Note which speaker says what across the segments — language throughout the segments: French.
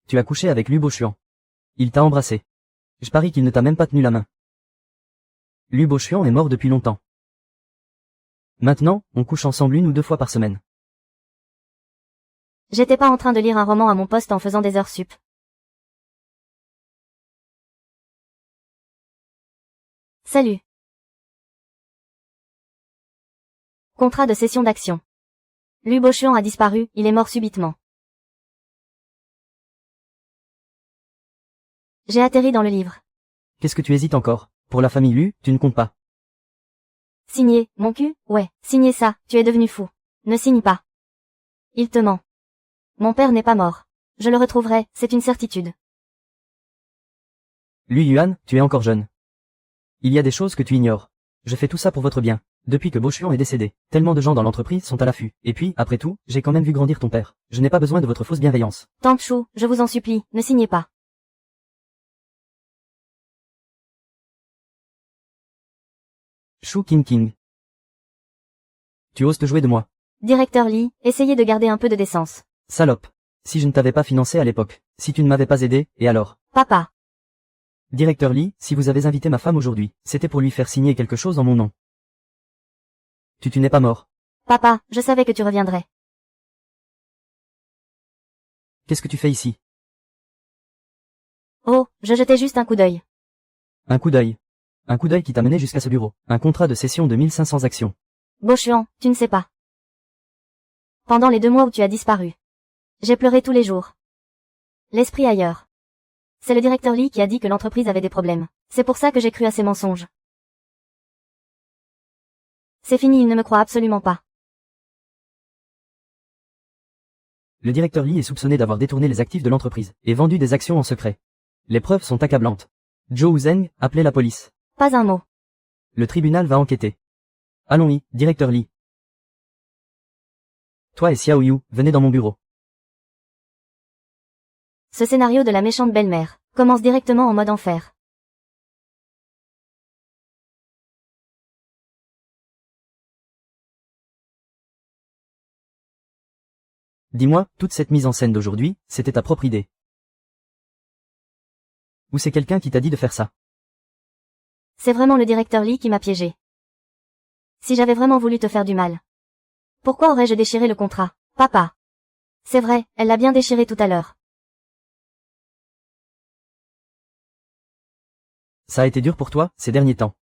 Speaker 1: tu as couché avec Lu Bochuan. Il t'a embrassé. Je parie qu'il ne t'a même pas tenu la main. Lu Bochuan est mort depuis longtemps. Maintenant, on couche ensemble 1 ou 2 fois par semaine.
Speaker 2: J'étais pas en train de lire un roman à mon poste en faisant des heures sup. Salut. Contrat de cession d'actions. Lu Bochuan a disparu, il est mort subitement. J'ai atterri dans le livre.
Speaker 1: Qu'est-ce que tu hésites encore? Pour la famille Lu, tu ne comptes pas.
Speaker 2: Signé, mon cul, ouais, signé ça, tu es devenu fou. Ne signe pas. Il te ment. Mon père n'est pas mort. Je le retrouverai, c'est une certitude.
Speaker 1: Lu Yuan, tu es encore jeune. Il y a des choses que tu ignores. Je fais tout ça pour votre bien. Depuis que Bochuan est décédé, tellement de gens dans l'entreprise sont à l'affût. Et puis, après tout, j'ai quand même vu grandir ton père. Je n'ai pas besoin de votre fausse bienveillance.
Speaker 2: Tante Chou, je vous en supplie, ne signez pas.
Speaker 1: Shu King. Tu oses te jouer de moi.
Speaker 2: Directeur Lee, essayez de garder un peu de décence.
Speaker 1: Salope. Si je ne t'avais pas financé à l'époque, si tu ne m'avais pas aidé, et alors?
Speaker 2: Papa.
Speaker 1: Directeur Lee, si vous avez invité ma femme aujourd'hui, c'était pour lui faire signer quelque chose en mon nom. Tu n'es pas mort.
Speaker 2: Papa, je savais que tu reviendrais.
Speaker 1: Qu'est-ce que tu fais ici?
Speaker 2: Oh, je jetais juste un coup d'œil.
Speaker 1: Un coup d'œil. Un coup d'œil qui t'a mené jusqu'à ce bureau. Un contrat de cession de 1500 actions.
Speaker 2: Bochuan, tu ne sais pas. Pendant les 2 mois où tu as disparu. J'ai pleuré tous les jours. L'esprit ailleurs. C'est le directeur Lee qui a dit que l'entreprise avait des problèmes. C'est pour ça que j'ai cru à ces mensonges. C'est fini, il ne me croit absolument pas.
Speaker 1: Le directeur Lee est soupçonné d'avoir détourné les actifs de l'entreprise et vendu des actions en secret. Les preuves sont accablantes. Zhou Zeng, appelez la police.
Speaker 2: Pas un mot.
Speaker 1: Le tribunal va enquêter. Allons-y, directeur Lee. Toi et Xiao Yu, venez dans mon bureau.
Speaker 2: Ce scénario de la méchante belle-mère commence directement en mode enfer.
Speaker 1: Dis-moi, toute cette mise en scène d'aujourd'hui, c'était ta propre idée. Ou c'est quelqu'un qui t'a dit de faire ça?
Speaker 2: C'est vraiment le directeur Lee qui m'a piégé. Si j'avais vraiment voulu te faire du mal. Pourquoi aurais-je déchiré le contrat, papa? C'est vrai, elle l'a bien déchiré tout à l'heure.
Speaker 1: Ça a été dur pour toi, ces derniers temps.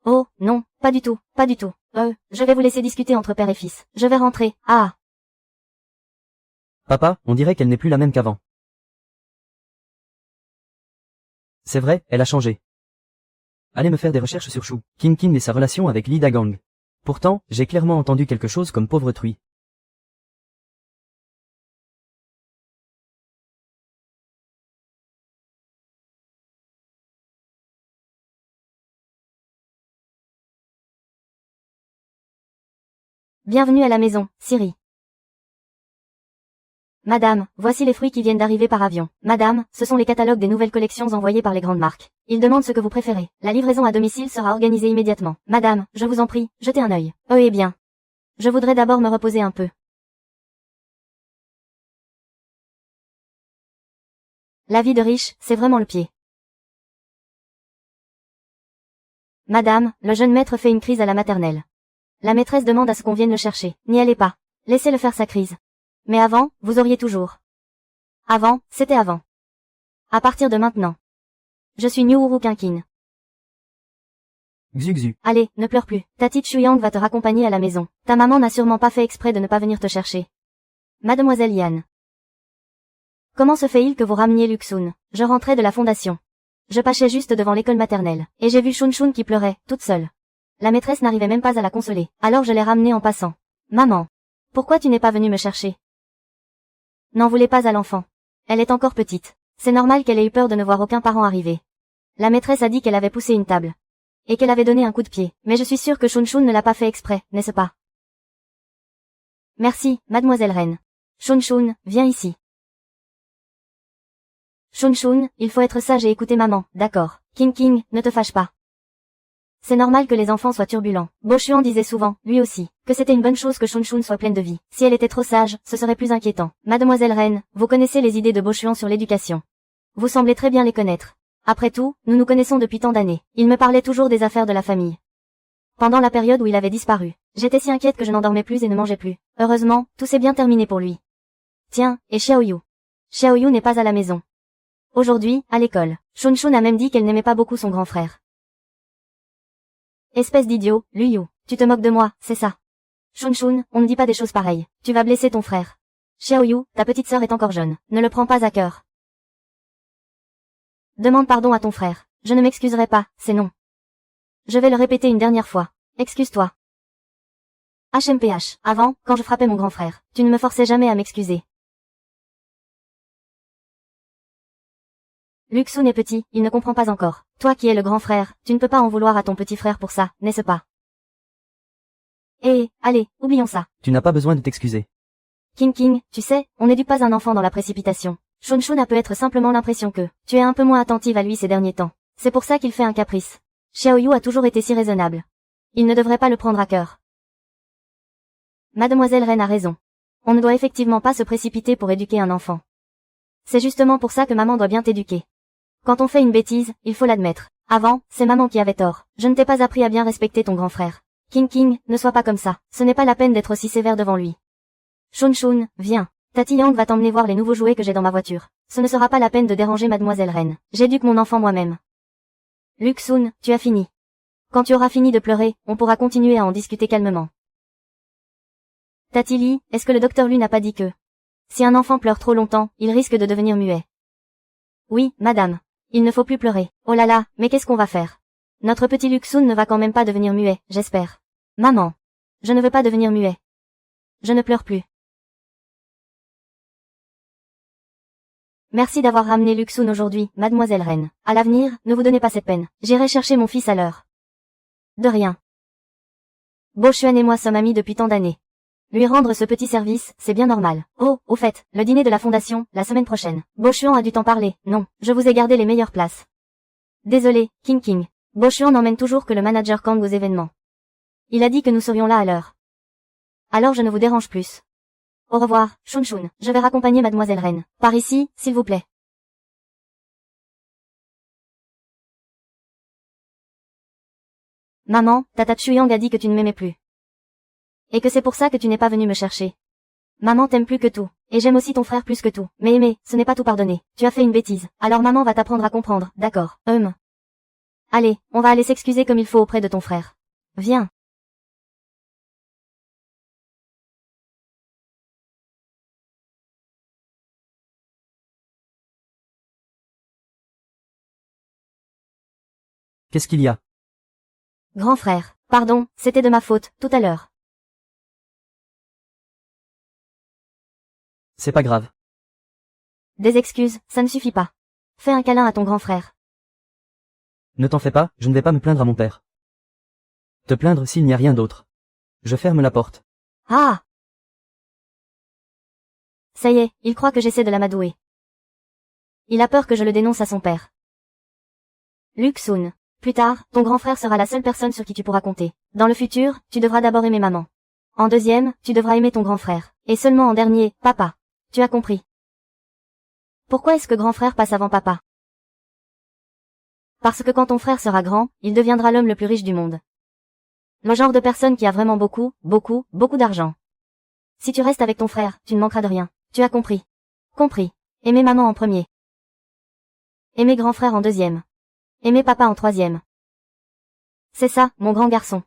Speaker 2: Oh, non, pas du tout, pas du tout. Je vais vous laisser discuter entre père et fils. Je vais rentrer, ah.
Speaker 1: Papa, on dirait qu'elle n'est plus la même qu'avant. C'est vrai, elle a changé. Allez me faire des recherches sur Shu King et sa relation avec Lee Dagang. Pourtant, j'ai clairement entendu quelque chose comme pauvre truie.
Speaker 2: Bienvenue à la maison, Siri. Madame, voici les fruits qui viennent d'arriver par avion. Madame, ce sont les catalogues des nouvelles collections envoyées par les grandes marques. Ils demandent ce que vous préférez. La livraison à domicile sera organisée immédiatement. Madame, je vous en prie, jetez un œil. Eh bien. Je voudrais d'abord me reposer un peu. La vie de riche, c'est vraiment le pied. Madame, le jeune maître fait une crise à la maternelle. La maîtresse demande à ce qu'on vienne le chercher. N'y allez pas. Laissez-le faire sa crise. Mais avant, vous auriez toujours. Avant, c'était avant. À partir de maintenant. Je suis Nyuuru Kinkin.
Speaker 1: Xu.
Speaker 2: Allez, ne pleure plus. Ta petite Chuyang va te raccompagner à la maison. Ta maman n'a sûrement pas fait exprès de ne pas venir te chercher. Mademoiselle Yan. Comment se fait-il que vous rameniez Luxun? Je rentrais de la fondation. Je pâchais juste devant l'école maternelle. Et j'ai vu Chun qui pleurait, toute seule. La maîtresse n'arrivait même pas à la consoler. Alors je l'ai ramenée en passant. Maman. Pourquoi tu n'es pas venue me chercher? N'en voulez pas à l'enfant. Elle est encore petite. C'est normal qu'elle ait eu peur de ne voir aucun parent arriver. La maîtresse a dit qu'elle avait poussé une table. Et qu'elle avait donné un coup de pied. Mais je suis sûre que Chun ne l'a pas fait exprès, n'est-ce pas? Merci, mademoiselle Reine. Chun, viens ici. Chun, il faut être sage et écouter maman, d'accord. King, ne te fâche pas. C'est normal que les enfants soient turbulents. Bo Xuan disait souvent, lui aussi, que c'était une bonne chose que Shun Shun soit pleine de vie. Si elle était trop sage, ce serait plus inquiétant. Mademoiselle Reine, vous connaissez les idées de Bo Xuan sur l'éducation. Vous semblez très bien les connaître. Après tout, nous nous connaissons depuis tant d'années. Il me parlait toujours des affaires de la famille. Pendant la période où il avait disparu, j'étais si inquiète que je n'endormais plus et ne mangeais plus. Heureusement, tout s'est bien terminé pour lui. Tiens, et Xiaoyu. Xiaoyu n'est pas à la maison. Aujourd'hui, à l'école, Shun Shun a même dit qu'elle n'aimait pas beaucoup son grand frère. Espèce d'idiot, Luyu, tu te moques de moi, c'est ça. Shun Shun, on ne dit pas des choses pareilles. Tu vas blesser ton frère. Xiaoyu, ta petite sœur est encore jeune. Ne le prends pas à cœur. Demande pardon à ton frère. Je ne m'excuserai pas, c'est non. Je vais le répéter une dernière fois. Excuse-toi. HMPH. Avant, quand je frappais mon grand frère, tu ne me forçais jamais à m'excuser. Luxun est petit, il ne comprend pas encore. Toi qui es le grand frère, tu ne peux pas en vouloir à ton petit frère pour ça, n'est-ce pas? Allez, oublions ça.
Speaker 1: Tu n'as pas besoin de t'excuser.
Speaker 2: King, tu sais, on n'éduque pas un enfant dans la précipitation. Shun Shun a peut-être simplement l'impression que tu es un peu moins attentive à lui ces derniers temps. C'est pour ça qu'il fait un caprice. Xiaoyu a toujours été si raisonnable. Il ne devrait pas le prendre à cœur. Mademoiselle Reine a raison. On ne doit effectivement pas se précipiter pour éduquer un enfant. C'est justement pour ça que maman doit bien t'éduquer. Quand on fait une bêtise, il faut l'admettre. Avant, c'est maman qui avait tort. Je ne t'ai pas appris à bien respecter ton grand frère. King, ne sois pas comme ça. Ce n'est pas la peine d'être aussi sévère devant lui. Shun Shun, viens. Tati Yang va t'emmener voir les nouveaux jouets que j'ai dans ma voiture. Ce ne sera pas la peine de déranger Mademoiselle Reine. J'éduque mon enfant moi-même. Luxun, tu as fini. Quand tu auras fini de pleurer, on pourra continuer à en discuter calmement. Tati Li, est-ce que le docteur Lu n'a pas dit que si un enfant pleure trop longtemps, il risque de devenir muet? Oui, madame. Il ne faut plus pleurer. Oh là là, mais qu'est-ce qu'on va faire? Notre petit Luxun ne va quand même pas devenir muet, j'espère. Maman. Je ne veux pas devenir muet. Je ne pleure plus. Merci d'avoir ramené Luxun aujourd'hui, Mademoiselle Reine. À l'avenir, ne vous donnez pas cette peine. J'irai chercher mon fils à l'heure. De rien. Bo Xuan et moi sommes amis depuis tant d'années. Lui rendre ce petit service, c'est bien normal. Oh, au fait, le dîner de la fondation, la semaine prochaine. Bo Xuan a dû t'en parler. Non, je vous ai gardé les meilleures places. Désolé, King. Bo Xuan n'emmène toujours que le manager Kang aux événements. Il a dit que nous serions là à l'heure. Alors je ne vous dérange plus. Au revoir, Shun Shun. Je vais raccompagner Mademoiselle Reine. Par ici, s'il vous plaît. Maman, Tata Chuyang a dit que tu ne m'aimais plus. Et que c'est pour ça que tu n'es pas venu me chercher. Maman t'aime plus que tout. Et j'aime aussi ton frère plus que tout. Mais aimer, ce n'est pas tout pardonner. Tu as fait une bêtise. Alors maman va t'apprendre à comprendre, d'accord. Allez, on va aller s'excuser comme il faut auprès de ton frère. Viens.
Speaker 1: Qu'est-ce qu'il y a?
Speaker 2: Grand frère. Pardon, c'était de ma faute, tout à l'heure.
Speaker 1: C'est pas grave.
Speaker 2: Des excuses, ça ne suffit pas. Fais un câlin à ton grand frère.
Speaker 1: Ne t'en fais pas, je ne vais pas me plaindre à mon père. Te plaindre s'il n'y a rien d'autre. Je ferme la porte.
Speaker 2: Ah! Ça y est, il croit que j'essaie de l'amadouer. Il a peur que je le dénonce à son père. Luxun. Plus tard, ton grand frère sera la seule personne sur qui tu pourras compter. Dans le futur, tu devras d'abord aimer maman. En deuxième, tu devras aimer ton grand frère. Et seulement en dernier, papa. Tu as compris. Pourquoi est-ce que grand frère passe avant papa? Parce que quand ton frère sera grand, il deviendra l'homme le plus riche du monde. Le genre de personne qui a vraiment beaucoup d'argent. Si tu restes avec ton frère, tu ne manqueras de rien. Tu as compris. Compris. Aimer maman en premier. Aimer grand frère en deuxième. Aimer papa en troisième. C'est ça, mon grand garçon.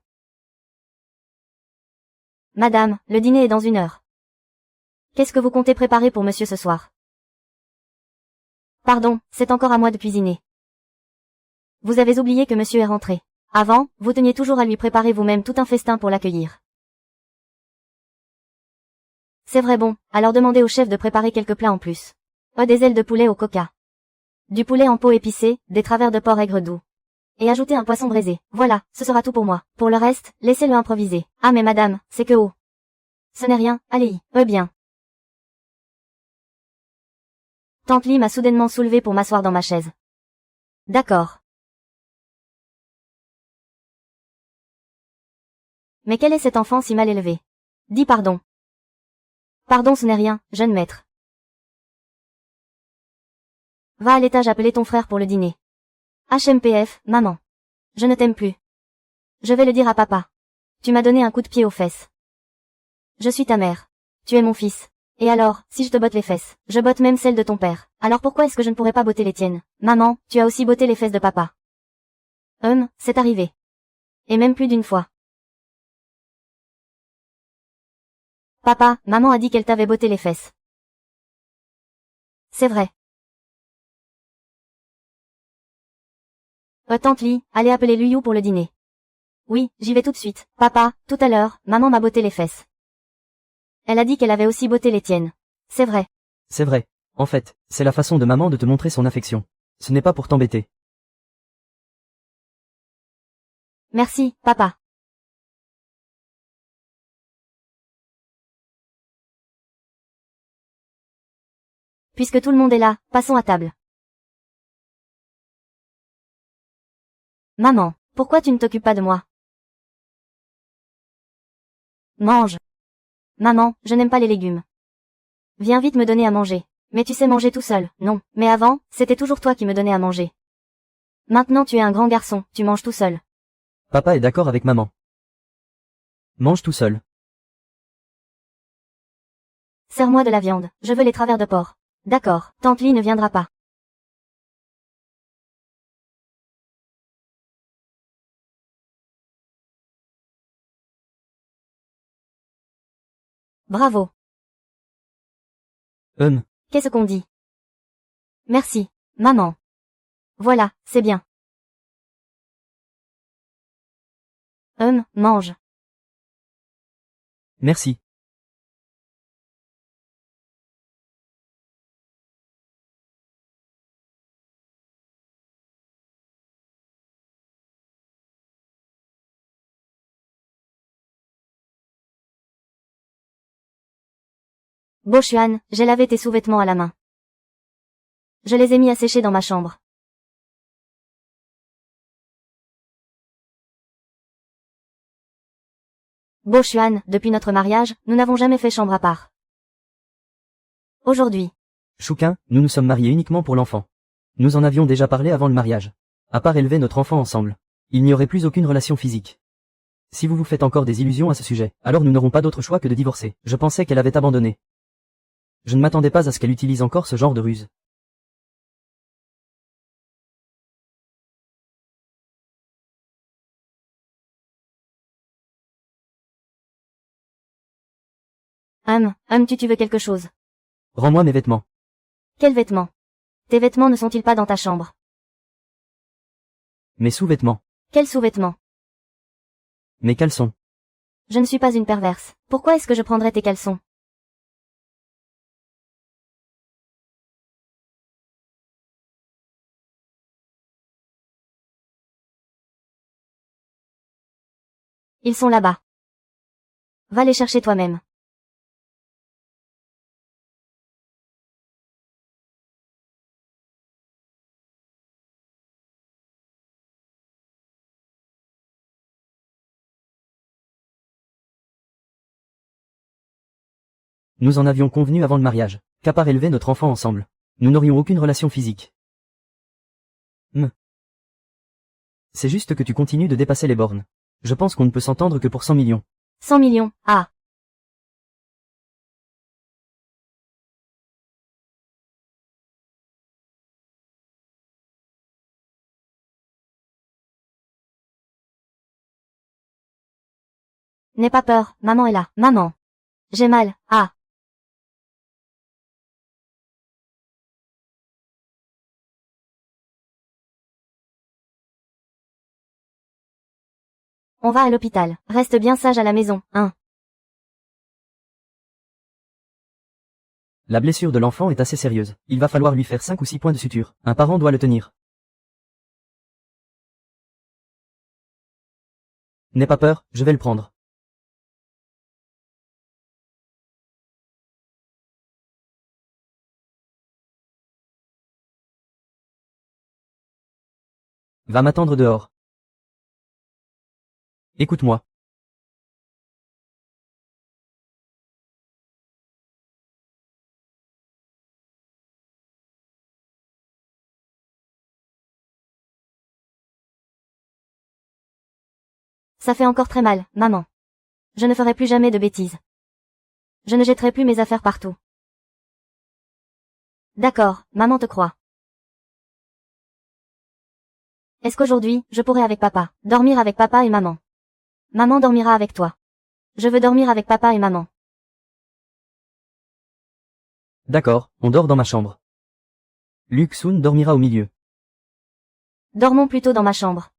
Speaker 2: Madame, le dîner est dans 1 heure. Qu'est-ce que vous comptez préparer pour monsieur ce soir? Pardon, c'est encore à moi de cuisiner. Vous avez oublié que monsieur est rentré. Avant, vous teniez toujours à lui préparer vous-même tout un festin pour l'accueillir. C'est vrai bon, alors demandez au chef de préparer quelques plats en plus. Des ailes de poulet au coca. Du poulet en pot épicé, des travers de porc aigre doux. Et ajoutez un poisson braisé. Voilà, ce sera tout pour moi. Pour le reste, laissez-le improviser. Ah mais madame, c'est que oh. Ce n'est rien, allez-y, bien. Tante Li m'a soudainement soulevé pour m'asseoir dans ma chaise. D'accord. Mais quel est cet enfant si mal élevé? Dis pardon. Pardon, ce n'est rien, jeune maître. Va à l'étage appeler ton frère pour le dîner. HMPF, maman. Je ne t'aime plus. Je vais le dire à papa. Tu m'as donné un coup de pied aux fesses. Je suis ta mère. Tu es mon fils. Et alors, si je te botte les fesses, je botte même celles de ton père. Alors pourquoi est-ce que je ne pourrais pas botter les tiennes? Maman, tu as aussi botté les fesses de papa. C'est arrivé. Et même plus d'une fois. Papa, maman a dit qu'elle t'avait botté les fesses. C'est vrai. Tante Lee, allez appeler Luyu pour le dîner. Oui, j'y vais tout de suite. Papa, tout à l'heure, maman m'a botté les fesses. Elle a dit qu'elle avait aussi botté les tiennes. C'est vrai.
Speaker 1: C'est vrai. En fait, c'est la façon de maman de te montrer son affection. Ce n'est pas pour t'embêter.
Speaker 2: Merci, papa. Puisque tout le monde est là, passons à table. Maman, pourquoi tu ne t'occupes pas de moi? Mange. Maman, je n'aime pas les légumes. Viens vite me donner à manger. Mais tu sais manger tout seul, non. Mais avant, c'était toujours toi qui me donnais à manger. Maintenant tu es un grand garçon, tu manges tout seul.
Speaker 1: Papa est d'accord avec maman. Mange tout seul.
Speaker 2: Serre-moi de la viande, je veux les travers de porc. D'accord, tante Lee ne viendra pas. Bravo. Qu'est-ce qu'on dit? Merci, maman. Voilà, c'est bien. Mange.
Speaker 1: Merci.
Speaker 2: Bo-Xuan, j'ai lavé tes sous-vêtements à la main. Je les ai mis à sécher dans ma chambre. Bo-Xuan, depuis notre mariage, nous n'avons jamais fait chambre à part. Aujourd'hui.
Speaker 1: Chouquin, nous nous sommes mariés uniquement pour l'enfant. Nous en avions déjà parlé avant le mariage. À part élever notre enfant ensemble, il n'y aurait plus aucune relation physique. Si vous vous faites encore des illusions à ce sujet, alors nous n'aurons pas d'autre choix que de divorcer. Je pensais qu'elle avait abandonné. Je ne m'attendais pas à ce qu'elle utilise encore ce genre de ruse.
Speaker 2: Tu veux quelque chose?
Speaker 1: Rends-moi mes vêtements.
Speaker 2: Quels vêtements? Tes vêtements ne sont-ils pas dans ta chambre?
Speaker 1: Mes sous-vêtements.
Speaker 2: Quels sous-vêtements?
Speaker 1: Mes caleçons.
Speaker 2: Je ne suis pas une perverse. Pourquoi est-ce que je prendrais tes caleçons? Ils sont là-bas. Va les chercher toi-même.
Speaker 1: Nous en avions convenu avant le mariage, qu'à part élever notre enfant ensemble, nous n'aurions aucune relation physique. C'est juste que tu continues de dépasser les bornes. Je pense qu'on ne peut s'entendre que pour 100 millions.
Speaker 2: 100 millions, ah. N'aie pas peur, maman est là. Maman. J'ai mal, ah. On va à l'hôpital. Reste bien sage à la maison, hein.
Speaker 1: La blessure de l'enfant est assez sérieuse. Il va falloir lui faire 5 ou 6 points de suture. Un parent doit le tenir. N'aie pas peur, je vais le prendre. Va m'attendre dehors. Écoute-moi.
Speaker 2: Ça fait encore très mal, maman. Je ne ferai plus jamais de bêtises. Je ne jetterai plus mes affaires partout. D'accord, maman te croit. Est-ce qu'aujourd'hui, je pourrai avec papa, dormir avec papa et maman? Maman dormira avec toi. Je veux dormir avec papa et maman.
Speaker 1: D'accord, on dort dans ma chambre. Luxun dormira au milieu.
Speaker 2: Dormons plutôt dans ma chambre.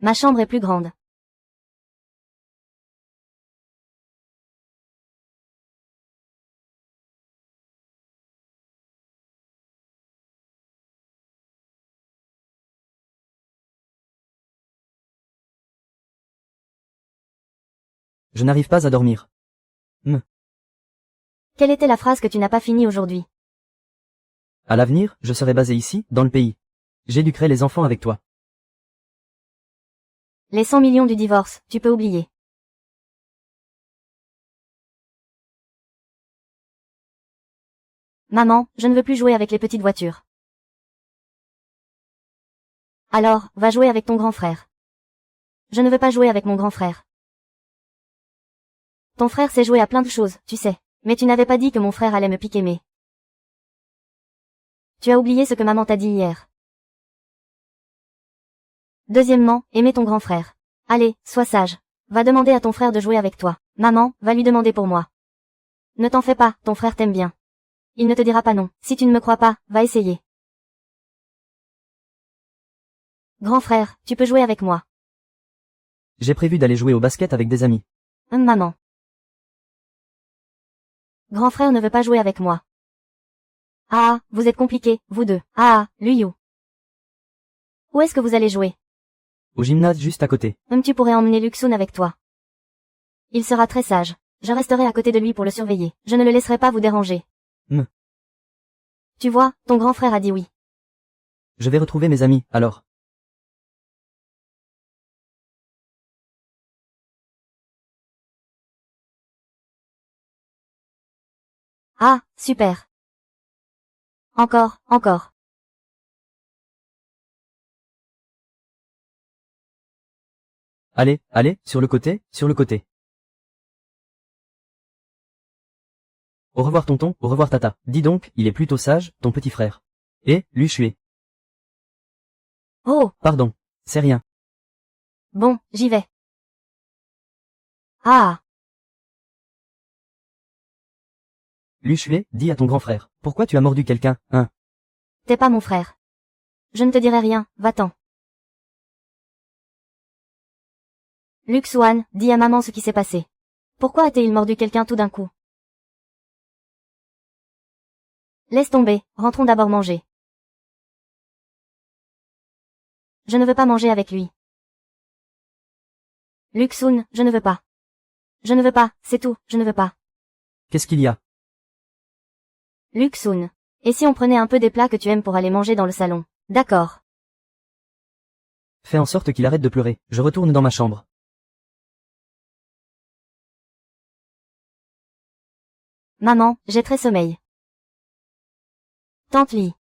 Speaker 2: Ma chambre est plus grande.
Speaker 1: Je n'arrive pas à dormir.
Speaker 2: Quelle était la phrase que tu n'as pas finie aujourd'hui?
Speaker 1: À l'avenir, je serai basé ici, dans le pays. J'éduquerai les enfants avec toi.
Speaker 2: Les 100 millions du divorce, tu peux oublier. Maman, je ne veux plus jouer avec les petites voitures. Alors, va jouer avec ton grand frère. Je ne veux pas jouer avec mon grand frère. Ton frère sait jouer à plein de choses, tu sais. Mais tu n'avais pas dit que mon frère allait me piquer mais... Tu as oublié ce que maman t'a dit hier. Deuxièmement, aimez ton grand frère. Allez, sois sage. Va demander à ton frère de jouer avec toi. Maman, va lui demander pour moi. Ne t'en fais pas, ton frère t'aime bien. Il ne te dira pas non. Si tu ne me crois pas, va essayer. Grand frère, tu peux jouer avec moi.
Speaker 1: J'ai prévu d'aller jouer au basket avec des amis.
Speaker 2: Maman. Grand frère ne veut pas jouer avec moi. Ah, vous êtes compliqués, vous deux. Ah, Luyu. Où est-ce que vous allez jouer?
Speaker 1: Au gymnase juste à côté.
Speaker 2: Tu pourrais emmener Luxun avec toi. Il sera très sage. Je resterai à côté de lui pour le surveiller. Je ne le laisserai pas vous déranger. Tu vois, ton grand frère a dit oui.
Speaker 1: Je vais retrouver mes amis, alors.
Speaker 2: Ah, super. Encore, encore.
Speaker 1: Allez, allez, sur le côté, sur le côté. Au revoir tonton, au revoir tata. Dis donc, il est plutôt sage, ton petit frère. Et, lui je suis.
Speaker 2: Oh,
Speaker 1: Pardon, c'est rien.
Speaker 2: bon, j'y vais. Ah,
Speaker 1: Lui je suis, dis à ton grand frère. Pourquoi tu as mordu quelqu'un, hein?
Speaker 2: t'es pas mon frère. Je ne te dirai rien, va-t'en. Luxuan, dis à maman ce qui s'est passé. Pourquoi a-t-il mordu quelqu'un tout d'un coup? Laisse tomber, rentrons d'abord manger. Je ne veux pas manger avec lui. Luxun, je ne veux pas. Je ne veux pas, c'est tout, je ne veux pas.
Speaker 1: Qu'est-ce qu'il y a?
Speaker 2: Luxun. Et si on prenait un peu des plats que tu aimes pour aller manger dans le salon? D'accord.
Speaker 1: Fais en sorte qu'il arrête de pleurer. Je retourne dans ma chambre.
Speaker 2: Maman, j'ai très sommeil. Tante Lee.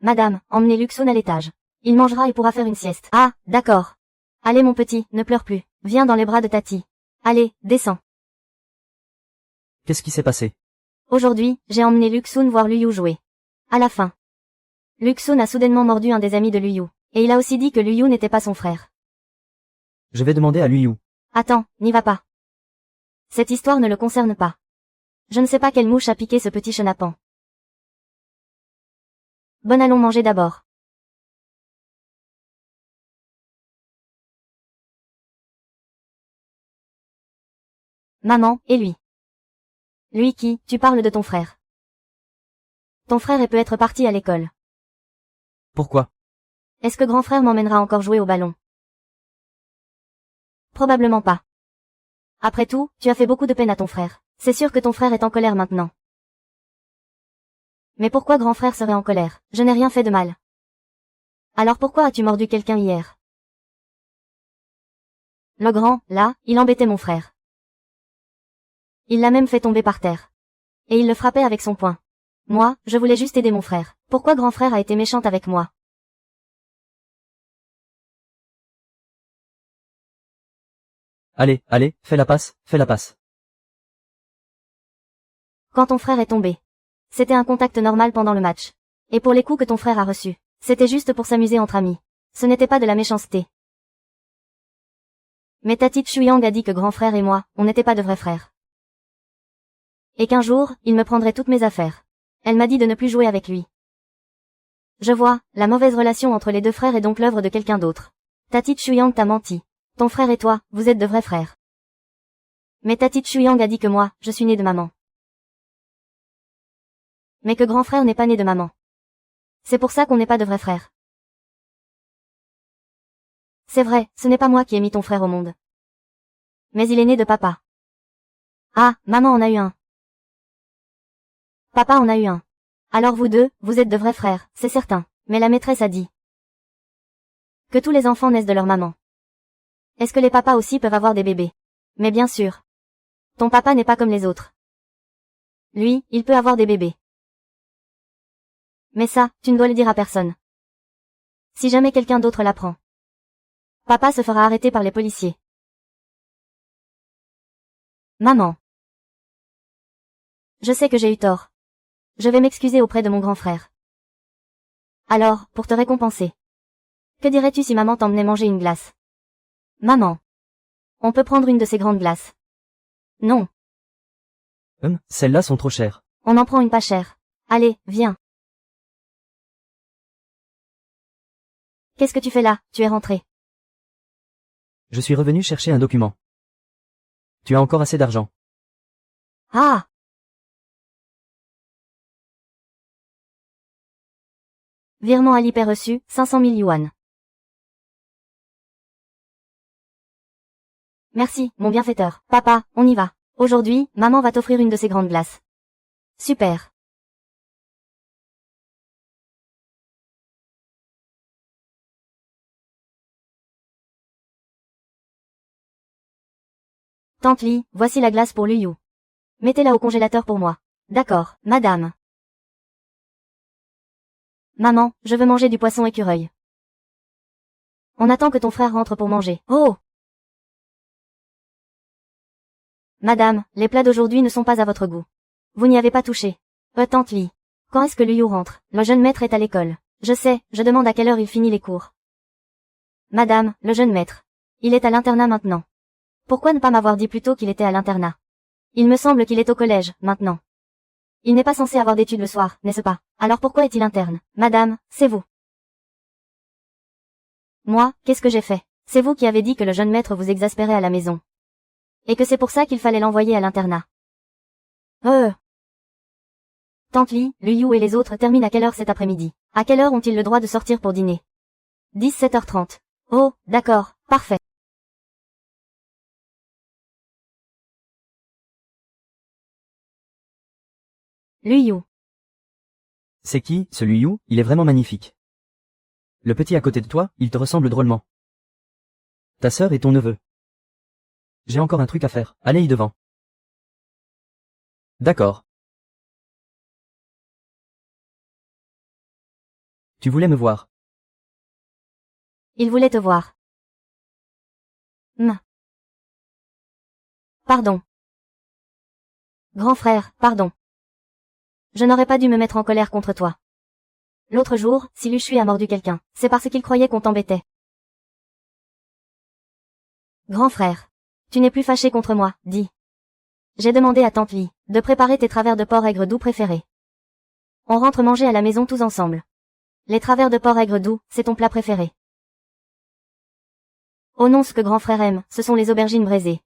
Speaker 2: Madame, emmenez Luxun à l'étage. Il mangera et pourra faire une sieste. Ah, d'accord. Allez mon petit, ne pleure plus. Viens dans les bras de Tati. Allez, descends.
Speaker 1: Qu'est-ce qui s'est passé?
Speaker 2: Aujourd'hui, j'ai emmené Luxun voir Luyu jouer. À la fin. Luxun a soudainement mordu un des amis de Luyu. Et il a aussi dit que Luyu n'était pas son frère.
Speaker 1: Je vais demander à Luyu.
Speaker 2: Attends, n'y va pas. Cette histoire ne le concerne pas. Je ne sais pas quelle mouche a piqué ce petit chenapan. Bon, allons manger d'abord. Maman, et lui. Lui qui, tu parles de ton frère. Ton frère est peut être parti à l'école.
Speaker 1: Pourquoi?
Speaker 2: Est-ce que grand frère m'emmènera encore jouer au ballon? Probablement pas. Après tout, tu as fait beaucoup de peine à ton frère. C'est sûr que ton frère est en colère maintenant. Mais pourquoi grand frère serait en colère? Je n'ai rien fait de mal. Alors pourquoi as-tu mordu quelqu'un hier? Le grand, là, il embêtait mon frère. Il l'a même fait tomber par terre. Et il le frappait avec son poing. Moi, je voulais juste aider mon frère. Pourquoi grand frère a été méchante avec moi?
Speaker 1: Allez, allez, fais la passe, fais la passe.
Speaker 2: Quand ton frère est tombé. C'était un contact normal pendant le match. Et pour les coups que ton frère a reçus. C'était juste pour s'amuser entre amis. Ce n'était pas de la méchanceté. Mais ta petite Chuyang a dit que grand frère et moi, on n'était pas de vrais frères. Et qu'un jour, il me prendrait toutes mes affaires. Elle m'a dit de ne plus jouer avec lui. Je vois, la mauvaise relation entre les deux frères est donc l'œuvre de quelqu'un d'autre. Ta petite Chuyang t'a menti. Ton frère et toi, vous êtes de vrais frères. Mais ta petite Chuyang a dit que moi, je suis née de maman. Mais que grand frère n'est pas né de maman. C'est pour ça qu'on n'est pas de vrais frères. C'est vrai, ce n'est pas moi qui ai mis ton frère au monde. Mais il est né de papa. Ah, maman en a eu un. Papa en a eu un. Alors vous deux, vous êtes de vrais frères, c'est certain. Mais la maîtresse a dit que tous les enfants naissent de leur maman. Est-ce que les papas aussi peuvent avoir des bébés? Mais bien sûr. Ton papa n'est pas comme les autres. Lui, il peut avoir des bébés. Mais ça, tu ne dois le dire à personne. Si jamais quelqu'un d'autre l'apprend. Papa se fera arrêter par les policiers. Maman. Je sais que j'ai eu tort. Je vais m'excuser auprès de mon grand frère. Alors, pour te récompenser. Que dirais-tu si maman t'emmenait manger une glace? Maman. On peut prendre une de ces grandes glaces. Non.
Speaker 1: Celles-là sont trop chères.
Speaker 2: On en prend une pas chère. Allez, viens. Qu'est-ce que tu fais là? Tu es rentré.
Speaker 1: Je suis revenu chercher un document. Tu as encore assez d'argent.
Speaker 2: Ah! Virement Alipay reçu, 500 000 yuan. Merci, mon bienfaiteur. Papa, on y va. Aujourd'hui, maman va t'offrir une de ces grandes glaces. Super. Tante Li, voici la glace pour Luyu. Mettez-la au congélateur pour moi. D'accord, madame. Maman, je veux manger du poisson écureuil. On attend que ton frère rentre pour manger. Oh! Madame, les plats d'aujourd'hui ne sont pas à votre goût. Vous n'y avez pas touché. Tante Li. Quand est-ce que Luyu rentre? Le jeune maître est à l'école. Je sais, je demande à quelle heure il finit les cours. Madame, le jeune maître. Il est à l'internat maintenant. Pourquoi ne pas m'avoir dit plus tôt qu'il était à l'internat? Il me semble qu'il est au collège, maintenant. Il n'est pas censé avoir d'études le soir, n'est-ce pas? Alors pourquoi est-il interne? Madame, c'est vous. Moi, qu'est-ce que j'ai fait? C'est vous qui avez dit que le jeune maître vous exaspérait à la maison. Et que c'est pour ça qu'il fallait l'envoyer à l'internat. Tante Li, Luyu et les autres terminent à quelle heure cet après-midi? À quelle heure ont-ils le droit de sortir pour dîner? 17h30. Oh, d'accord, parfait. Luyu.
Speaker 1: C'est qui, ce Luyu? Il est vraiment magnifique. Le petit à côté de toi, il te ressemble drôlement. Ta sœur et ton neveu. J'ai encore un truc à faire, allez y devant. D'accord. Tu voulais me voir.
Speaker 2: Il voulait te voir. Pardon. Grand frère, pardon. Je n'aurais pas dû me mettre en colère contre toi. L'autre jour, si Lu Shui a mordu quelqu'un, c'est parce qu'il croyait qu'on t'embêtait. Grand frère. Tu n'es plus fâché contre moi, dis. J'ai demandé à Tante Li de préparer tes travers de porc aigre doux préférés. On rentre manger à la maison tous ensemble. Les travers de porc aigre doux, c'est ton plat préféré. Oh non, ce que grand frère aime, ce sont les aubergines braisées.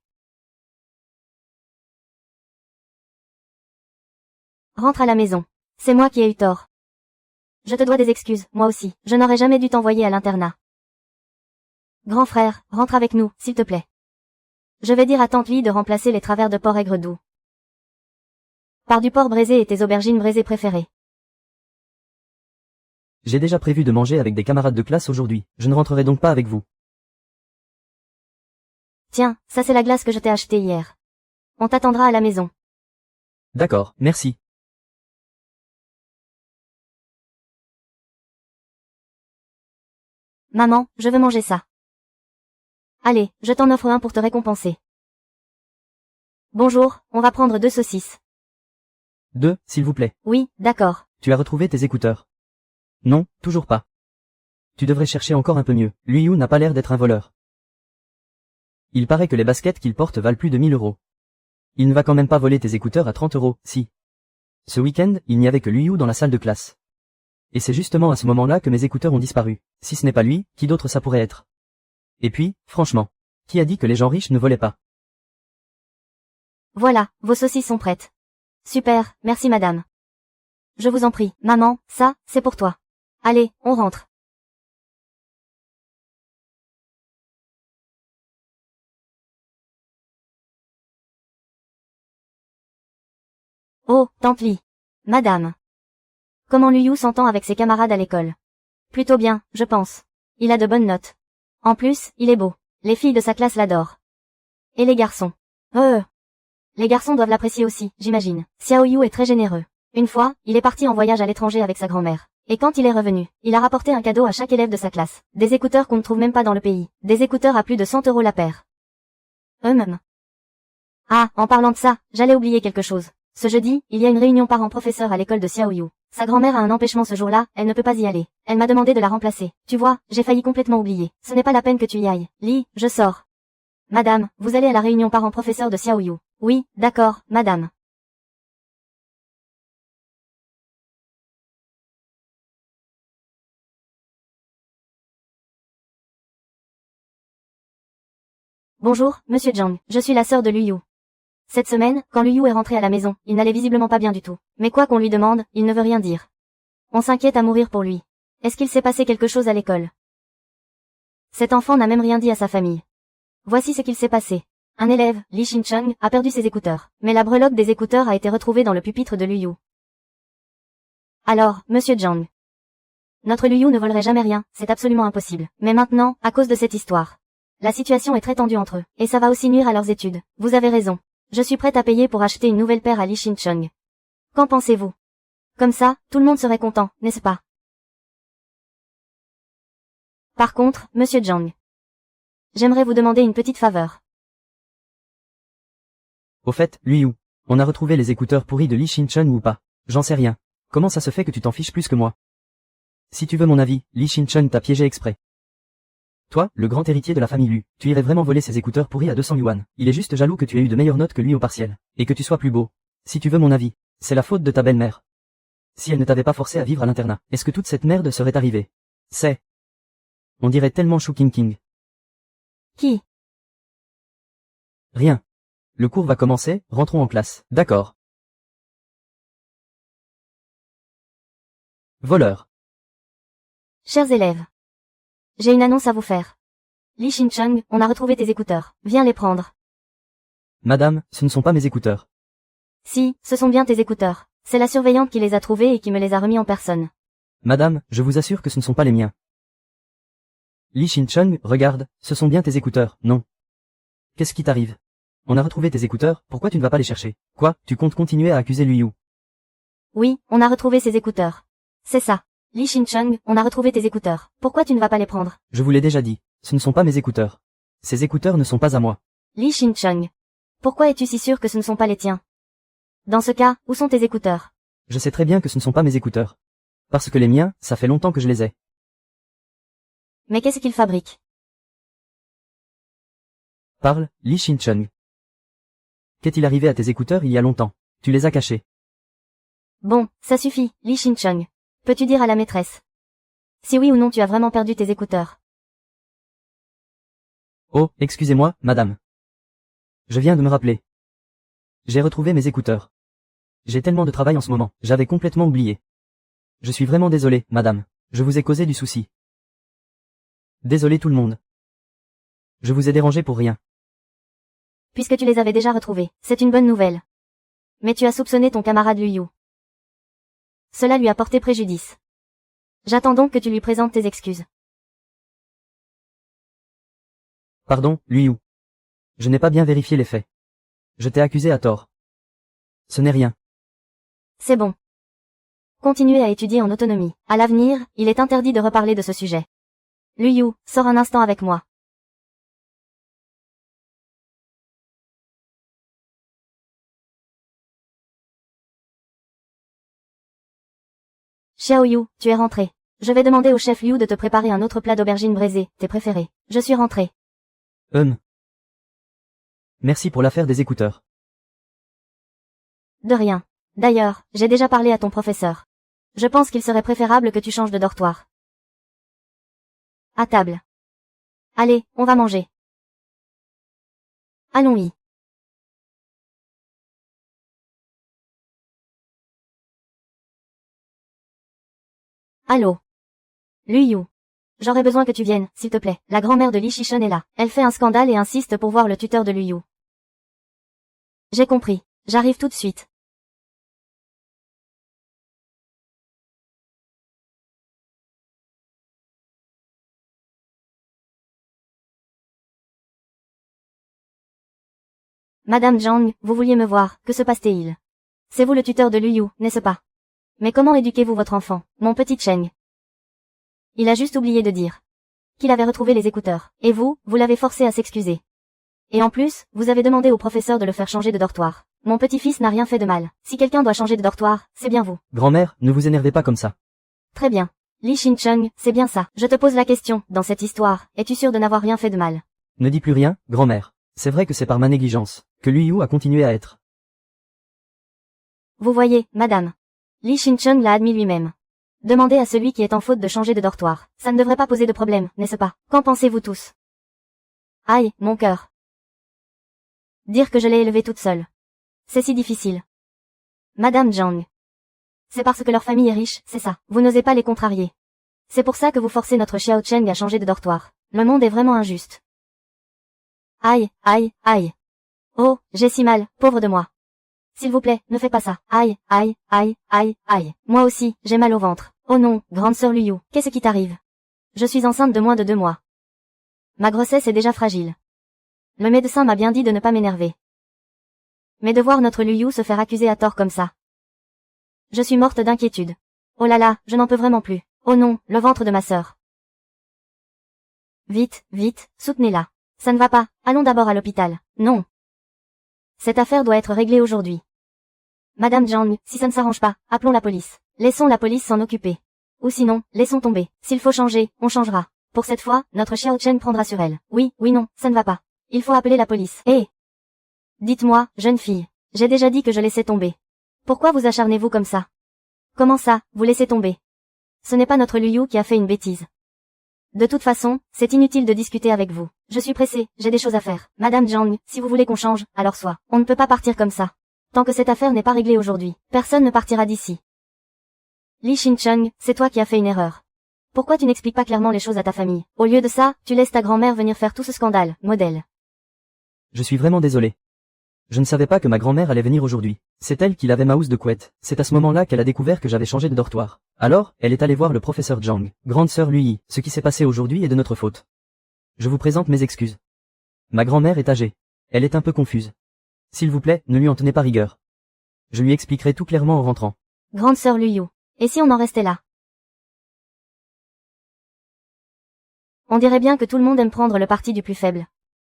Speaker 2: Rentre à la maison. C'est moi qui ai eu tort. Je te dois des excuses, moi aussi. Je n'aurais jamais dû t'envoyer à l'internat. Grand frère, rentre avec nous, s'il te plaît. Je vais dire à Tante Li de remplacer les travers de porc aigre doux par du porc braisé et tes aubergines braisées préférées.
Speaker 1: J'ai déjà prévu de manger avec des camarades de classe aujourd'hui, je ne rentrerai donc pas avec vous.
Speaker 2: Tiens, ça c'est la glace que je t'ai achetée hier. On t'attendra à la maison.
Speaker 1: D'accord, merci.
Speaker 2: Maman, je veux manger ça. Allez, je t'en offre un pour te récompenser. Bonjour, on va prendre 2 saucisses.
Speaker 1: 2, s'il vous plaît.
Speaker 2: Oui, d'accord.
Speaker 1: Tu as retrouvé tes écouteurs? Non, toujours pas. Tu devrais chercher encore un peu mieux. Lui Yu n'a pas l'air d'être un voleur. Il paraît que les baskets qu'il porte valent plus de 1000 euros. Il ne va quand même pas voler tes écouteurs à 30 euros, si. Ce week-end, il n'y avait que Lui Yu dans la salle de classe. Et c'est justement à ce moment-là que mes écouteurs ont disparu. Si ce n'est pas lui, qui d'autre ça pourrait être? Et puis, franchement, qui a dit que les gens riches ne volaient pas?
Speaker 2: Voilà, vos saucisses sont prêtes. Super, merci madame. Je vous en prie, maman, ça, c'est pour toi. Allez, on rentre. Oh, tante Lee. Madame. Comment Liu s'entend avec ses camarades à l'école? Plutôt bien, je pense. Il a de bonnes notes. En plus, il est beau. Les filles de sa classe l'adorent. Et les garçons? Les garçons doivent l'apprécier aussi, j'imagine. Xiao Yu est très généreux. Une fois, il est parti en voyage à l'étranger avec sa grand-mère. Et quand il est revenu, il a rapporté un cadeau à chaque élève de sa classe. Des écouteurs qu'on ne trouve même pas dans le pays. Des écouteurs à plus de 100 euros la paire. Eux-mêmes. Ah, en parlant de ça, j'allais oublier quelque chose. Ce jeudi, il y a une réunion parents-professeurs à l'école de Xiao Yu. Sa grand-mère a un empêchement ce jour-là, elle ne peut pas y aller. Elle m'a demandé de la remplacer. Tu vois, j'ai failli complètement oublier. Ce n'est pas la peine que tu y ailles. Li, je sors. Madame, vous allez à la réunion parents-professeurs de Xiao Yu. Oui, d'accord, madame. Bonjour, monsieur Zhang, je suis la sœur de Liu Yu. Cette semaine, quand Liu Yu est rentré à la maison, il n'allait visiblement pas bien du tout. Mais quoi qu'on lui demande, il ne veut rien dire. On s'inquiète à mourir pour lui. Est-ce qu'il s'est passé quelque chose à l'école? Cet enfant n'a même rien dit à sa famille. Voici ce qu'il s'est passé. Un élève, Li Xincheng, a perdu ses écouteurs. Mais la breloque des écouteurs a été retrouvée dans le pupitre de Liu Yu. Alors, monsieur Zhang. Notre Liu Yu ne volerait jamais rien, c'est absolument impossible. Mais maintenant, à cause de cette histoire. La situation est très tendue entre eux, et ça va aussi nuire à leurs études. Vous avez raison. Je suis prête à payer pour acheter une nouvelle paire à Li Xincheng. Qu'en pensez-vous? Comme ça, tout le monde serait content, n'est-ce pas? Par contre, monsieur Zhang. J'aimerais vous demander une petite faveur.
Speaker 1: Au fait, Lui Yu, on a retrouvé les écouteurs pourris de Li Xincheng ou pas? J'en sais rien. Comment ça se fait que tu t'en fiches plus que moi? Si tu veux mon avis, Li Xincheng t'a piégé exprès. Toi, le grand héritier de la famille Lu, tu irais vraiment voler ses écouteurs pourris à 200 yuan. Il est juste jaloux que tu aies eu de meilleures notes que lui au partiel. Et que tu sois plus beau. Si tu veux mon avis, c'est la faute de ta belle-mère. Si elle ne t'avait pas forcé à vivre à l'internat, est-ce que toute cette merde serait arrivée? C'est... On dirait tellement Shu King King.
Speaker 2: Qui?
Speaker 1: Rien. Le cours va commencer, rentrons en classe. D'accord. Voleur.
Speaker 2: Chers élèves. J'ai une annonce à vous faire. Li Xincheng, on a retrouvé tes écouteurs. Viens les prendre.
Speaker 1: Madame, ce ne sont pas mes écouteurs.
Speaker 2: Si, ce sont bien tes écouteurs. C'est la surveillante qui les a trouvés et qui me les a remis en personne.
Speaker 1: Madame, je vous assure que ce ne sont pas les miens. Li Xincheng, regarde, ce sont bien tes écouteurs, non? Qu'est-ce qui t'arrive? On a retrouvé tes écouteurs, pourquoi tu ne vas pas les chercher? Quoi, tu comptes continuer à accuser Liu Yu?
Speaker 2: Oui, on a retrouvé ses écouteurs. C'est ça. Li Xincheng, on a retrouvé tes écouteurs. Pourquoi tu ne vas pas les prendre?
Speaker 1: Je vous l'ai déjà dit, ce ne sont pas mes écouteurs. Ces écouteurs ne sont pas à moi.
Speaker 2: Li Xincheng. Pourquoi es-tu si sûr que ce ne sont pas les tiens? Dans ce cas, où sont tes écouteurs?
Speaker 1: Je sais très bien que ce ne sont pas mes écouteurs. Parce que les miens, ça fait longtemps que je les ai.
Speaker 2: Mais qu'est-ce qu'ils fabriquent?
Speaker 1: Parle, Li Xincheng. Qu'est-il arrivé à tes écouteurs il y a longtemps? Tu les as cachés.
Speaker 2: Bon, ça suffit, Li Xincheng. Peux-tu dire à la maîtresse? Si oui ou non tu as vraiment perdu tes écouteurs?
Speaker 1: Oh, excusez-moi, madame. Je viens de me rappeler. J'ai retrouvé mes écouteurs. J'ai tellement de travail en ce moment, j'avais complètement oublié. Je suis vraiment désolé, madame. Je vous ai causé du souci. Désolé tout le monde. Je vous ai dérangé pour rien.
Speaker 2: Puisque tu les avais déjà retrouvés, c'est une bonne nouvelle. Mais tu as soupçonné ton camarade Liu Yu. Cela lui a porté préjudice. J'attends donc que tu lui présentes tes excuses.
Speaker 1: Pardon, Liu Yu. Je n'ai pas bien vérifié les faits. Je t'ai accusé à tort. Ce n'est rien.
Speaker 2: C'est bon. Continuez à étudier en autonomie. À l'avenir, il est interdit de reparler de ce sujet. Liu Yu, sors un instant avec moi. Xiao Yu, tu es rentré. Je vais demander au chef Liu de te préparer un autre plat d'aubergine braisée, tes préférés. Je suis rentré.
Speaker 1: Merci pour l'affaire des écouteurs.
Speaker 2: De rien. D'ailleurs, j'ai déjà parlé à ton professeur. Je pense qu'il serait préférable que tu changes de dortoir. À table. Allez, on va manger. Allons-y. Allô. Lu Yu. J'aurais besoin que tu viennes, s'il te plaît. La grand-mère de Li Shishun est là. Elle fait un scandale et insiste pour voir le tuteur de Lu Yu. J'ai compris. J'arrive tout de suite. Madame Zhang, vous vouliez me voir, que se passe-t-il? C'est vous le tuteur de Lu Yu, n'est-ce pas? Mais comment éduquez-vous votre enfant, mon petit Cheng? Il a juste oublié de dire qu'il avait retrouvé les écouteurs. Et vous l'avez forcé à s'excuser. Et en plus, vous avez demandé au professeur de le faire changer de dortoir. Mon petit-fils n'a rien fait de mal. Si quelqu'un doit changer de dortoir, c'est bien vous.
Speaker 1: Grand-mère, ne vous énervez pas comme ça.
Speaker 2: Très bien. Li Xincheng, c'est bien ça. Je te pose la question, dans cette histoire, es-tu sûr de n'avoir rien fait de mal?
Speaker 1: Ne dis plus rien, grand-mère. C'est vrai que c'est par ma négligence que Lu Yu a continué à être.
Speaker 2: Vous voyez, madame. Li Xincheng l'a admis lui-même. Demandez à celui qui est en faute de changer de dortoir. Ça ne devrait pas poser de problème, n'est-ce pas? Qu'en pensez-vous tous? Aïe, mon cœur. Dire que je l'ai élevée toute seule. C'est si difficile. Madame Zhang. C'est parce que leur famille est riche, c'est ça. Vous n'osez pas les contrarier. C'est pour ça que vous forcez notre Xiao Cheng à changer de dortoir. Le monde est vraiment injuste. Aïe, aïe, aïe. Oh, j'ai si mal, pauvre de moi. S'il vous plaît, ne fais pas ça. Aïe, aïe, aïe, aïe, aïe. Moi aussi, j'ai mal au ventre. Oh non, grande sœur Lu Yu, qu'est-ce qui t'arrive? Je suis enceinte de moins de 2 mois. Ma grossesse est déjà fragile. Le médecin m'a bien dit de ne pas m'énerver. Mais de voir notre Lu Yu se faire accuser à tort comme ça. Je suis morte d'inquiétude. Oh là là, je n'en peux vraiment plus. Oh non, le ventre de ma sœur. Vite, vite, soutenez-la. Ça ne va pas, allons d'abord à l'hôpital. Non. Cette affaire doit être réglée aujourd'hui. Madame Zhang, si ça ne s'arrange pas, appelons la police. Laissons la police s'en occuper. Ou sinon, laissons tomber. S'il faut changer, on changera. Pour cette fois, notre Xiao Cheng prendra sur elle. Oui, non, ça ne va pas. Il faut appeler la police. Hé! Dites-moi, jeune fille. J'ai déjà dit que je laissais tomber. Pourquoi vous acharnez-vous comme ça? Comment ça, vous laissez tomber? Ce n'est pas notre Lu Yu qui a fait une bêtise. De toute façon, c'est inutile de discuter avec vous. Je suis pressée, j'ai des choses à faire. Madame Zhang, si vous voulez qu'on change, alors soit. On ne peut pas partir comme ça. Tant que cette affaire n'est pas réglée aujourd'hui, personne ne partira d'ici. Li Xincheng, c'est toi qui as fait une erreur. Pourquoi tu n'expliques pas clairement les choses à ta famille? Au lieu de ça, tu laisses ta grand-mère venir faire tout ce scandale, modèle.
Speaker 1: Je suis vraiment désolé. Je ne savais pas que ma grand-mère allait venir aujourd'hui. C'est elle qui lavait ma housse de couette. C'est à ce moment-là qu'elle a découvert que j'avais changé de dortoir. Alors, elle est allée voir le professeur Zhang. Grande sœur Lu Yi, ce qui s'est passé aujourd'hui est de notre faute. Je vous présente mes excuses. Ma grand-mère est âgée. Elle est un peu confuse. S'il vous plaît, ne lui en tenez pas rigueur. Je lui expliquerai tout clairement en rentrant.
Speaker 2: Grande sœur Lu Yu. Et si on en restait là? On dirait bien que tout le monde aime prendre le parti du plus faible.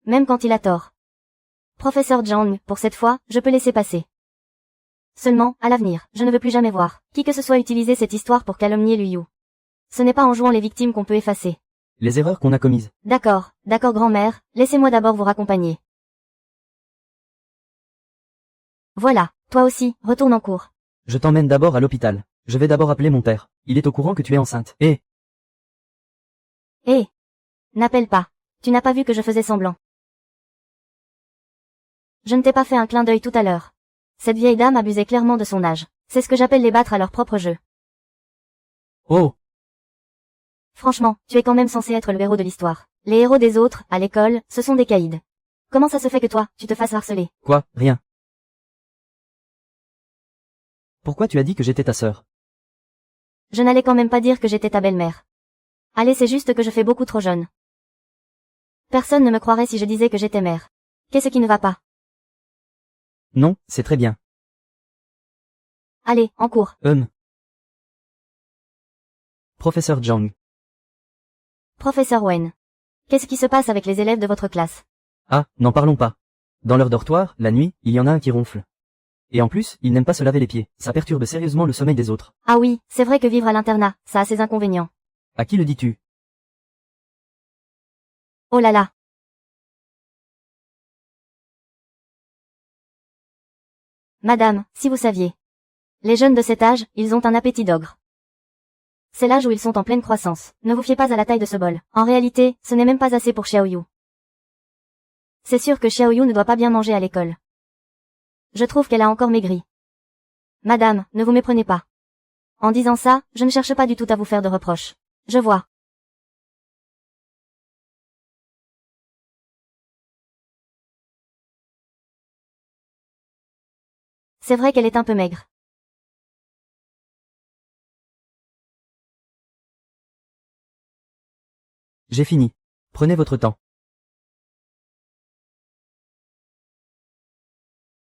Speaker 2: Même quand il a tort. Professeur Zhang, pour cette fois, je peux laisser passer. Seulement, à l'avenir, je ne veux plus jamais voir qui que ce soit utiliser cette histoire pour calomnier Lu Yu. Ce n'est pas en jouant les victimes qu'on peut effacer
Speaker 1: les erreurs qu'on a commises.
Speaker 2: D'accord, grand-mère, laissez-moi d'abord vous raccompagner. Voilà, toi aussi, retourne en cours.
Speaker 1: Je t'emmène d'abord à l'hôpital. Je vais d'abord appeler mon père. Il est au courant que tu es enceinte.
Speaker 2: N'appelle pas. Tu n'as pas vu que je faisais semblant. Je ne t'ai pas fait un clin d'œil tout à l'heure. Cette vieille dame abusait clairement de son âge. C'est ce que j'appelle les battre à leur propre jeu.
Speaker 1: Oh!
Speaker 2: Franchement, tu es quand même censé être le héros de l'histoire. Les héros des autres, à l'école, ce sont des caïds. Comment ça se fait que toi, tu te fasses harceler?
Speaker 1: Quoi? Rien. Pourquoi tu as dit que j'étais ta sœur?
Speaker 2: Je n'allais quand même pas dire que j'étais ta belle-mère. Allez, c'est juste que je fais beaucoup trop jeune. Personne ne me croirait si je disais que j'étais mère. Qu'est-ce qui ne va pas?
Speaker 1: Non, c'est très bien.
Speaker 2: Allez, en cours.
Speaker 1: Professeur Zhang.
Speaker 2: Professeur Wen. Qu'est-ce qui se passe avec les élèves de votre classe?
Speaker 1: Ah, n'en parlons pas. Dans leur dortoir, la nuit, il y en a un qui ronfle. Et en plus, il n'aime pas se laver les pieds. Ça perturbe sérieusement le sommeil des autres.
Speaker 2: Ah oui, c'est vrai que vivre à l'internat, ça a ses inconvénients.
Speaker 1: À qui le dis-tu?
Speaker 2: Oh là là. Madame, si vous saviez. Les jeunes de cet âge, ils ont un appétit d'ogre. C'est l'âge où ils sont en pleine croissance. Ne vous fiez pas à la taille de ce bol. En réalité, ce n'est même pas assez pour Xiaoyu. C'est sûr que Xiaoyu ne doit pas bien manger à l'école. Je trouve qu'elle a encore maigri. Madame, ne vous méprenez pas. En disant ça, je ne cherche pas du tout à vous faire de reproches. Je vois. C'est vrai qu'elle est un peu maigre.
Speaker 1: J'ai fini. Prenez votre temps.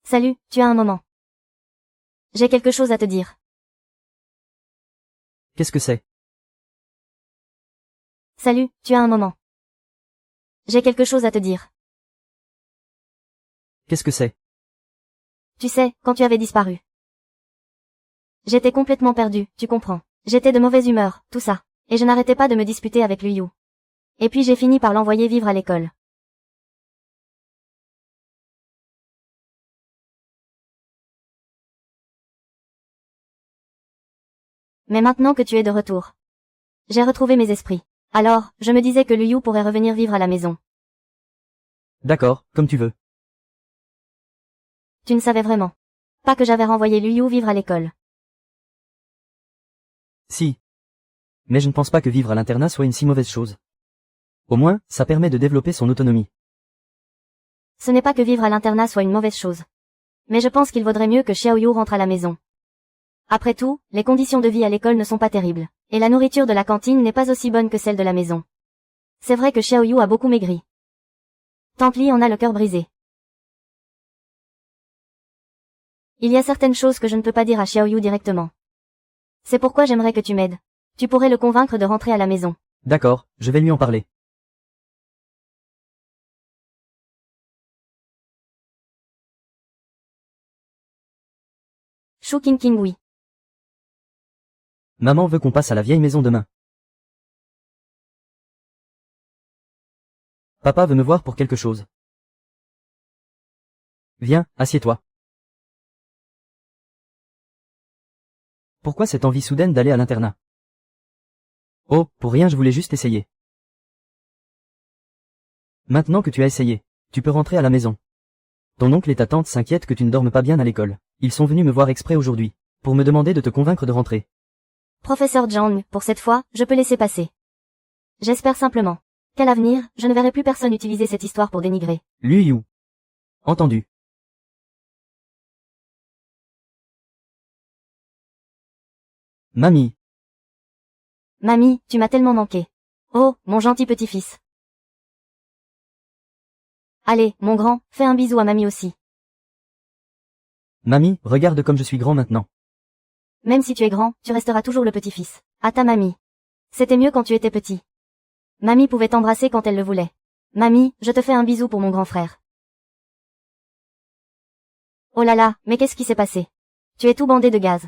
Speaker 2: Salut, tu as un moment. J'ai quelque chose à te dire.
Speaker 1: Qu'est-ce que c'est?
Speaker 2: Salut, tu as un moment. J'ai quelque chose à te dire.
Speaker 1: Qu'est-ce que c'est?
Speaker 2: Tu sais, quand tu avais disparu. J'étais complètement perdue, tu comprends. J'étais de mauvaise humeur, tout ça. Et je n'arrêtais pas de me disputer avec Liu. Et puis j'ai fini par l'envoyer vivre à l'école. Mais maintenant que tu es de retour. J'ai retrouvé mes esprits. Alors, je me disais que Liu pourrait revenir vivre à la maison.
Speaker 1: D'accord, comme tu veux.
Speaker 2: Tu ne savais vraiment pas que j'avais renvoyé Liu vivre à l'école.
Speaker 1: Si. Mais je ne pense pas que vivre à l'internat soit une si mauvaise chose. Au moins, ça permet de développer son autonomie.
Speaker 2: Ce n'est pas que vivre à l'internat soit une mauvaise chose. Mais je pense qu'il vaudrait mieux que Xiaoyu rentre à la maison. Après tout, les conditions de vie à l'école ne sont pas terribles. Et la nourriture de la cantine n'est pas aussi bonne que celle de la maison. C'est vrai que Xiaoyu a beaucoup maigri. Tante Li en a le cœur brisé. Il y a certaines choses que je ne peux pas dire à Xiaoyu directement. C'est pourquoi j'aimerais que tu m'aides. Tu pourrais le convaincre de rentrer à la maison.
Speaker 1: D'accord, je vais lui en parler.
Speaker 2: Shu King King oui.
Speaker 1: Maman veut qu'on passe à la vieille maison demain. Papa veut me voir pour quelque chose. Viens, assieds-toi. Pourquoi cette envie soudaine d'aller à l'internat? Oh, pour rien, je voulais juste essayer. Maintenant que tu as essayé, tu peux rentrer à la maison. Ton oncle et ta tante s'inquiètent que tu ne dormes pas bien à l'école. Ils sont venus me voir exprès aujourd'hui, pour me demander de te convaincre de rentrer.
Speaker 2: Professeur Zhang, pour cette fois, je peux laisser passer. J'espère simplement qu'à l'avenir, je ne verrai plus personne utiliser cette histoire pour dénigrer.
Speaker 1: Liu Yu. Entendu. Mamie.
Speaker 2: Mamie, tu m'as tellement manqué. Oh, mon gentil petit-fils. Allez, mon grand, fais un bisou à mamie aussi.
Speaker 1: Mamie, regarde comme je suis grand maintenant.
Speaker 2: Même si tu es grand, tu resteras toujours le petit-fils. À ta mamie. C'était mieux quand tu étais petit. Mamie pouvait t'embrasser quand elle le voulait. Mamie, je te fais un bisou pour mon grand frère. Oh là là, mais qu'est-ce qui s'est passé? Tu es tout bandé de gaz.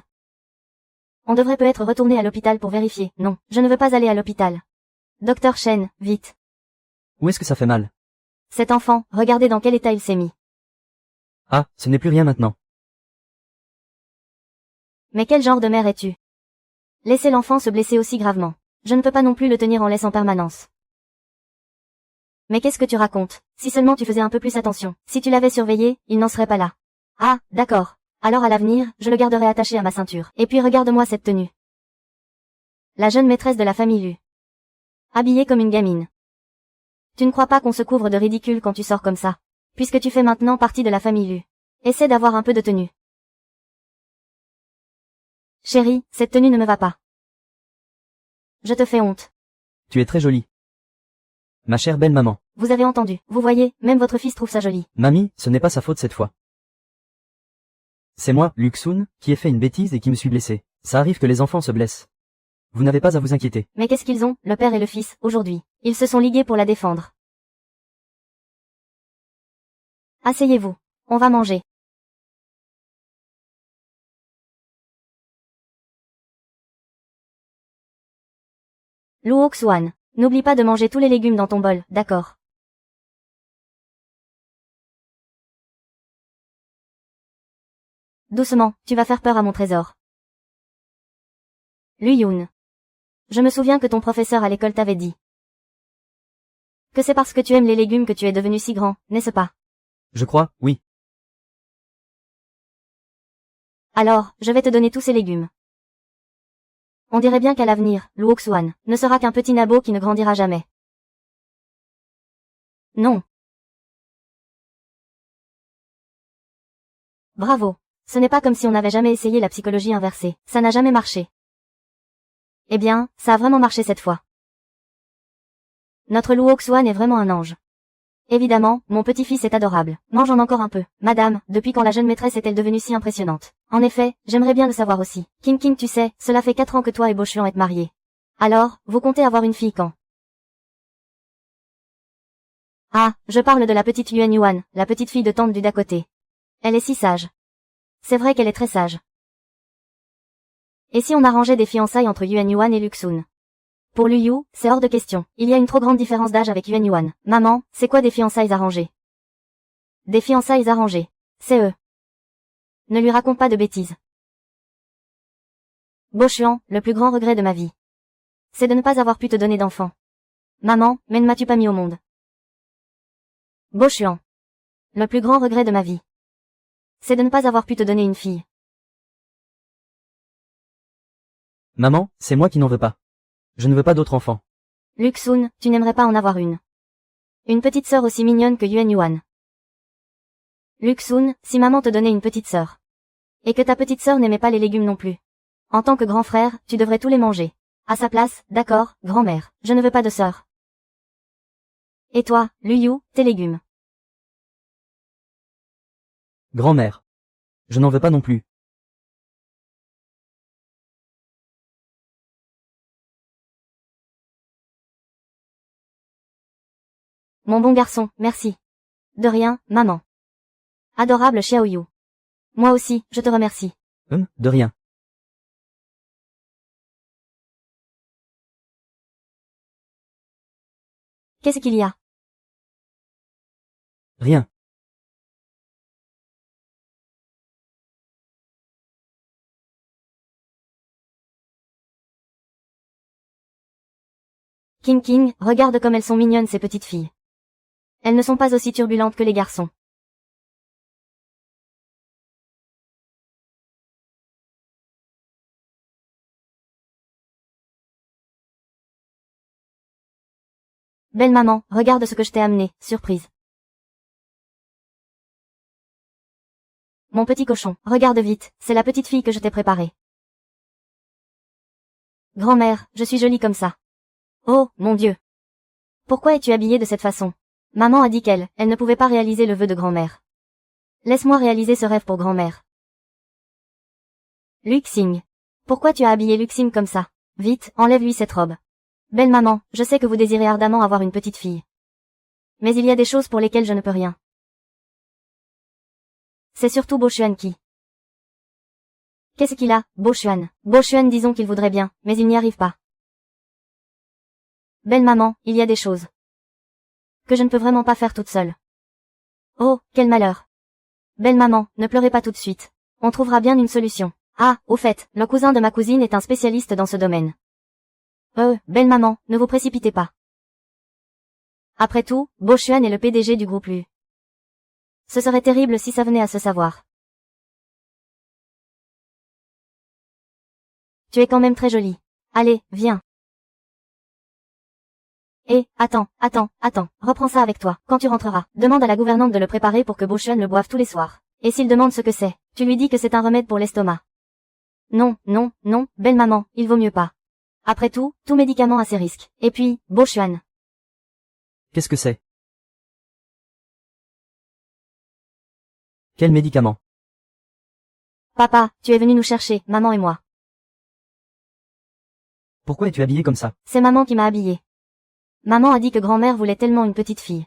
Speaker 2: On devrait peut-être retourner à l'hôpital pour vérifier. Non, je ne veux pas aller à l'hôpital. Docteur Shen, vite.
Speaker 1: Où est-ce que ça fait mal?
Speaker 2: Cet enfant, regardez dans quel état il s'est mis.
Speaker 1: Ah, ce n'est plus rien maintenant.
Speaker 2: Mais quel genre de mère es-tu? Laissez l'enfant se blesser aussi gravement. Je ne peux pas non plus le tenir en laisse en permanence. Mais qu'est-ce que tu racontes? Si seulement tu faisais un peu plus attention. Si tu l'avais surveillé, il n'en serait pas là. Ah, d'accord. Alors à l'avenir, je le garderai attaché à ma ceinture. Et puis regarde-moi cette tenue. La jeune maîtresse de la famille Lu. Habillée comme une gamine. Tu ne crois pas qu'on se couvre de ridicule quand tu sors comme ça? Puisque tu fais maintenant partie de la famille Lu. Essaie d'avoir un peu de tenue. Chérie, cette tenue ne me va pas. Je te fais honte.
Speaker 1: Tu es très jolie. Ma chère belle maman.
Speaker 2: Vous avez entendu. Vous voyez, même votre fils trouve ça joli.
Speaker 1: Mamie, ce n'est pas sa faute cette fois. C'est moi, Luxun, qui ai fait une bêtise et qui me suis blessé. Ça arrive que les enfants se blessent. Vous n'avez pas à vous inquiéter.
Speaker 2: Mais qu'est-ce qu'ils ont, le père et le fils, aujourd'hui? Ils se sont ligués pour la défendre. Asseyez-vous. On va manger. Luo Xuan, n'oublie pas de manger tous les légumes dans ton bol, d'accord? Doucement, tu vas faire peur à mon trésor. Lu Yun. Je me souviens que ton professeur à l'école t'avait dit que c'est parce que tu aimes les légumes que tu es devenu si grand, n'est-ce pas?
Speaker 1: Je crois, oui.
Speaker 2: Alors, je vais te donner tous ces légumes. On dirait bien qu'à l'avenir, Luo Xuan ne sera qu'un petit nabo qui ne grandira jamais. Non. Bravo. Ce n'est pas comme si on n'avait jamais essayé la psychologie inversée. Ça n'a jamais marché. Eh bien, ça a vraiment marché cette fois. Notre Luo Xuan est vraiment un ange. Évidemment, mon petit-fils est adorable. Mangeons encore un peu. Madame, depuis quand la jeune maîtresse est-elle devenue si impressionnante? En effet, j'aimerais bien le savoir aussi. King, tu sais, cela fait 4 ans que toi et Bo Xuan êtes mariés. Alors, vous comptez avoir une fille quand? Ah, je parle de la petite Yuan Yuan, la petite fille de tante du d'à côté. Elle est si sage. C'est vrai qu'elle est très sage. Et si on arrangeait des fiançailles entre Yuan Yuan et Luxun? Pour Lu Yu, c'est hors de question. Il y a une trop grande différence d'âge avec Yuan Yuan. Maman, c'est quoi des fiançailles arrangées? Des fiançailles arrangées. C'est eux. Ne lui raconte pas de bêtises. Bo Xuan, le plus grand regret de ma vie, c'est de ne pas avoir pu te donner d'enfant. Maman, mais ne m'as-tu pas mis au monde? Bo Xuan. Le plus grand regret de ma vie, c'est de ne pas avoir pu te donner une fille.
Speaker 1: Maman, c'est moi qui n'en veux pas. Je ne veux pas d'autres enfants.
Speaker 2: Luxun, tu n'aimerais pas en avoir une. Une petite sœur aussi mignonne que Yuan Yuan. Luxun, si maman te donnait une petite sœur. Et que ta petite sœur n'aimait pas les légumes non plus. En tant que grand frère, tu devrais tous les manger. À sa place, d'accord, grand-mère, je ne veux pas de sœur. Et toi, Lu Yu, tes légumes.
Speaker 1: Grand-mère. Je n'en veux pas non plus.
Speaker 2: Mon bon garçon, merci. De rien, maman. Adorable Xiaoyu. Moi aussi, je te remercie.
Speaker 1: De rien.
Speaker 2: Qu'est-ce qu'il y a?
Speaker 1: Rien.
Speaker 2: King, regarde comme elles sont mignonnes ces petites filles. Elles ne sont pas aussi turbulentes que les garçons. Belle maman, regarde ce que je t'ai amené, surprise. Mon petit cochon, regarde vite, c'est la petite fille que je t'ai préparée. Grand-mère, je suis jolie comme ça. Oh, mon Dieu. Pourquoi es-tu habillée de cette façon? Maman a dit qu'elle ne pouvait pas réaliser le vœu de grand-mère. Laisse-moi réaliser ce rêve pour grand-mère. Luxing. Pourquoi tu as habillé Luxing comme ça? Vite, enlève-lui cette robe. Belle maman, je sais que vous désirez ardemment avoir une petite fille. Mais il y a des choses pour lesquelles je ne peux rien. C'est surtout Bo Xuan qui. Qu'est-ce qu'il a, Bo Xuan? Bo Xuan disons qu'il voudrait bien, mais il n'y arrive pas. Belle maman, il y a des choses que je ne peux vraiment pas faire toute seule. Oh, quel malheur. Belle maman, ne pleurez pas tout de suite. On trouvera bien une solution. Ah, au fait, le cousin de ma cousine est un spécialiste dans ce domaine. Belle maman, ne vous précipitez pas. Après tout, Bo Xuan est le PDG du groupe Lu. Ce serait terrible si ça venait à se savoir. Tu es quand même très jolie. Allez, viens. Attends, reprends ça avec toi. Quand tu rentreras, demande à la gouvernante de le préparer pour que Bo Xuan le boive tous les soirs. Et s'il demande ce que c'est, tu lui dis que c'est un remède pour l'estomac. Non, belle maman, il vaut mieux pas. Après tout médicament a ses risques. Et puis, Bo Xuan.
Speaker 1: Qu'est-ce que c'est? Quel médicament?
Speaker 2: Papa, tu es venu nous chercher, maman et moi.
Speaker 1: Pourquoi es-tu habillée comme ça?
Speaker 2: C'est maman qui m'a habillée. Maman a dit que grand-mère voulait tellement une petite fille.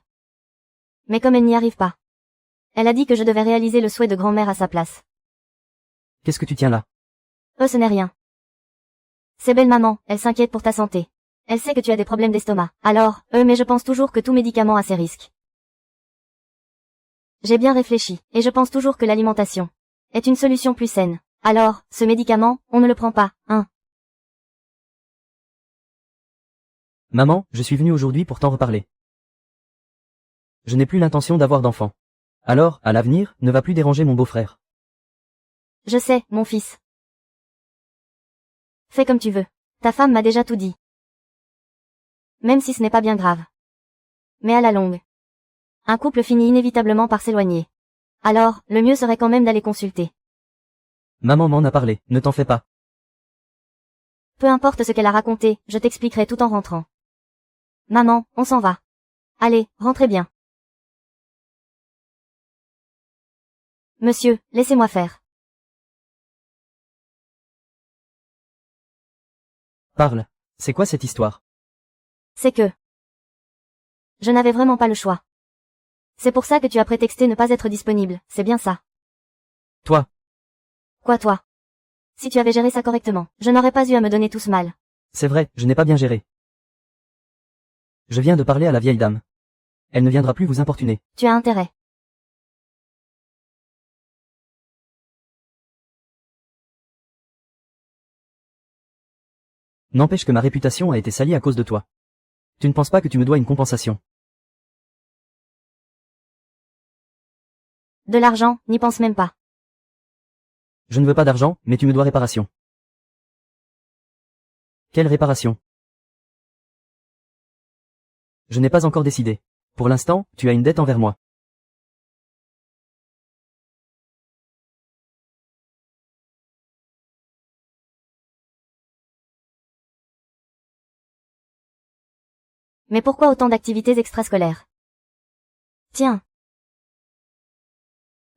Speaker 2: Mais comme elle n'y arrive pas. Elle a dit que je devais réaliser le souhait de grand-mère à sa place.
Speaker 1: Qu'est-ce que tu tiens là?
Speaker 2: Ce n'est rien. C'est belle maman, elle s'inquiète pour ta santé. Elle sait que tu as des problèmes d'estomac. Alors, mais je pense toujours que tout médicament a ses risques. J'ai bien réfléchi, et je pense toujours que l'alimentation est une solution plus saine. Alors, ce médicament, on ne le prend pas, hein.
Speaker 1: Maman, je suis venu aujourd'hui pour t'en reparler. Je n'ai plus l'intention d'avoir d'enfant. Alors, à l'avenir, ne va plus déranger mon beau-frère.
Speaker 2: Je sais, mon fils. Fais comme tu veux. Ta femme m'a déjà tout dit. Même si ce n'est pas bien grave. Mais à la longue, un couple finit inévitablement par s'éloigner. Alors, le mieux serait quand même d'aller consulter.
Speaker 1: Maman m'en a parlé, ne t'en fais pas.
Speaker 2: Peu importe ce qu'elle a raconté, je t'expliquerai tout en rentrant. Maman, on s'en va. Allez, rentrez bien. Monsieur, laissez-moi faire.
Speaker 1: Parle. C'est quoi cette histoire?
Speaker 2: C'est que je n'avais vraiment pas le choix. C'est pour ça que tu as prétexté ne pas être disponible, c'est bien ça.
Speaker 1: Toi.
Speaker 2: Quoi toi? Si tu avais géré ça correctement, je n'aurais pas eu à me donner tout ce mal.
Speaker 1: C'est vrai, je n'ai pas bien géré. Je viens de parler à la vieille dame. Elle ne viendra plus vous importuner.
Speaker 2: Tu as intérêt.
Speaker 1: N'empêche que ma réputation a été salie à cause de toi. Tu ne penses pas que tu me dois une compensation?
Speaker 2: De l'argent, n'y pense même pas.
Speaker 1: Je ne veux pas d'argent, mais tu me dois réparation. Quelle réparation? Je n'ai pas encore décidé. Pour l'instant, tu as une dette envers moi.
Speaker 2: Mais pourquoi autant d'activités extrascolaires? Tiens.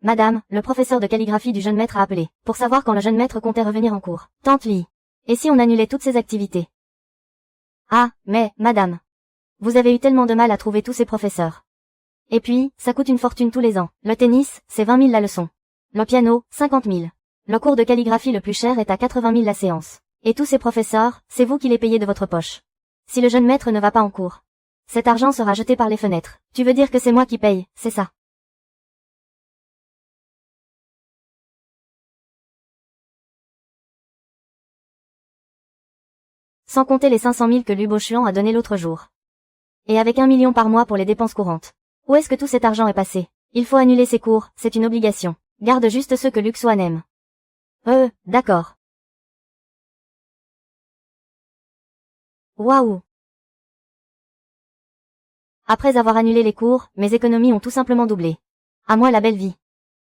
Speaker 2: Madame, le professeur de calligraphie du jeune maître a appelé, pour savoir quand le jeune maître comptait revenir en cours. Tante Lee. Et si on annulait toutes ces activités? Ah, mais, madame. Vous avez eu tellement de mal à trouver tous ces professeurs. Et puis, ça coûte une fortune tous les ans. Le tennis, c'est 20 000 la leçon. Le piano, 50 000. Le cours de calligraphie le plus cher est à 80 000 la séance. Et tous ces professeurs, c'est vous qui les payez de votre poche. Si le jeune maître ne va pas en cours, cet argent sera jeté par les fenêtres. Tu veux dire que c'est moi qui paye, c'est ça? Sans compter les 500 000 que Luboschuan a donné l'autre jour. Et avec 1 million par mois pour les dépenses courantes. Où est-ce que tout cet argent est passé? Il faut annuler ses cours, c'est une obligation. Garde juste ceux que Luxuan aime. D'accord. Waouh. Après avoir annulé les cours, mes économies ont tout simplement doublé. À moi la belle vie.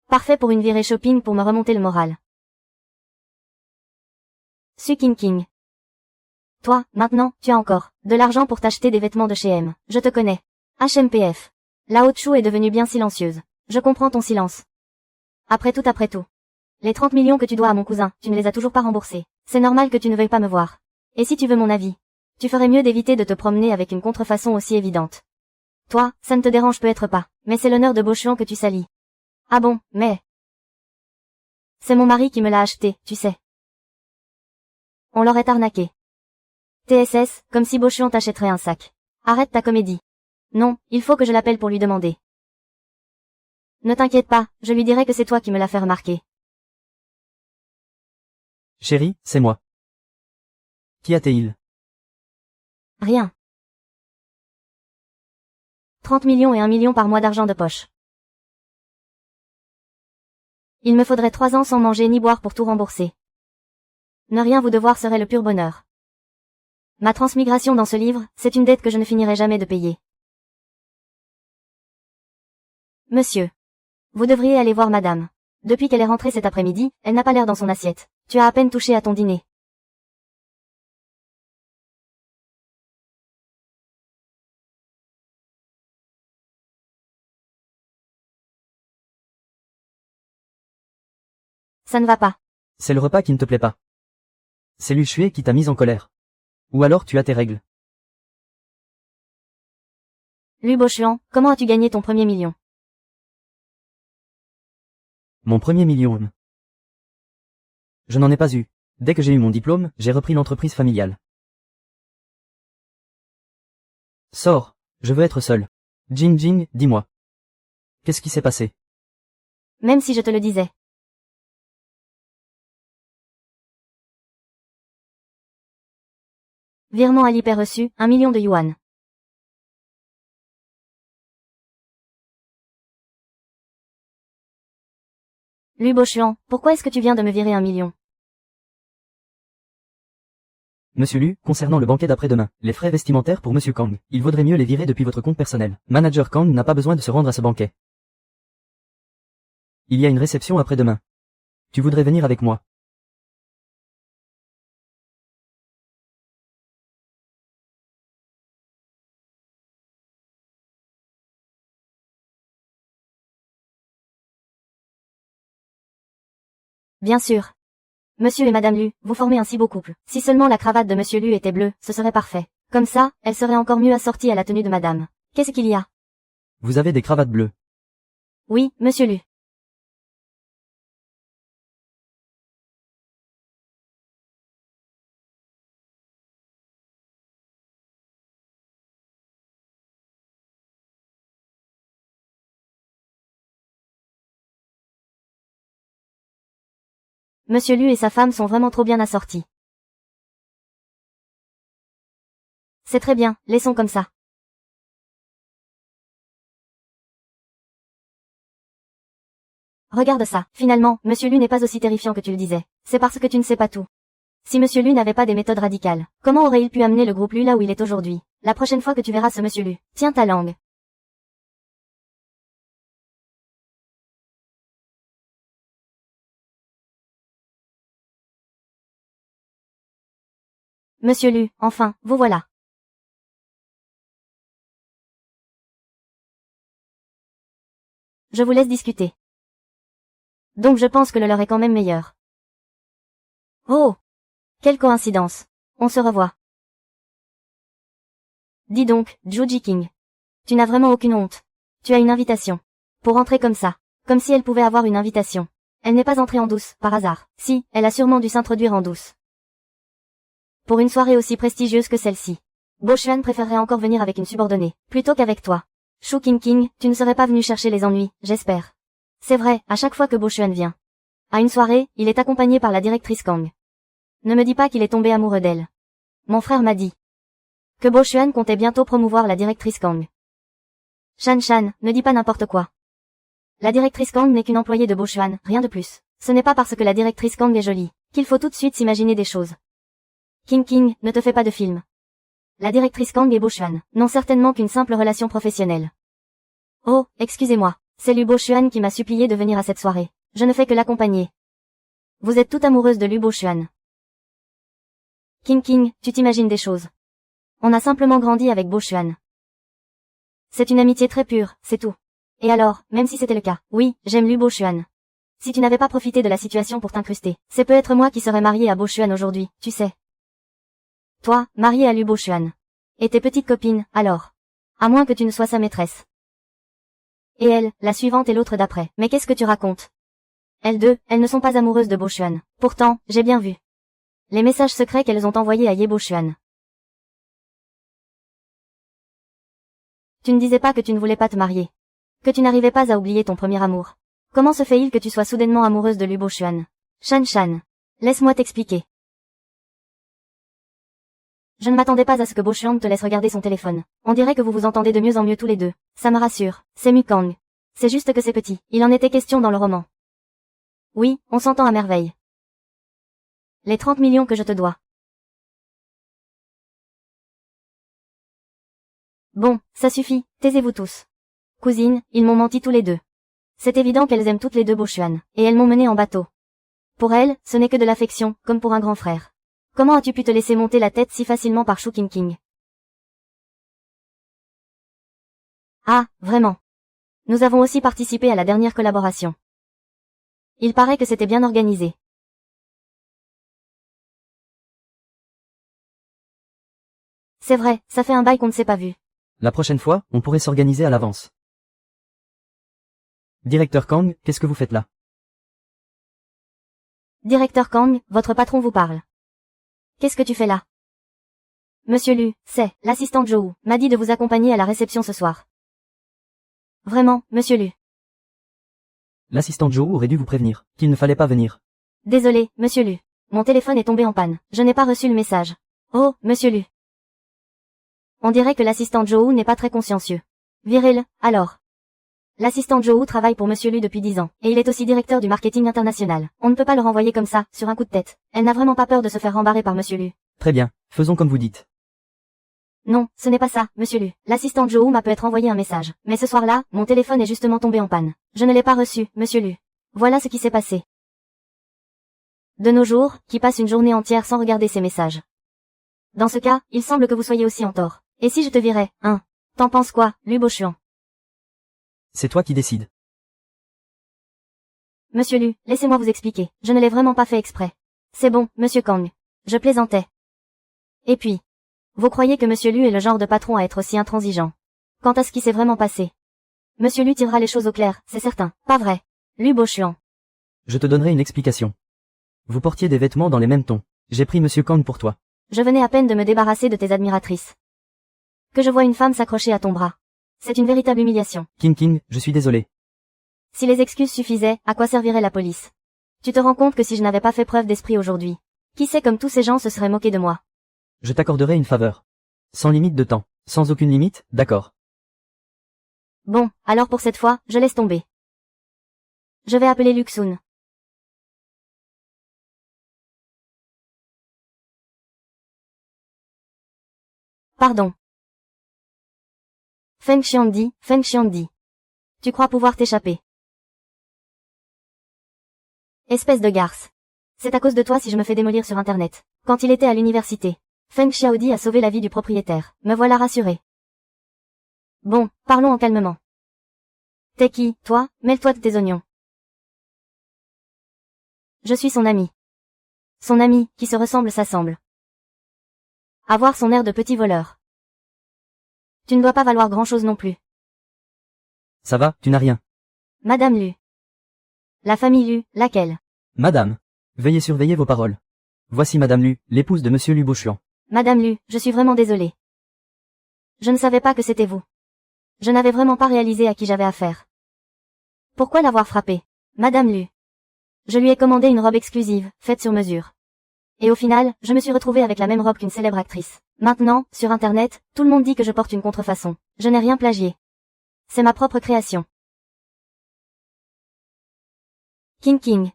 Speaker 2: Parfait pour une virée shopping pour me remonter le moral. Su King King. Toi, maintenant, tu as encore de l'argent pour t'acheter des vêtements de chez M. Je te connais. HMPF. La haute chou est devenue bien silencieuse. Je comprends ton silence. Après tout. Les 30 millions que tu dois à mon cousin, tu ne les as toujours pas remboursés. C'est normal que tu ne veuilles pas me voir. Et si tu veux mon avis, tu ferais mieux d'éviter de te promener avec une contrefaçon aussi évidente. Toi, ça ne te dérange peut-être pas, mais c'est l'honneur de Beauchuan que tu salis. Ah bon, mais... C'est mon mari qui me l'a acheté, tu sais. On l'aurait arnaqué. TSS, comme si Beauchuan t'achèterait un sac. Arrête ta comédie. Non, il faut que je l'appelle pour lui demander. Ne t'inquiète pas, je lui dirai que c'est toi qui me l'as fait remarquer.
Speaker 1: Chérie, c'est moi. Qui a-t-il?
Speaker 2: Rien. 30 millions et 1 million par mois d'argent de poche. Il me faudrait 3 ans sans manger ni boire pour tout rembourser. Ne rien vous devoir serait le pur bonheur. Ma transmigration dans ce livre, c'est une dette que je ne finirai jamais de payer. Monsieur. Vous devriez aller voir madame. Depuis qu'elle est rentrée cet après-midi, elle n'a pas l'air dans son assiette. Tu as à peine touché à ton dîner. Ça ne va pas.
Speaker 1: C'est le repas qui ne te plaît pas. C'est Luxué qui t'a mise en colère. Ou alors tu as tes règles.
Speaker 2: Luboschuan, comment as-tu gagné ton premier million?
Speaker 1: Mon premier million. Je n'en ai pas eu. Dès que j'ai eu mon diplôme, j'ai repris l'entreprise familiale. Sors, je veux être seul. Jing Jing, dis-moi. Qu'est-ce qui s'est passé?
Speaker 2: Même si je te le disais. Virement à l'hyper reçu, 1 million de yuan. Lu Bochuan, pourquoi est-ce que tu viens de me virer 1 million?
Speaker 1: Monsieur Lu, concernant le banquet d'après-demain, les frais vestimentaires pour Monsieur Kang, il vaudrait mieux les virer depuis votre compte personnel. Manager Kang n'a pas besoin de se rendre à ce banquet. Il y a une réception après-demain. Tu voudrais venir avec moi?
Speaker 2: Bien sûr. Monsieur et Madame Lu, vous formez un si beau couple. Si seulement la cravate de Monsieur Lu était bleue, ce serait parfait. Comme ça, elle serait encore mieux assortie à la tenue de Madame. Qu'est-ce qu'il y a?
Speaker 1: Vous avez des cravates bleues.
Speaker 2: Oui, Monsieur Lu. Monsieur Lu et sa femme sont vraiment trop bien assortis. C'est très bien, laissons comme ça. Regarde ça, finalement, Monsieur Lu n'est pas aussi terrifiant que tu le disais. C'est parce que tu ne sais pas tout. Si Monsieur Lu n'avait pas des méthodes radicales, comment aurait-il pu amener le groupe Lu là où il est aujourd'hui? La prochaine fois que tu verras ce Monsieur Lu, tiens ta langue. Monsieur Lu, enfin, vous voilà. Je vous laisse discuter. Donc je pense que le leur est quand même meilleur. Oh! Quelle coïncidence. On se revoit. Dis donc, Zhu Jiqing. Tu n'as vraiment aucune honte. Tu as une invitation. Pour entrer comme ça. Comme si elle pouvait avoir une invitation. Elle n'est pas entrée en douce, par hasard. Si, elle a sûrement dû s'introduire en douce. Pour une soirée aussi prestigieuse que celle-ci. Bo Xuan préférerait encore venir avec une subordonnée, plutôt qu'avec toi. Shu Qingqing, tu ne serais pas venu chercher les ennuis, j'espère. C'est vrai, à chaque fois que Bo Xuan vient. À une soirée, il est accompagné par la directrice Kang. Ne me dis pas qu'il est tombé amoureux d'elle. Mon frère m'a dit que Bo Xuan comptait bientôt promouvoir la directrice Kang. Shan Shan, ne dis pas n'importe quoi. La directrice Kang n'est qu'une employée de Bo Xuan, rien de plus. Ce n'est pas parce que la directrice Kang est jolie qu'il faut tout de suite s'imaginer des choses. King, ne te fais pas de film. La directrice Kang et Bo Xuan n'ont certainement qu'une simple relation professionnelle. Oh, excusez-moi, c'est Lu Bo Xuan qui m'a supplié de venir à cette soirée. Je ne fais que l'accompagner. Vous êtes toute amoureuse de Lu Bo Xuan. King, tu t'imagines des choses. On a simplement grandi avec Bo Xuan. C'est une amitié très pure, c'est tout. Et alors, même si c'était le cas, oui, j'aime Lu Bo Xuan. Si tu n'avais pas profité de la situation pour t'incruster, c'est peut-être moi qui serais mariée à Bo Xuan aujourd'hui, tu sais. Toi, mariée à Lu Bo Xuan. Et tes petites copines, alors. À moins que tu ne sois sa maîtresse. Et elle, la suivante et l'autre d'après. Mais qu'est-ce que tu racontes? Elles deux, elles ne sont pas amoureuses de Bo Xuan. Pourtant, j'ai bien vu les messages secrets qu'elles ont envoyés à Ye Bo Xuan. Tu ne disais pas que tu ne voulais pas te marier. Que tu n'arrivais pas à oublier ton premier amour. Comment se fait-il que tu sois soudainement amoureuse de Lu Bo Xuan? Shan Shan. Laisse-moi t'expliquer. Je ne m'attendais pas à ce que Bo Xuan te laisse regarder son téléphone. On dirait que vous vous entendez de mieux en mieux tous les deux. Ça me rassure. C'est Mu Kang. C'est juste que c'est petit. Il en était question dans le roman. Oui, on s'entend à merveille. Les 30 millions que je te dois. Bon, ça suffit, taisez-vous tous. Cousine, ils m'ont menti tous les deux. C'est évident qu'elles aiment toutes les deux Bo Xuan, et elles m'ont mené en bateau. Pour elles, ce n'est que de l'affection, comme pour un grand frère. Comment as-tu pu te laisser monter la tête si facilement par Shu Qingqing? Ah, vraiment. Nous avons aussi participé à la dernière collaboration. Il paraît que c'était bien organisé. C'est vrai, ça fait un bail qu'on ne s'est pas vu.
Speaker 1: La prochaine fois, on pourrait s'organiser à l'avance. Directeur Kang, qu'est-ce que vous faites là?
Speaker 2: Directeur Kang, votre patron vous parle. Qu'est-ce que tu fais là? Monsieur Lu, c'est l'assistante Joe, m'a dit de vous accompagner à la réception ce soir. Vraiment, monsieur Lu.
Speaker 1: L'assistante Joe aurait dû vous prévenir qu'il ne fallait pas venir.
Speaker 2: Désolé, monsieur Lu. Mon téléphone est tombé en panne. Je n'ai pas reçu le message. Oh, monsieur Lu. On dirait que l'assistante Joe n'est pas très consciencieux. Virez-le, alors. L'assistante Joe travaille pour monsieur Lu depuis 10 ans, et il est aussi directeur du marketing international. On ne peut pas le renvoyer comme ça, sur un coup de tête. Elle n'a vraiment pas peur de se faire rembarrer par monsieur Lu.
Speaker 1: Très bien, faisons comme vous dites.
Speaker 2: Non, ce n'est pas ça, monsieur Lu. L'assistante Joe m'a peut-être envoyé un message. Mais ce soir-là, mon téléphone est justement tombé en panne. Je ne l'ai pas reçu, monsieur Lu. Voilà ce qui s'est passé. De nos jours, qui passe une journée entière sans regarder ses messages. Dans ce cas, il semble que vous soyez aussi en tort. Et si je te virais, hein? T'en penses quoi, Lu Bochuan?
Speaker 1: C'est toi qui décides.
Speaker 2: Monsieur Lu, laissez-moi vous expliquer. Je ne l'ai vraiment pas fait exprès. C'est bon, monsieur Kang. Je plaisantais. Et puis, vous croyez que monsieur Lu est le genre de patron à être aussi intransigeant? Quant à ce qui s'est vraiment passé, monsieur Lu tirera les choses au clair, c'est certain. Pas vrai, Lu Bochuan?
Speaker 1: Je te donnerai une explication. Vous portiez des vêtements dans les mêmes tons. J'ai pris monsieur Kang pour toi.
Speaker 2: Je venais à peine de me débarrasser de tes admiratrices. Que je vois une femme s'accrocher à ton bras. C'est une véritable humiliation.
Speaker 1: King, je suis désolé.
Speaker 2: Si les excuses suffisaient, à quoi servirait la police? Tu te rends compte que si je n'avais pas fait preuve d'esprit aujourd'hui, qui sait comme tous ces gens se seraient moqués de moi?
Speaker 1: Je t'accorderai une faveur. Sans limite de temps. Sans aucune limite, d'accord.
Speaker 2: Bon, alors pour cette fois, je laisse tomber. Je vais appeler Luxun. Pardon. Feng Xiangdi. Tu crois pouvoir t'échapper? Espèce de garce. C'est à cause de toi si je me fais démolir sur Internet. Quand il était à l'université, Feng Xiaodi a sauvé la vie du propriétaire. Me voilà rassuré. Bon, parlons en calmement. T'es qui, toi? Mêle-toi de tes oignons. Je suis son ami. Son ami, qui se ressemble s'assemble. Avoir son air de petit voleur. Tu ne dois pas valoir grand-chose non plus.
Speaker 1: Ça va, tu n'as rien.
Speaker 2: Madame Lu. La famille Lu, laquelle?
Speaker 1: Madame. Veuillez surveiller vos paroles. Voici Madame Lu, l'épouse de monsieur Lu Bochuan.
Speaker 2: Madame Lu, je suis vraiment désolée. Je ne savais pas que c'était vous. Je n'avais vraiment pas réalisé à qui j'avais affaire. Pourquoi l'avoir frappé? Madame Lu. Je lui ai commandé une robe exclusive, faite sur mesure. Et au final, je me suis retrouvée avec la même robe qu'une célèbre actrice. Maintenant, sur Internet, tout le monde dit que je porte une contrefaçon. Je n'ai rien plagié. C'est ma propre création. King.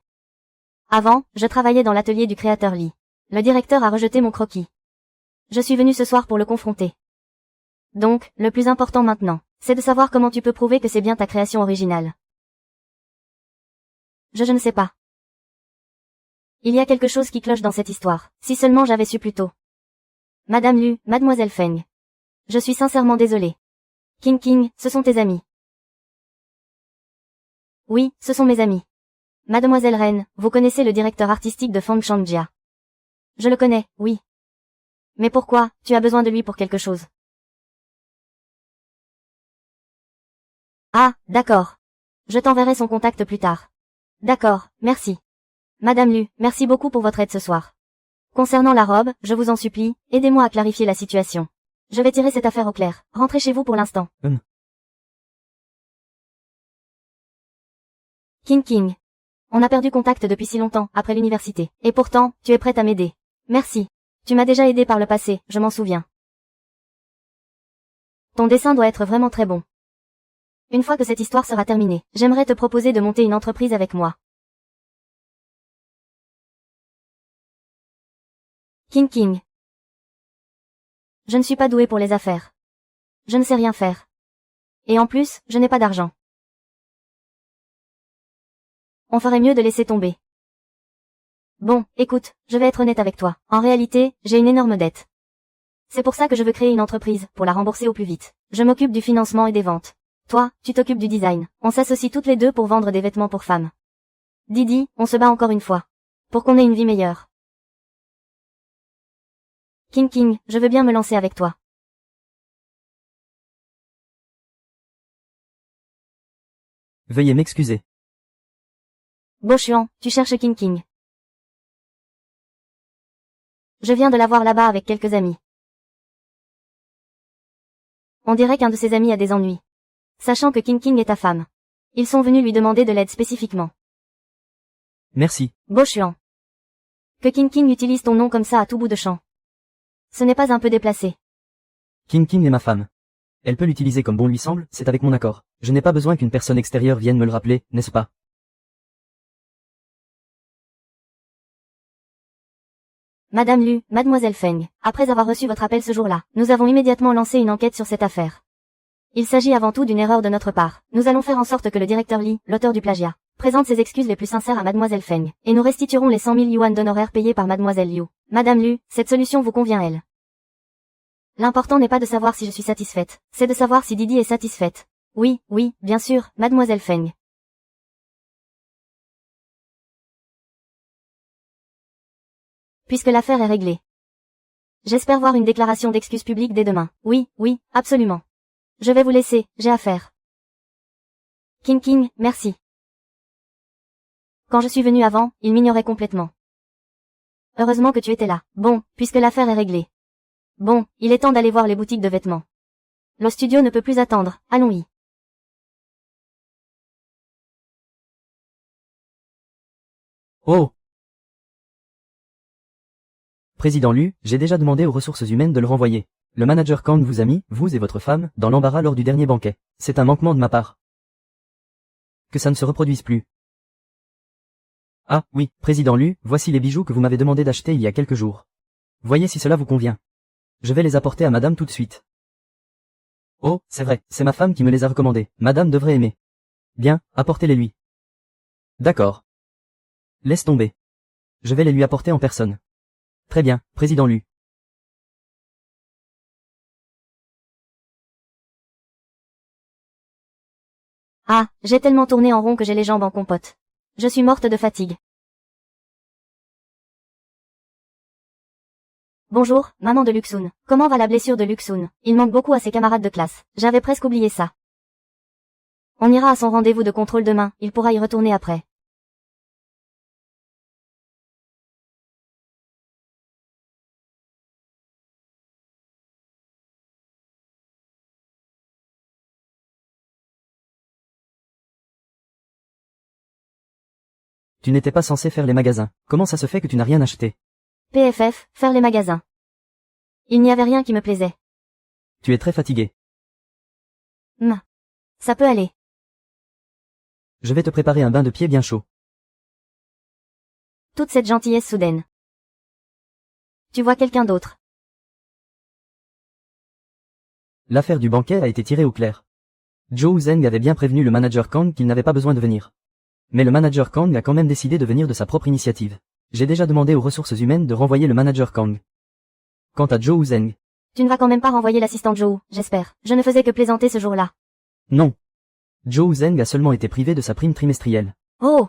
Speaker 2: Avant, je travaillais dans l'atelier du créateur Lee. Le directeur a rejeté mon croquis. Je suis venue ce soir pour le confronter. Donc, le plus important maintenant, c'est de savoir comment tu peux prouver que c'est bien ta création originale. Je ne sais pas. Il y a quelque chose qui cloche dans cette histoire. Si seulement j'avais su plus tôt. Madame Lu, Mademoiselle Feng. Je suis sincèrement désolée. King, ce sont tes amis. Oui, ce sont mes amis. Mademoiselle Ren, vous connaissez le directeur artistique de Fang Shangjia. Je le connais, oui. Mais pourquoi, tu as besoin de lui pour quelque chose? Ah, d'accord. Je t'enverrai son contact plus tard. D'accord, merci. Madame Lu, merci beaucoup pour votre aide ce soir. Concernant la robe, je vous en supplie, aidez-moi à clarifier la situation. Je vais tirer cette affaire au clair. Rentrez chez vous pour l'instant. King. On a perdu contact depuis si longtemps, après l'université. Et pourtant, tu es prête à m'aider. Merci. Tu m'as déjà aidé par le passé, je m'en souviens. Ton dessin doit être vraiment très bon. Une fois que cette histoire sera terminée, j'aimerais te proposer de monter une entreprise avec moi. King. Je ne suis pas douée pour les affaires. Je ne sais rien faire. Et en plus, je n'ai pas d'argent. On ferait mieux de laisser tomber. Bon, écoute, je vais être honnête avec toi. En réalité, j'ai une énorme dette. C'est pour ça que je veux créer une entreprise, pour la rembourser au plus vite. Je m'occupe du financement et des ventes. Toi, tu t'occupes du design. On s'associe toutes les deux pour vendre des vêtements pour femmes. Didi, on se bat encore une fois. Pour qu'on ait une vie meilleure. King, je veux bien me lancer avec toi.
Speaker 1: Veuillez m'excuser.
Speaker 2: Bochuan, tu cherches King. Je viens de la voir là-bas avec quelques amis. On dirait qu'un de ses amis a des ennuis. Sachant que King est ta femme. Ils sont venus lui demander de l'aide spécifiquement.
Speaker 1: Merci.
Speaker 2: Bo-Xuan. Que King utilise ton nom comme ça à tout bout de champ. Ce n'est pas un peu déplacé.
Speaker 1: King est ma femme. Elle peut l'utiliser comme bon lui semble, c'est avec mon accord. Je n'ai pas besoin qu'une personne extérieure vienne me le rappeler, n'est-ce pas?
Speaker 2: Madame Lu, Mademoiselle Feng, après avoir reçu votre appel ce jour-là, nous avons immédiatement lancé une enquête sur cette affaire. Il s'agit avant tout d'une erreur de notre part. Nous allons faire en sorte que le directeur Li, l'auteur du plagiat, présente ses excuses les plus sincères à Mademoiselle Feng, et nous restituerons les 100 000 yuan d'honoraires payés par Mademoiselle Liu. Madame Lu, cette solution vous convient elle. L'important n'est pas de savoir si je suis satisfaite, c'est de savoir si Didi est satisfaite. Oui, bien sûr, Mademoiselle Feng. Puisque l'affaire est réglée. J'espère voir une déclaration d'excuses publique dès demain. Oui, absolument. Je vais vous laisser, j'ai affaire. King, merci. Quand je suis venu avant, il m'ignorait complètement. Heureusement que tu étais là. Bon, puisque l'affaire est réglée. Bon, il est temps d'aller voir les boutiques de vêtements. Le studio ne peut plus attendre, allons-y.
Speaker 1: Oh! Président Lu, j'ai déjà demandé aux ressources humaines de le renvoyer. Le manager Kang vous a mis, vous et votre femme, dans l'embarras lors du dernier banquet. C'est un manquement de ma part. Que ça ne se reproduise plus. Ah, oui, Président Lu, voici les bijoux que vous m'avez demandé d'acheter il y a quelques jours. Voyez si cela vous convient. Je vais les apporter à madame tout de suite. Oh, c'est vrai, c'est ma femme qui me les a recommandés. Madame devrait aimer. Bien, apportez-les lui. D'accord. Laisse tomber. Je vais les lui apporter en personne. Très bien, Président Lu.
Speaker 2: Ah, j'ai tellement tourné en rond que j'ai les jambes en compote. Je suis morte de fatigue. Bonjour, maman de Luxun. Comment va la blessure de Luxun? Il manque beaucoup à ses camarades de classe. J'avais presque oublié ça. On ira à son rendez-vous de contrôle demain, il pourra y retourner après.
Speaker 1: Tu n'étais pas censé faire les magasins. Comment ça se fait que tu n'as rien acheté?
Speaker 2: PFF, faire les magasins. Il n'y avait rien qui me plaisait.
Speaker 1: Tu es très fatigué.
Speaker 2: Ça peut aller.
Speaker 1: Je vais te préparer un bain de pied bien chaud.
Speaker 2: Toute cette gentillesse soudaine. Tu vois quelqu'un d'autre?
Speaker 1: L'affaire du banquet a été tirée au clair. Zhou Zeng avait bien prévenu le manager Kang qu'il n'avait pas besoin de venir. Mais le manager Kang a quand même décidé de venir de sa propre initiative. J'ai déjà demandé aux ressources humaines de renvoyer le manager Kang. Quant à Zhou Zeng.
Speaker 2: Tu ne vas quand même pas renvoyer l'assistant Zhou, j'espère. Je ne faisais que plaisanter ce jour-là.
Speaker 1: Non. Zhou Zeng a seulement été privé de sa prime trimestrielle.
Speaker 2: Oh!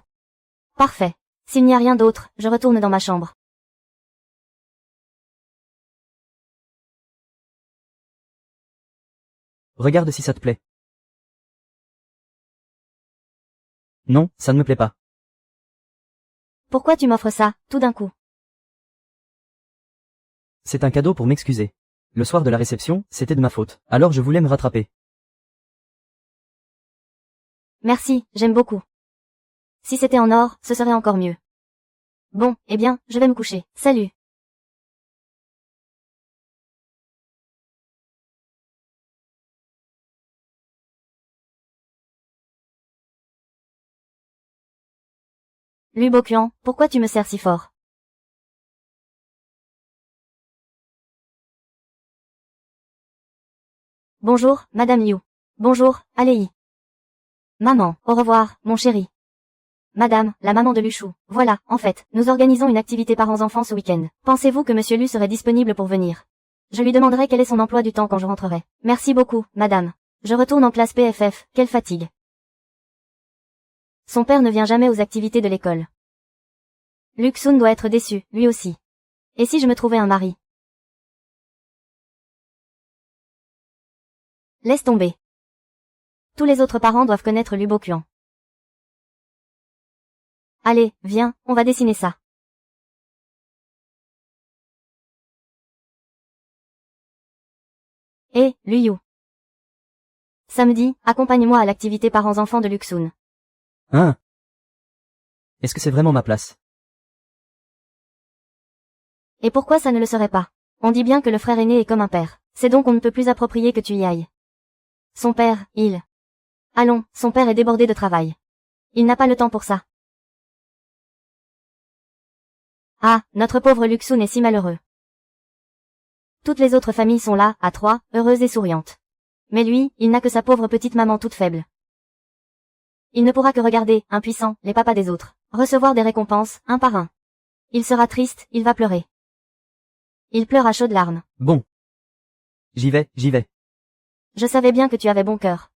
Speaker 2: Parfait. S'il n'y a rien d'autre, je retourne dans ma chambre.
Speaker 1: Regarde si ça te plaît. Non, ça ne me plaît pas.
Speaker 2: Pourquoi tu m'offres ça, tout d'un coup?
Speaker 1: C'est un cadeau pour m'excuser. Le soir de la réception, c'était de ma faute. Alors je voulais me rattraper.
Speaker 2: Merci, j'aime beaucoup. Si c'était en or, ce serait encore mieux. Bon, eh bien, je vais me coucher. Salut. Lu Bokuan, pourquoi tu me sers si fort? Bonjour, Madame Liu. Bonjour, Alei. Maman, au revoir, mon chéri. Madame, la maman de Luchou. Voilà, en fait, nous organisons une activité parents-enfants ce week-end. Pensez-vous que Monsieur Lu serait disponible pour venir? Je lui demanderai quel est son emploi du temps quand je rentrerai. Merci beaucoup, madame. Je retourne en classe PFF, quelle fatigue. Son père ne vient jamais aux activités de l'école. Luxun doit être déçu, lui aussi. Et si je me trouvais un mari? Laisse tomber. Tous les autres parents doivent connaître Lu Bokuan. Allez, viens, on va dessiner ça. Hé, Lu Yu. Samedi, accompagne-moi à l'activité parents-enfants de Luxoun.
Speaker 1: Hein? Est-ce que c'est vraiment ma place?
Speaker 2: Et pourquoi ça ne le serait pas? On dit bien que le frère aîné est comme un père. C'est donc on ne peut plus approprier que tu y ailles. Son père, Allons, son père est débordé de travail. Il n'a pas le temps pour ça. Ah, notre pauvre Luxoun est si malheureux. Toutes les autres familles sont là, à trois, heureuses et souriantes. Mais lui, il n'a que sa pauvre petite maman toute faible. Il ne pourra que regarder, impuissant, les papas des autres, recevoir des récompenses, un par un. Il sera triste, il va pleurer. Il pleure à chaudes larmes.
Speaker 1: Bon. J'y vais.
Speaker 2: Je savais bien que tu avais bon cœur.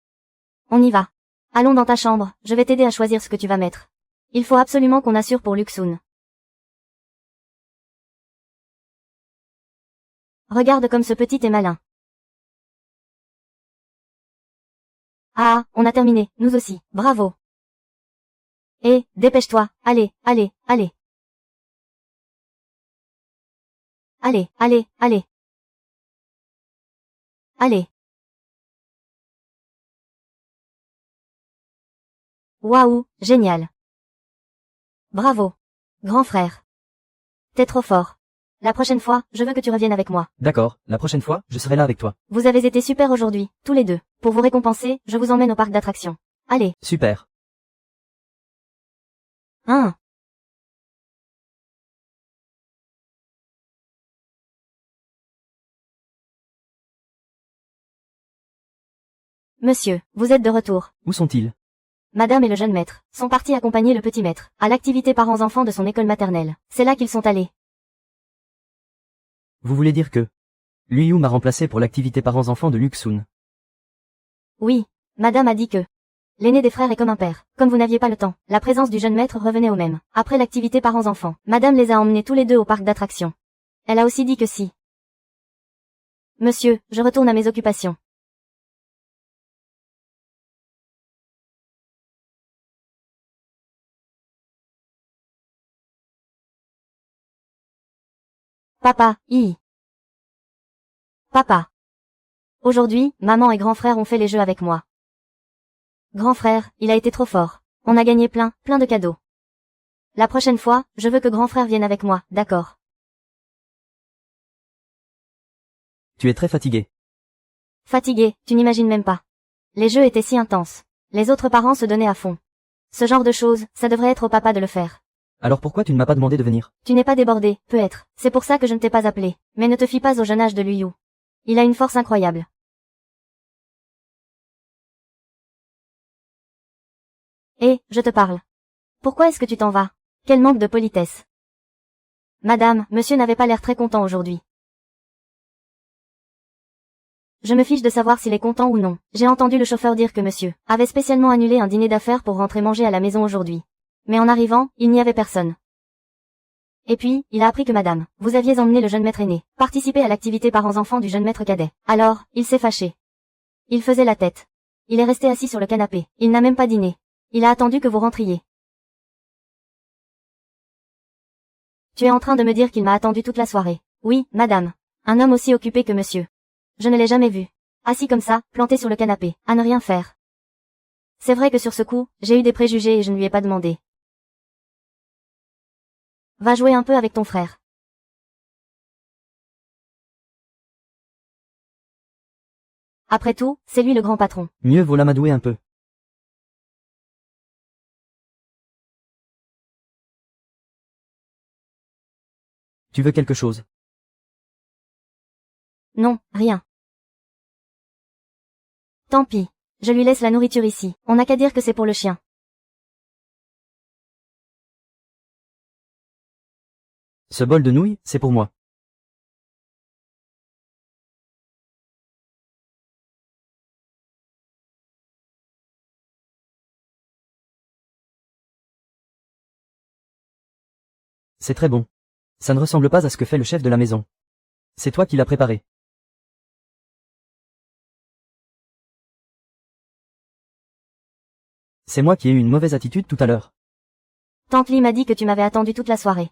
Speaker 2: On y va. Allons dans ta chambre, je vais t'aider à choisir ce que tu vas mettre. Il faut absolument qu'on assure pour Luxoun. Regarde comme ce petit est malin. Ah, on a terminé, nous aussi, bravo. Dépêche-toi, allez. Allez. Waouh, génial. Bravo. Grand frère. T'es trop fort. La prochaine fois, je veux que tu reviennes avec moi.
Speaker 1: D'accord, la prochaine fois, je serai là avec toi.
Speaker 2: Vous avez été super aujourd'hui, tous les deux. Pour vous récompenser, je vous emmène au parc d'attractions. Allez.
Speaker 1: Super.
Speaker 2: Hein. Monsieur, vous êtes de retour.
Speaker 1: Où sont-ils?
Speaker 2: Madame et le jeune maître sont partis accompagner le petit maître à l'activité parents-enfants de son école maternelle. C'est là qu'ils sont allés.
Speaker 1: Vous voulez dire que Liu m'a remplacé pour l'activité parents-enfants de Luxoun.
Speaker 2: Oui, madame a dit que l'aîné des frères est comme un père. Comme vous n'aviez pas le temps, la présence du jeune maître revenait au même. Après l'activité parents-enfants, madame les a emmenés tous les deux au parc d'attractions. Elle a aussi dit que si. Monsieur, je retourne à mes occupations. Papa. Papa. Aujourd'hui, maman et grand frère ont fait les jeux avec moi. Grand frère, il a été trop fort. On a gagné plein de cadeaux. La prochaine fois, je veux que grand frère vienne avec moi, d'accord?
Speaker 1: Tu es très fatigué.
Speaker 2: Fatigué, tu n'imagines même pas. Les jeux étaient si intenses. Les autres parents se donnaient à fond. Ce genre de choses, ça devrait être au papa de le faire.
Speaker 1: Alors pourquoi tu ne m'as pas demandé de venir?
Speaker 2: Tu n'es pas débordé, peut-être. C'est pour ça que je ne t'ai pas appelé. Mais ne te fie pas au jeune âge de Liu. Il a une force incroyable. Je te parle. Pourquoi est-ce que tu t'en vas? Quel manque de politesse. Madame, monsieur n'avait pas l'air très content aujourd'hui. Je me fiche de savoir s'il est content ou non. J'ai entendu le chauffeur dire que monsieur avait spécialement annulé un dîner d'affaires pour rentrer manger à la maison aujourd'hui. Mais en arrivant, il n'y avait personne. Et puis, il a appris que madame, vous aviez emmené le jeune maître aîné, participer à l'activité parents-enfants du jeune maître cadet. Alors, il s'est fâché. Il faisait la tête. Il est resté assis sur le canapé. Il n'a même pas dîné. Il a attendu que vous rentriez. Tu es en train de me dire qu'il m'a attendu toute la soirée. Oui, madame. Un homme aussi occupé que monsieur. Je ne l'ai jamais vu. Assis comme ça, planté sur le canapé, à ne rien faire. C'est vrai que sur ce coup, j'ai eu des préjugés et je ne lui ai pas demandé. Va jouer un peu avec ton frère. Après tout, c'est lui le grand patron.
Speaker 1: Mieux vaut l'amadouer un peu. Tu veux quelque chose?
Speaker 2: Non, rien. Tant pis. Je lui laisse la nourriture ici. On n'a qu'à dire que c'est pour le chien.
Speaker 1: Ce bol de nouilles, c'est pour moi. C'est très bon. Ça ne ressemble pas à ce que fait le chef de la maison. C'est toi qui l'as préparé. C'est moi qui ai eu une mauvaise attitude tout à l'heure.
Speaker 2: Tante Lee m'a dit que tu m'avais attendu toute la soirée.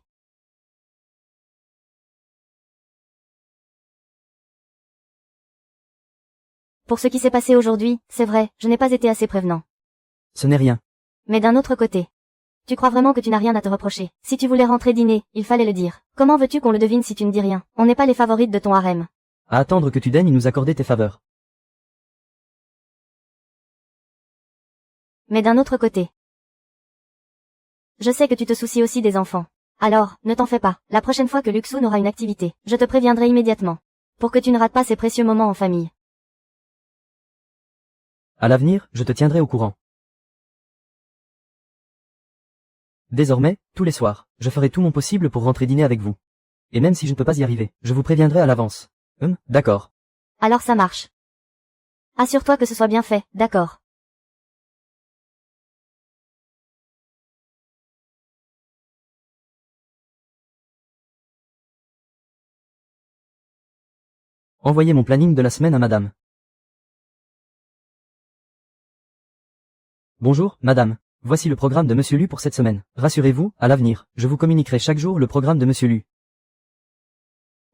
Speaker 2: Pour ce qui s'est passé aujourd'hui, c'est vrai, je n'ai pas été assez prévenant.
Speaker 1: Ce n'est rien.
Speaker 2: Mais d'un autre côté. Tu crois vraiment que tu n'as rien à te reprocher? Si tu voulais rentrer dîner, il fallait le dire. Comment veux-tu qu'on le devine si tu ne dis rien? On n'est pas les favorites de ton harem.
Speaker 1: À attendre que tu daignes nous accorder tes faveurs.
Speaker 2: Mais d'un autre côté. Je sais que tu te soucies aussi des enfants. Alors, ne t'en fais pas. La prochaine fois que Luxun aura une activité, je te préviendrai immédiatement. Pour que tu ne rates pas ces précieux moments en famille.
Speaker 1: À l'avenir, je te tiendrai au courant. Désormais, tous les soirs, je ferai tout mon possible pour rentrer dîner avec vous. Et même si je ne peux pas y arriver, je vous préviendrai à l'avance. D'accord.
Speaker 2: Alors ça marche. Assure-toi que ce soit bien fait, d'accord.
Speaker 1: Envoyez mon planning de la semaine à madame. Bonjour, madame. Voici le programme de Monsieur Lu pour cette semaine. Rassurez-vous, à l'avenir, je vous communiquerai chaque jour le programme de Monsieur Lu.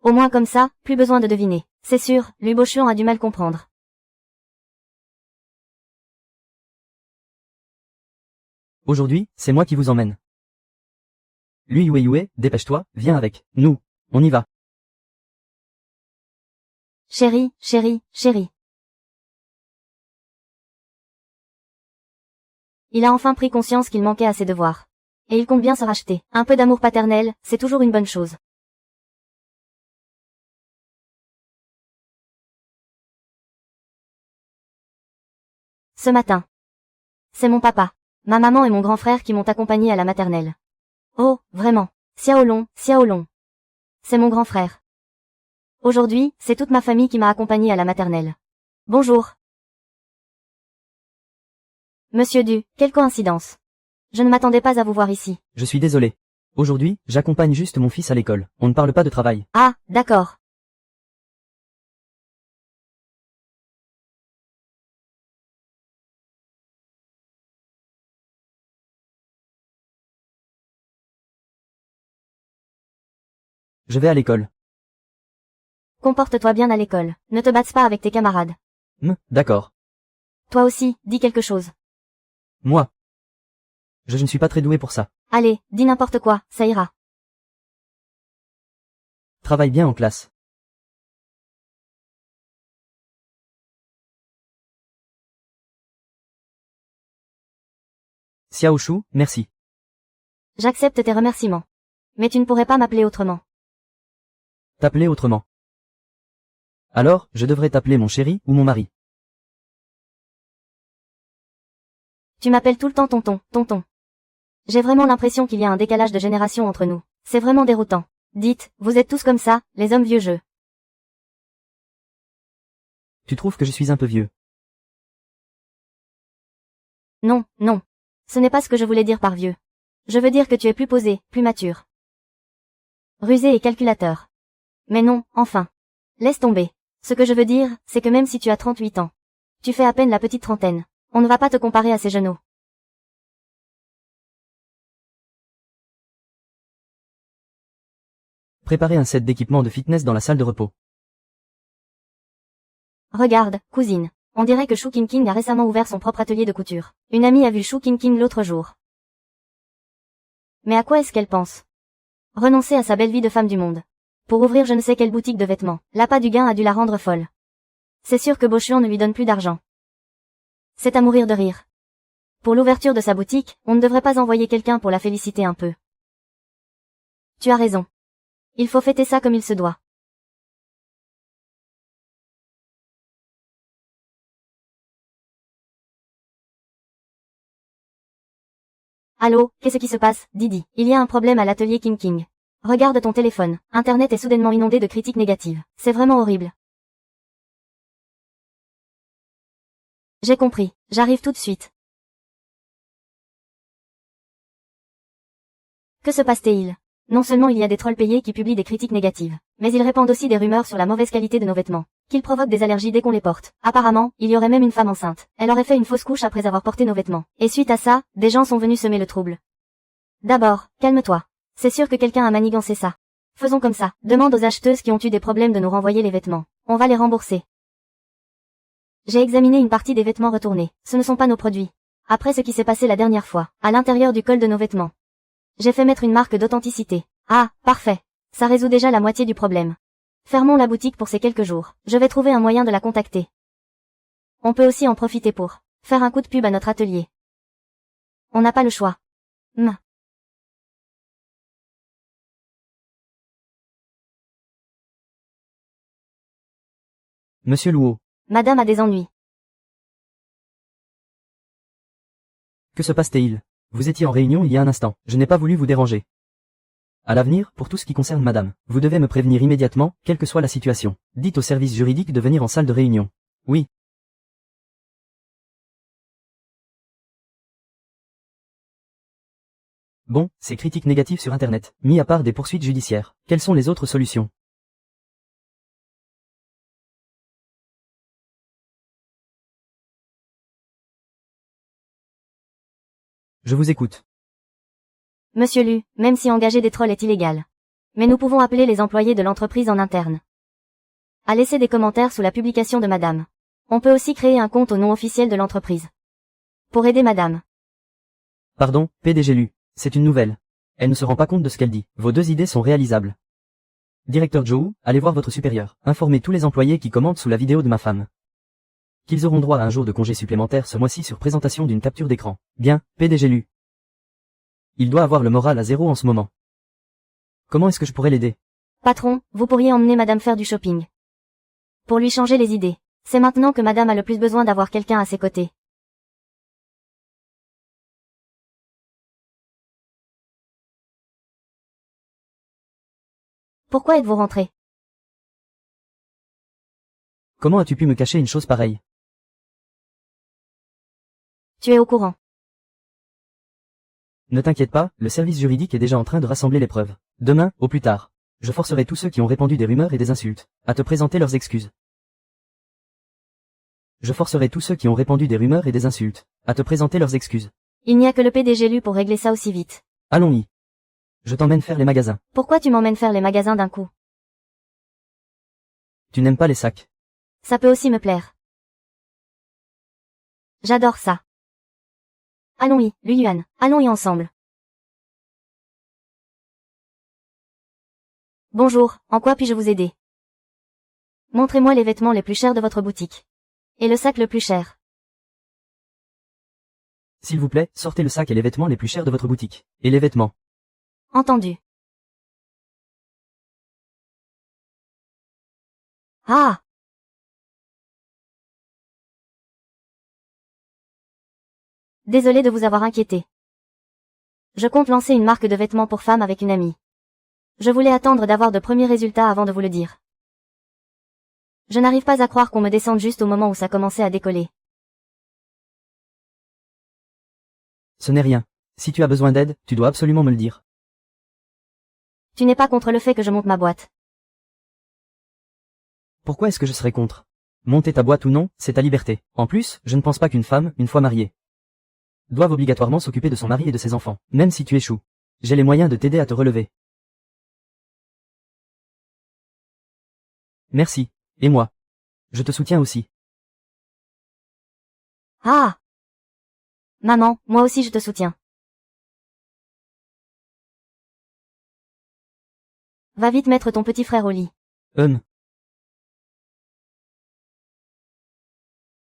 Speaker 2: Au moins comme ça, plus besoin de deviner. C'est sûr, Lu Bochuan a du mal comprendre.
Speaker 1: Aujourd'hui, c'est moi qui vous emmène. Lui Yue, dépêche-toi, viens avec nous. On y va.
Speaker 2: Chérie, chérie, chérie. Il a enfin pris conscience qu'il manquait à ses devoirs. Et il compte bien se racheter. Un peu d'amour paternel, c'est toujours une bonne chose. Ce matin. C'est mon papa, ma maman et mon grand frère qui m'ont accompagné à la maternelle. Oh, vraiment. Xiaolong, Xiaolong. C'est mon grand frère. Aujourd'hui, c'est toute ma famille qui m'a accompagné à la maternelle. Bonjour. Monsieur Du, quelle coïncidence. Je ne m'attendais pas à vous voir ici.
Speaker 1: Je suis désolé. Aujourd'hui, j'accompagne juste mon fils à l'école. On ne parle pas de travail.
Speaker 2: Ah, d'accord.
Speaker 1: Je vais à l'école.
Speaker 2: Comporte-toi bien à l'école. Ne te batte pas avec tes camarades.
Speaker 1: D'accord.
Speaker 2: Toi aussi, dis quelque chose.
Speaker 1: Moi. Je ne suis pas très doué pour ça.
Speaker 2: Allez, dis n'importe quoi, ça ira.
Speaker 1: Travaille bien en classe. Xiao Shu, merci.
Speaker 2: J'accepte tes remerciements. Mais tu ne pourrais pas m'appeler autrement.
Speaker 1: T'appeler autrement. Alors, je devrais t'appeler mon chéri ou mon mari.
Speaker 2: Tu m'appelles tout le temps tonton, tonton. J'ai vraiment l'impression qu'il y a un décalage de génération entre nous. C'est vraiment déroutant. Dites, vous êtes tous comme ça, les hommes vieux jeux.
Speaker 1: Tu trouves que je suis un peu vieux?
Speaker 2: Non, non. Ce n'est pas ce que je voulais dire par vieux. Je veux dire que tu es plus posé, plus mature. Rusé et calculateur. Mais non, enfin. Laisse tomber. Ce que je veux dire, c'est que même si tu as 38 ans, tu fais à peine la petite trentaine. On ne va pas te comparer à ces genoux.
Speaker 1: Préparer un set d'équipement de fitness dans la salle de repos.
Speaker 2: Regarde, cousine. On dirait que Shu King a récemment ouvert son propre atelier de couture. Une amie a vu Shu King l'autre jour. Mais à quoi est-ce qu'elle pense? Renoncer à sa belle vie de femme du monde. Pour ouvrir je ne sais quelle boutique de vêtements. L'appât du gain a dû la rendre folle. C'est sûr que Bochuan ne lui donne plus d'argent. C'est à mourir de rire. Pour l'ouverture de sa boutique, on ne devrait pas envoyer quelqu'un pour la féliciter un peu. Tu as raison. Il faut fêter ça comme il se doit. Allô, qu'est-ce qui se passe, Didi? Il y a un problème à l'atelier King. Regarde ton téléphone. Internet est soudainement inondé de critiques négatives. C'est vraiment horrible. J'ai compris. J'arrive tout de suite. Que se passe-t-il? Non seulement il y a des trolls payés qui publient des critiques négatives, mais ils répandent aussi des rumeurs sur la mauvaise qualité de nos vêtements, qu'ils provoquent des allergies dès qu'on les porte. Apparemment, il y aurait même une femme enceinte. Elle aurait fait une fausse couche après avoir porté nos vêtements. Et suite à ça, des gens sont venus semer le trouble. D'abord, calme-toi. C'est sûr que quelqu'un a manigancé ça. Faisons comme ça. Demande aux acheteuses qui ont eu des problèmes de nous renvoyer les vêtements. On va les rembourser. J'ai examiné une partie des vêtements retournés. Ce ne sont pas nos produits. Après ce qui s'est passé la dernière fois, à l'intérieur du col de nos vêtements. J'ai fait mettre une marque d'authenticité. Ah, parfait. Ça résout déjà la moitié du problème. Fermons la boutique pour ces quelques jours. Je vais trouver un moyen de la contacter. On peut aussi en profiter pour faire un coup de pub à notre atelier. On n'a pas le choix.
Speaker 1: Monsieur Louot,
Speaker 2: Madame a des ennuis.
Speaker 1: que se passe-t-il? Vous étiez en réunion il y a un instant. Je n'ai pas voulu vous déranger. À l'avenir, pour tout ce qui concerne madame, vous devez me prévenir immédiatement, quelle que soit la situation. Dites au service juridique de venir en salle de réunion. Oui. Bon, ces critiques négatives sur Internet, mis à part des poursuites judiciaires, quelles sont les autres solutions? Je vous écoute.
Speaker 2: Monsieur Lu, même si engager des trolls est illégal. Mais nous pouvons appeler les employés de l'entreprise en interne à laisser des commentaires sous la publication de madame. On peut aussi créer un compte au nom officiel de l'entreprise. Pour aider madame.
Speaker 1: Pardon, PDG Lu, c'est une nouvelle. Elle ne se rend pas compte de ce qu'elle dit. Vos deux idées sont réalisables. Directeur Joe, allez voir votre supérieur. Informez tous les employés qui commentent sous la vidéo de ma femme qu'ils auront droit à un jour de congé supplémentaire ce mois-ci sur présentation d'une capture d'écran. Bien, PDG Lu. Il doit avoir le moral à zéro en ce moment. Comment est-ce que je pourrais l'aider?
Speaker 2: Patron, vous pourriez emmener madame faire du shopping. Pour lui changer les idées. C'est maintenant que madame a le plus besoin d'avoir quelqu'un à ses côtés. Pourquoi êtes-vous rentré?
Speaker 1: Comment as-tu pu me cacher une chose pareille?
Speaker 2: Tu es au courant.
Speaker 1: Ne t'inquiète pas, le service juridique est déjà en train de rassembler les preuves. Demain, au plus tard, je forcerai tous ceux qui ont répandu des rumeurs et des insultes à te présenter leurs excuses. Je forcerai tous ceux qui ont répandu des rumeurs et des insultes à te présenter leurs excuses.
Speaker 2: Il n'y a que le PDG Lu pour régler ça aussi vite.
Speaker 1: Allons-y. Je t'emmène faire les magasins.
Speaker 2: Pourquoi tu m'emmènes faire les magasins d'un coup?
Speaker 1: Tu n'aimes pas les sacs.
Speaker 2: Ça peut aussi me plaire. J'adore ça. Allons-y, Luyuan, allons-y ensemble. Bonjour, en quoi puis-je vous aider? Montrez-moi les vêtements les plus chers de votre boutique. Et le sac le plus cher.
Speaker 1: S'il vous plaît, sortez le sac et les vêtements les plus chers de votre boutique. Et les vêtements.
Speaker 2: Entendu. Ah! Désolé de vous avoir inquiété. Je compte lancer une marque de vêtements pour femmes avec une amie. Je voulais attendre d'avoir de premiers résultats avant de vous le dire. Je n'arrive pas à croire qu'on me descende juste au moment où ça commençait à décoller.
Speaker 1: Ce n'est rien. Si tu as besoin d'aide, tu dois absolument me le dire.
Speaker 2: Tu n'es pas contre le fait que je monte ma boîte.
Speaker 1: Pourquoi est-ce que je serais contre? Monter ta boîte ou non, c'est ta liberté. En plus, je ne pense pas qu'une femme, une fois mariée, doive obligatoirement s'occuper de son mari et de ses enfants, même si tu échoues. J'ai les moyens de t'aider à te relever. Merci. Et moi? Je te soutiens aussi.
Speaker 2: Ah! Maman, moi aussi je te soutiens. Va vite mettre ton petit frère au lit.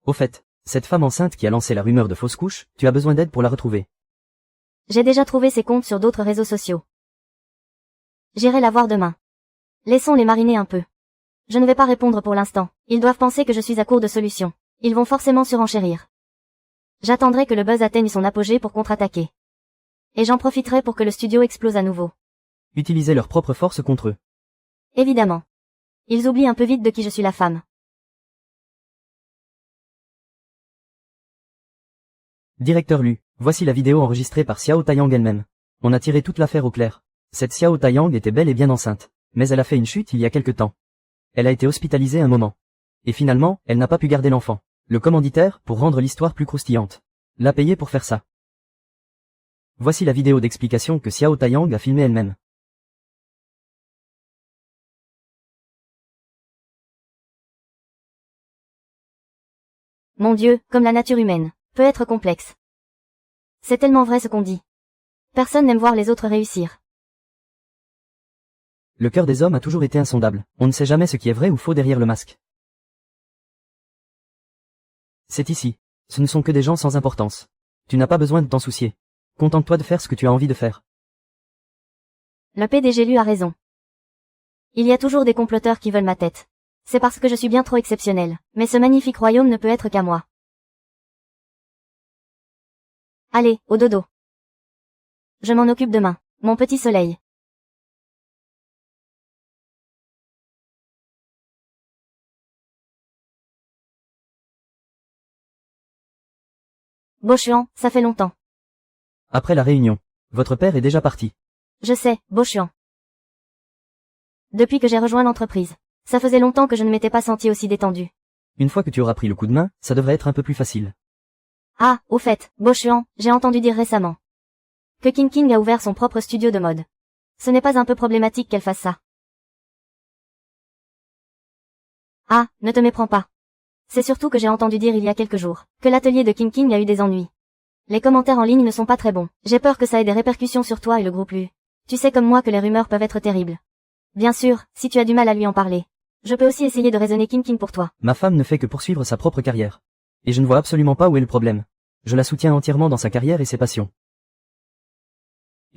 Speaker 1: Au fait, cette femme enceinte qui a lancé la rumeur de fausse couche, tu as besoin d'aide pour la retrouver.
Speaker 2: J'ai déjà trouvé ses comptes sur d'autres réseaux sociaux. J'irai la voir demain. Laissons-les mariner un peu. Je ne vais pas répondre pour l'instant. Ils doivent penser que je suis à court de solutions. Ils vont forcément surenchérir. J'attendrai que le buzz atteigne son apogée pour contre-attaquer. Et j'en profiterai pour que le studio explose à nouveau.
Speaker 1: Utiliser leurs propres forces contre eux.
Speaker 2: Évidemment. Ils oublient un peu vite de qui je suis la femme.
Speaker 1: Directeur Lu, voici la vidéo enregistrée par Xiao Taiyang elle-même. On a tiré toute l'affaire au clair. Cette Xiao Taiyang était bel et bien enceinte. Mais elle a fait une chute il y a quelque temps. Elle a été hospitalisée un moment. Et finalement, elle n'a pas pu garder l'enfant. Le commanditaire, pour rendre l'histoire plus croustillante, l'a payé pour faire ça. Voici la vidéo d'explication que Xiao Taiyang a filmée elle-même.
Speaker 2: Mon Dieu, comme la nature humaine, peut être complexe. C'est tellement vrai ce qu'on dit. Personne n'aime voir les autres réussir.
Speaker 1: Le cœur des hommes a toujours été insondable. On ne sait jamais ce qui est vrai ou faux derrière le masque. C'est ici. Ce ne sont que des gens sans importance. Tu n'as pas besoin de t'en soucier. Contente-toi de faire ce que tu as envie de faire.
Speaker 2: Le PDG Lu a raison. Il y a toujours des comploteurs qui veulent ma tête. C'est parce que je suis bien trop exceptionnel. Mais ce magnifique royaume ne peut être qu'à moi. Allez, au dodo. Je m'en occupe demain, mon petit soleil. Bochuan, ça fait longtemps.
Speaker 1: Après la réunion, votre père est déjà parti.
Speaker 2: Je sais, Bochuan. Depuis que j'ai rejoint l'entreprise, ça faisait longtemps que je ne m'étais pas senti aussi détendu.
Speaker 1: Une fois que tu auras pris le coup de main, ça devrait être un peu plus facile.
Speaker 2: Ah, au fait, Bochuan, j'ai entendu dire récemment que King a ouvert son propre studio de mode. Ce n'est pas un peu problématique qu'elle fasse ça? Ah, ne te méprends pas. C'est surtout que j'ai entendu dire il y a quelques jours que l'atelier de King a eu des ennuis. Les commentaires en ligne ne sont pas très bons. J'ai peur que ça ait des répercussions sur toi et le groupe Lu. Tu sais comme moi que les rumeurs peuvent être terribles. Bien sûr, si tu as du mal à lui en parler. Je peux aussi essayer de raisonner King pour toi.
Speaker 1: Ma femme ne fait que poursuivre sa propre carrière. Et je ne vois absolument pas où est le problème. Je la soutiens entièrement dans sa carrière et ses passions.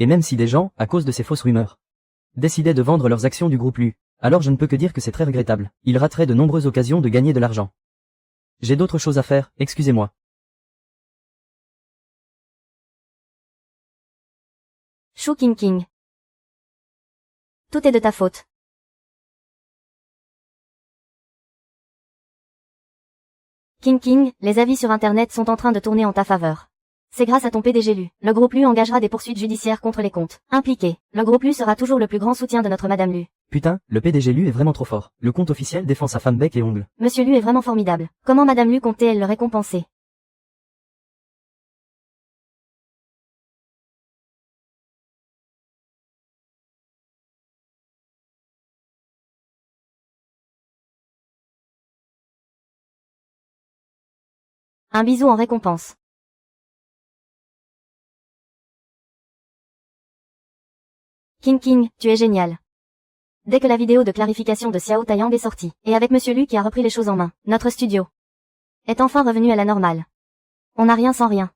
Speaker 1: Et même si des gens, à cause de ces fausses rumeurs, décidaient de vendre leurs actions du groupe Lu, alors je ne peux que dire que c'est très regrettable. Ils rateraient de nombreuses occasions de gagner de l'argent. J'ai d'autres choses à faire, excusez-moi.
Speaker 2: Shu King. Tout est de ta faute. King, les avis sur Internet sont en train de tourner en ta faveur. C'est grâce à ton PDG Lu. Le groupe Lu engagera des poursuites judiciaires contre les comptes impliqués. Le groupe Lu sera toujours le plus grand soutien de notre Madame Lu.
Speaker 1: Putain, le PDG Lu est vraiment trop fort. Le compte officiel défend sa femme bec et ongles.
Speaker 2: Monsieur Lu est vraiment formidable. Comment Madame Lu comptait-elle le récompenser? Un bisou en récompense. King, tu es génial. Dès que la vidéo de clarification de Xiao Taiyang est sortie, et avec Monsieur Lu qui a repris les choses en main, notre studio est enfin revenu à la normale. On n'a rien sans rien.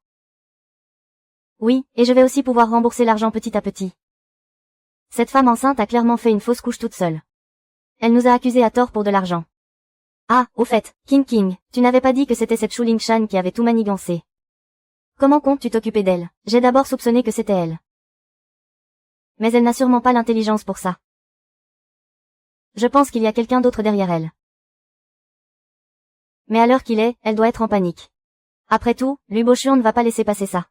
Speaker 2: Oui, et je vais aussi pouvoir rembourser l'argent petit à petit. Cette femme enceinte a clairement fait une fausse couche toute seule. Elle nous a accusés à tort pour de l'argent. Ah, au fait, King, tu n'avais pas dit que c'était cette Shu Lingshan qui avait tout manigancé. Comment comptes-tu t'occuper d'elle? J'ai d'abord soupçonné que c'était elle. Mais elle n'a sûrement pas l'intelligence pour ça. Je pense qu'il y a quelqu'un d'autre derrière elle. Mais à l'heure qu'il est, elle doit être en panique. Après tout, Lu Bochuan ne va pas laisser passer ça.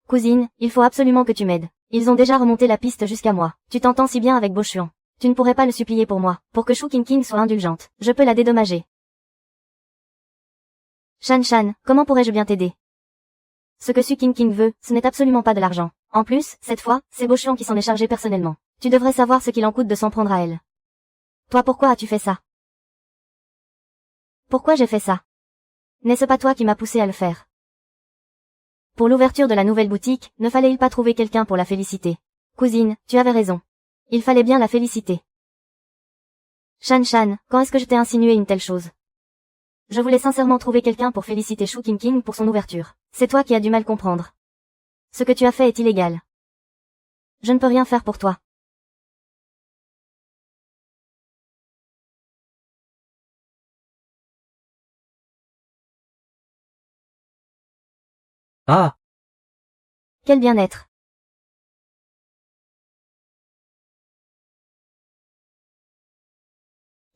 Speaker 2: Cousine, il faut absolument que tu m'aides. Ils ont déjà remonté la piste jusqu'à moi. Tu t'entends si bien avec Bochuan. Tu ne pourrais pas le supplier pour moi, pour que Shu King soit indulgente. Je peux la dédommager. Shan, comment pourrais-je bien t'aider? Ce que Shu King veut, ce n'est absolument pas de l'argent. En plus, cette fois, c'est Bochuan qui s'en est chargé personnellement. Tu devrais savoir ce qu'il en coûte de s'en prendre à elle. Toi pourquoi as-tu fait ça? Pourquoi j'ai fait ça? N'est-ce pas toi qui m'as poussé à le faire? Pour l'ouverture de la nouvelle boutique, ne fallait-il pas trouver quelqu'un pour la féliciter? Cousine, tu avais raison. Il fallait bien la féliciter. Shan, quand est-ce que je t'ai insinué une telle chose? Je voulais sincèrement trouver quelqu'un pour féliciter Shu King pour son ouverture. C'est toi qui as du mal comprendre. Ce que tu as fait est illégal. Je ne peux rien faire pour toi.
Speaker 1: Ah!
Speaker 2: Quel bien-être.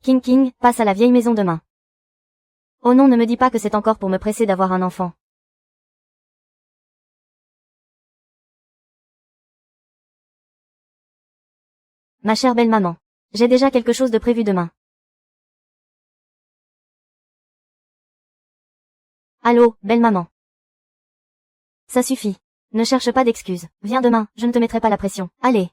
Speaker 2: King, passe à la vieille maison demain. Oh non, ne me dis pas que c'est encore pour me presser d'avoir un enfant. Ma chère belle maman. J'ai déjà quelque chose de prévu demain. Allô, belle maman. Ça suffit. Ne cherche pas d'excuses. Viens demain, je ne te mettrai pas la pression. Allez.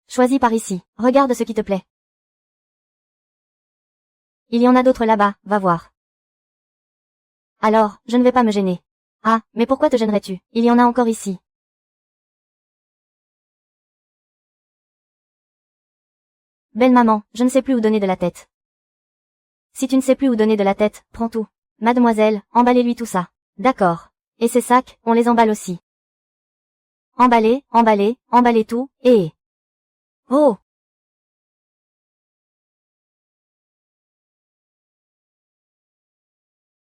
Speaker 2: Choisis par ici. Regarde ce qui te plaît. Il y en a d'autres là-bas, va voir. Alors, je ne vais pas me gêner. Ah, mais pourquoi te gênerais-tu? Il y en a encore ici. Belle maman, je ne sais plus où donner de la tête. Si tu ne sais plus où donner de la tête, prends tout. Mademoiselle, emballez-lui tout ça. D'accord. Et ces sacs, on les emballe aussi. Emballez, emballez, emballez tout, et... Oh!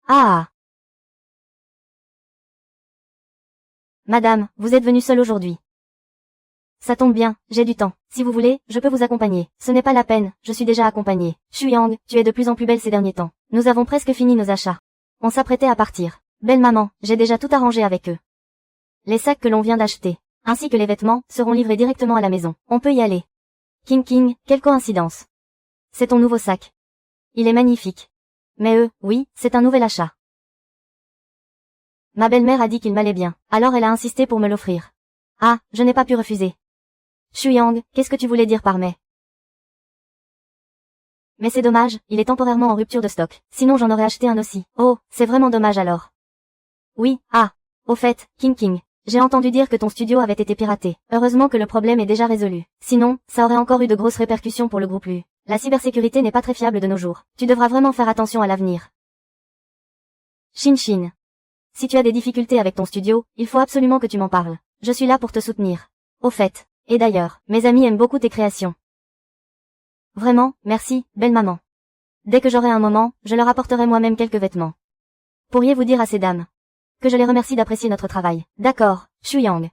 Speaker 2: Ah! Madame, vous êtes venue seule aujourd'hui. Ça tombe bien, j'ai du temps. Si vous voulez, je peux vous accompagner. Ce n'est pas la peine, je suis déjà accompagnée. Shuyang, tu es de plus en plus belle ces derniers temps. Nous avons presque fini nos achats. On s'apprêtait à partir. Belle maman, j'ai déjà tout arrangé avec eux. Les sacs que l'on vient d'acheter, ainsi que les vêtements, seront livrés directement à la maison. On peut y aller. King, quelle coïncidence. C'est ton nouveau sac. Il est magnifique. Mais oui, c'est un nouvel achat. Ma belle-mère a dit qu'il m'allait bien, alors elle a insisté pour me l'offrir. Ah, je n'ai pas pu refuser. Shuyang, qu'est-ce que tu voulais dire par mais c'est dommage, il est temporairement en rupture de stock. Sinon j'en aurais acheté un aussi. Oh, c'est vraiment dommage alors. Oui, ah. Au fait, King, j'ai entendu dire que ton studio avait été piraté. Heureusement que le problème est déjà résolu. Sinon, ça aurait encore eu de grosses répercussions pour le groupe Lu. La cybersécurité n'est pas très fiable de nos jours. Tu devras vraiment faire attention à l'avenir. Shin. Si tu as des difficultés avec ton studio, il faut absolument que tu m'en parles. Je suis là pour te soutenir. Au fait. Et d'ailleurs, mes amis aiment beaucoup tes créations. Vraiment, merci, belle maman. Dès que j'aurai un moment, je leur apporterai moi-même quelques vêtements. Pourriez-vous dire à ces dames que je les remercie d'apprécier notre travail. D'accord, Shuyang.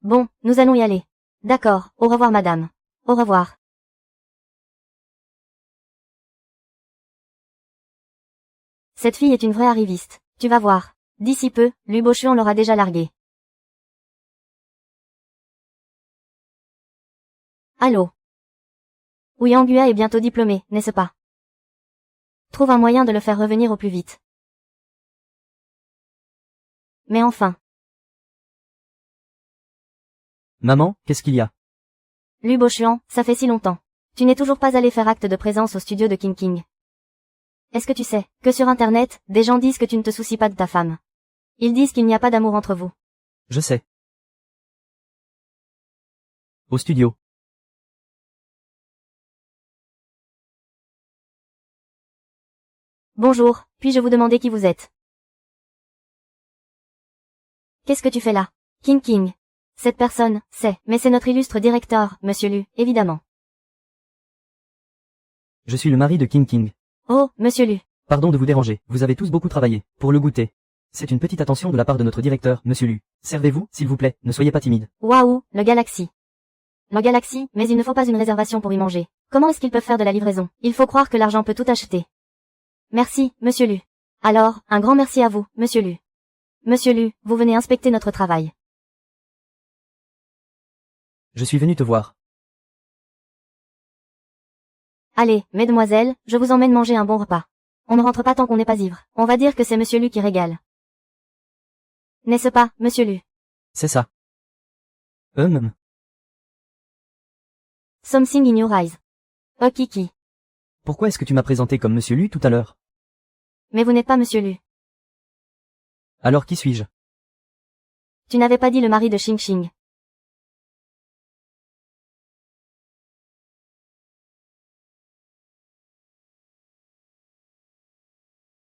Speaker 2: Bon, nous allons y aller. D'accord, au revoir madame. Au revoir. Cette fille est une vraie arriviste. Tu vas voir. D'ici peu, Lu Bochuan l'aura déjà larguée. Allô? Ouyangua est bientôt diplômé, n'est-ce pas? Trouve un moyen de le faire revenir au plus vite. Mais enfin.
Speaker 1: Maman, qu'est-ce qu'il y a?
Speaker 2: Lu Bochuan, ça fait si longtemps. Tu n'es toujours pas allé faire acte de présence au studio de King. Est-ce que tu sais que sur Internet, des gens disent que tu ne te soucies pas de ta femme? Ils disent qu'il n'y a pas d'amour entre vous.
Speaker 1: Je sais. Au studio.
Speaker 2: Bonjour, puis-je vous demander qui vous êtes? Qu'est-ce que tu fais là? King. Cette personne, mais c'est notre illustre directeur, Monsieur Lu, évidemment.
Speaker 1: Je suis le mari de King.
Speaker 2: Oh, Monsieur Lu.
Speaker 1: Pardon de vous déranger, vous avez tous beaucoup travaillé, pour le goûter. C'est une petite attention de la part de notre directeur, Monsieur Lu. Servez-vous, s'il vous plaît, ne soyez pas timide.
Speaker 2: Waouh, le Galaxy. Le Galaxy, mais il ne faut pas une réservation pour y manger. Comment est-ce qu'ils peuvent faire de la livraison? Il faut croire que l'argent peut tout acheter. Merci, Monsieur Lu. Alors, un grand merci à vous, Monsieur Lu. Monsieur Lu, vous venez inspecter notre travail.
Speaker 1: Je suis venu te voir.
Speaker 2: Allez, mesdemoiselles, je vous emmène manger un bon repas. On ne rentre pas tant qu'on n'est pas ivre. On va dire que c'est Monsieur Lu qui régale. N'est-ce pas, Monsieur Lu?
Speaker 1: C'est ça.
Speaker 2: Something in your eyes. Oh Kiki.
Speaker 1: Pourquoi est-ce que tu m'as présenté comme Monsieur Lu tout à l'heure?
Speaker 2: Mais vous n'êtes pas Monsieur Lu.
Speaker 1: Alors qui suis-je?
Speaker 2: Tu n'avais pas dit le mari de Xing.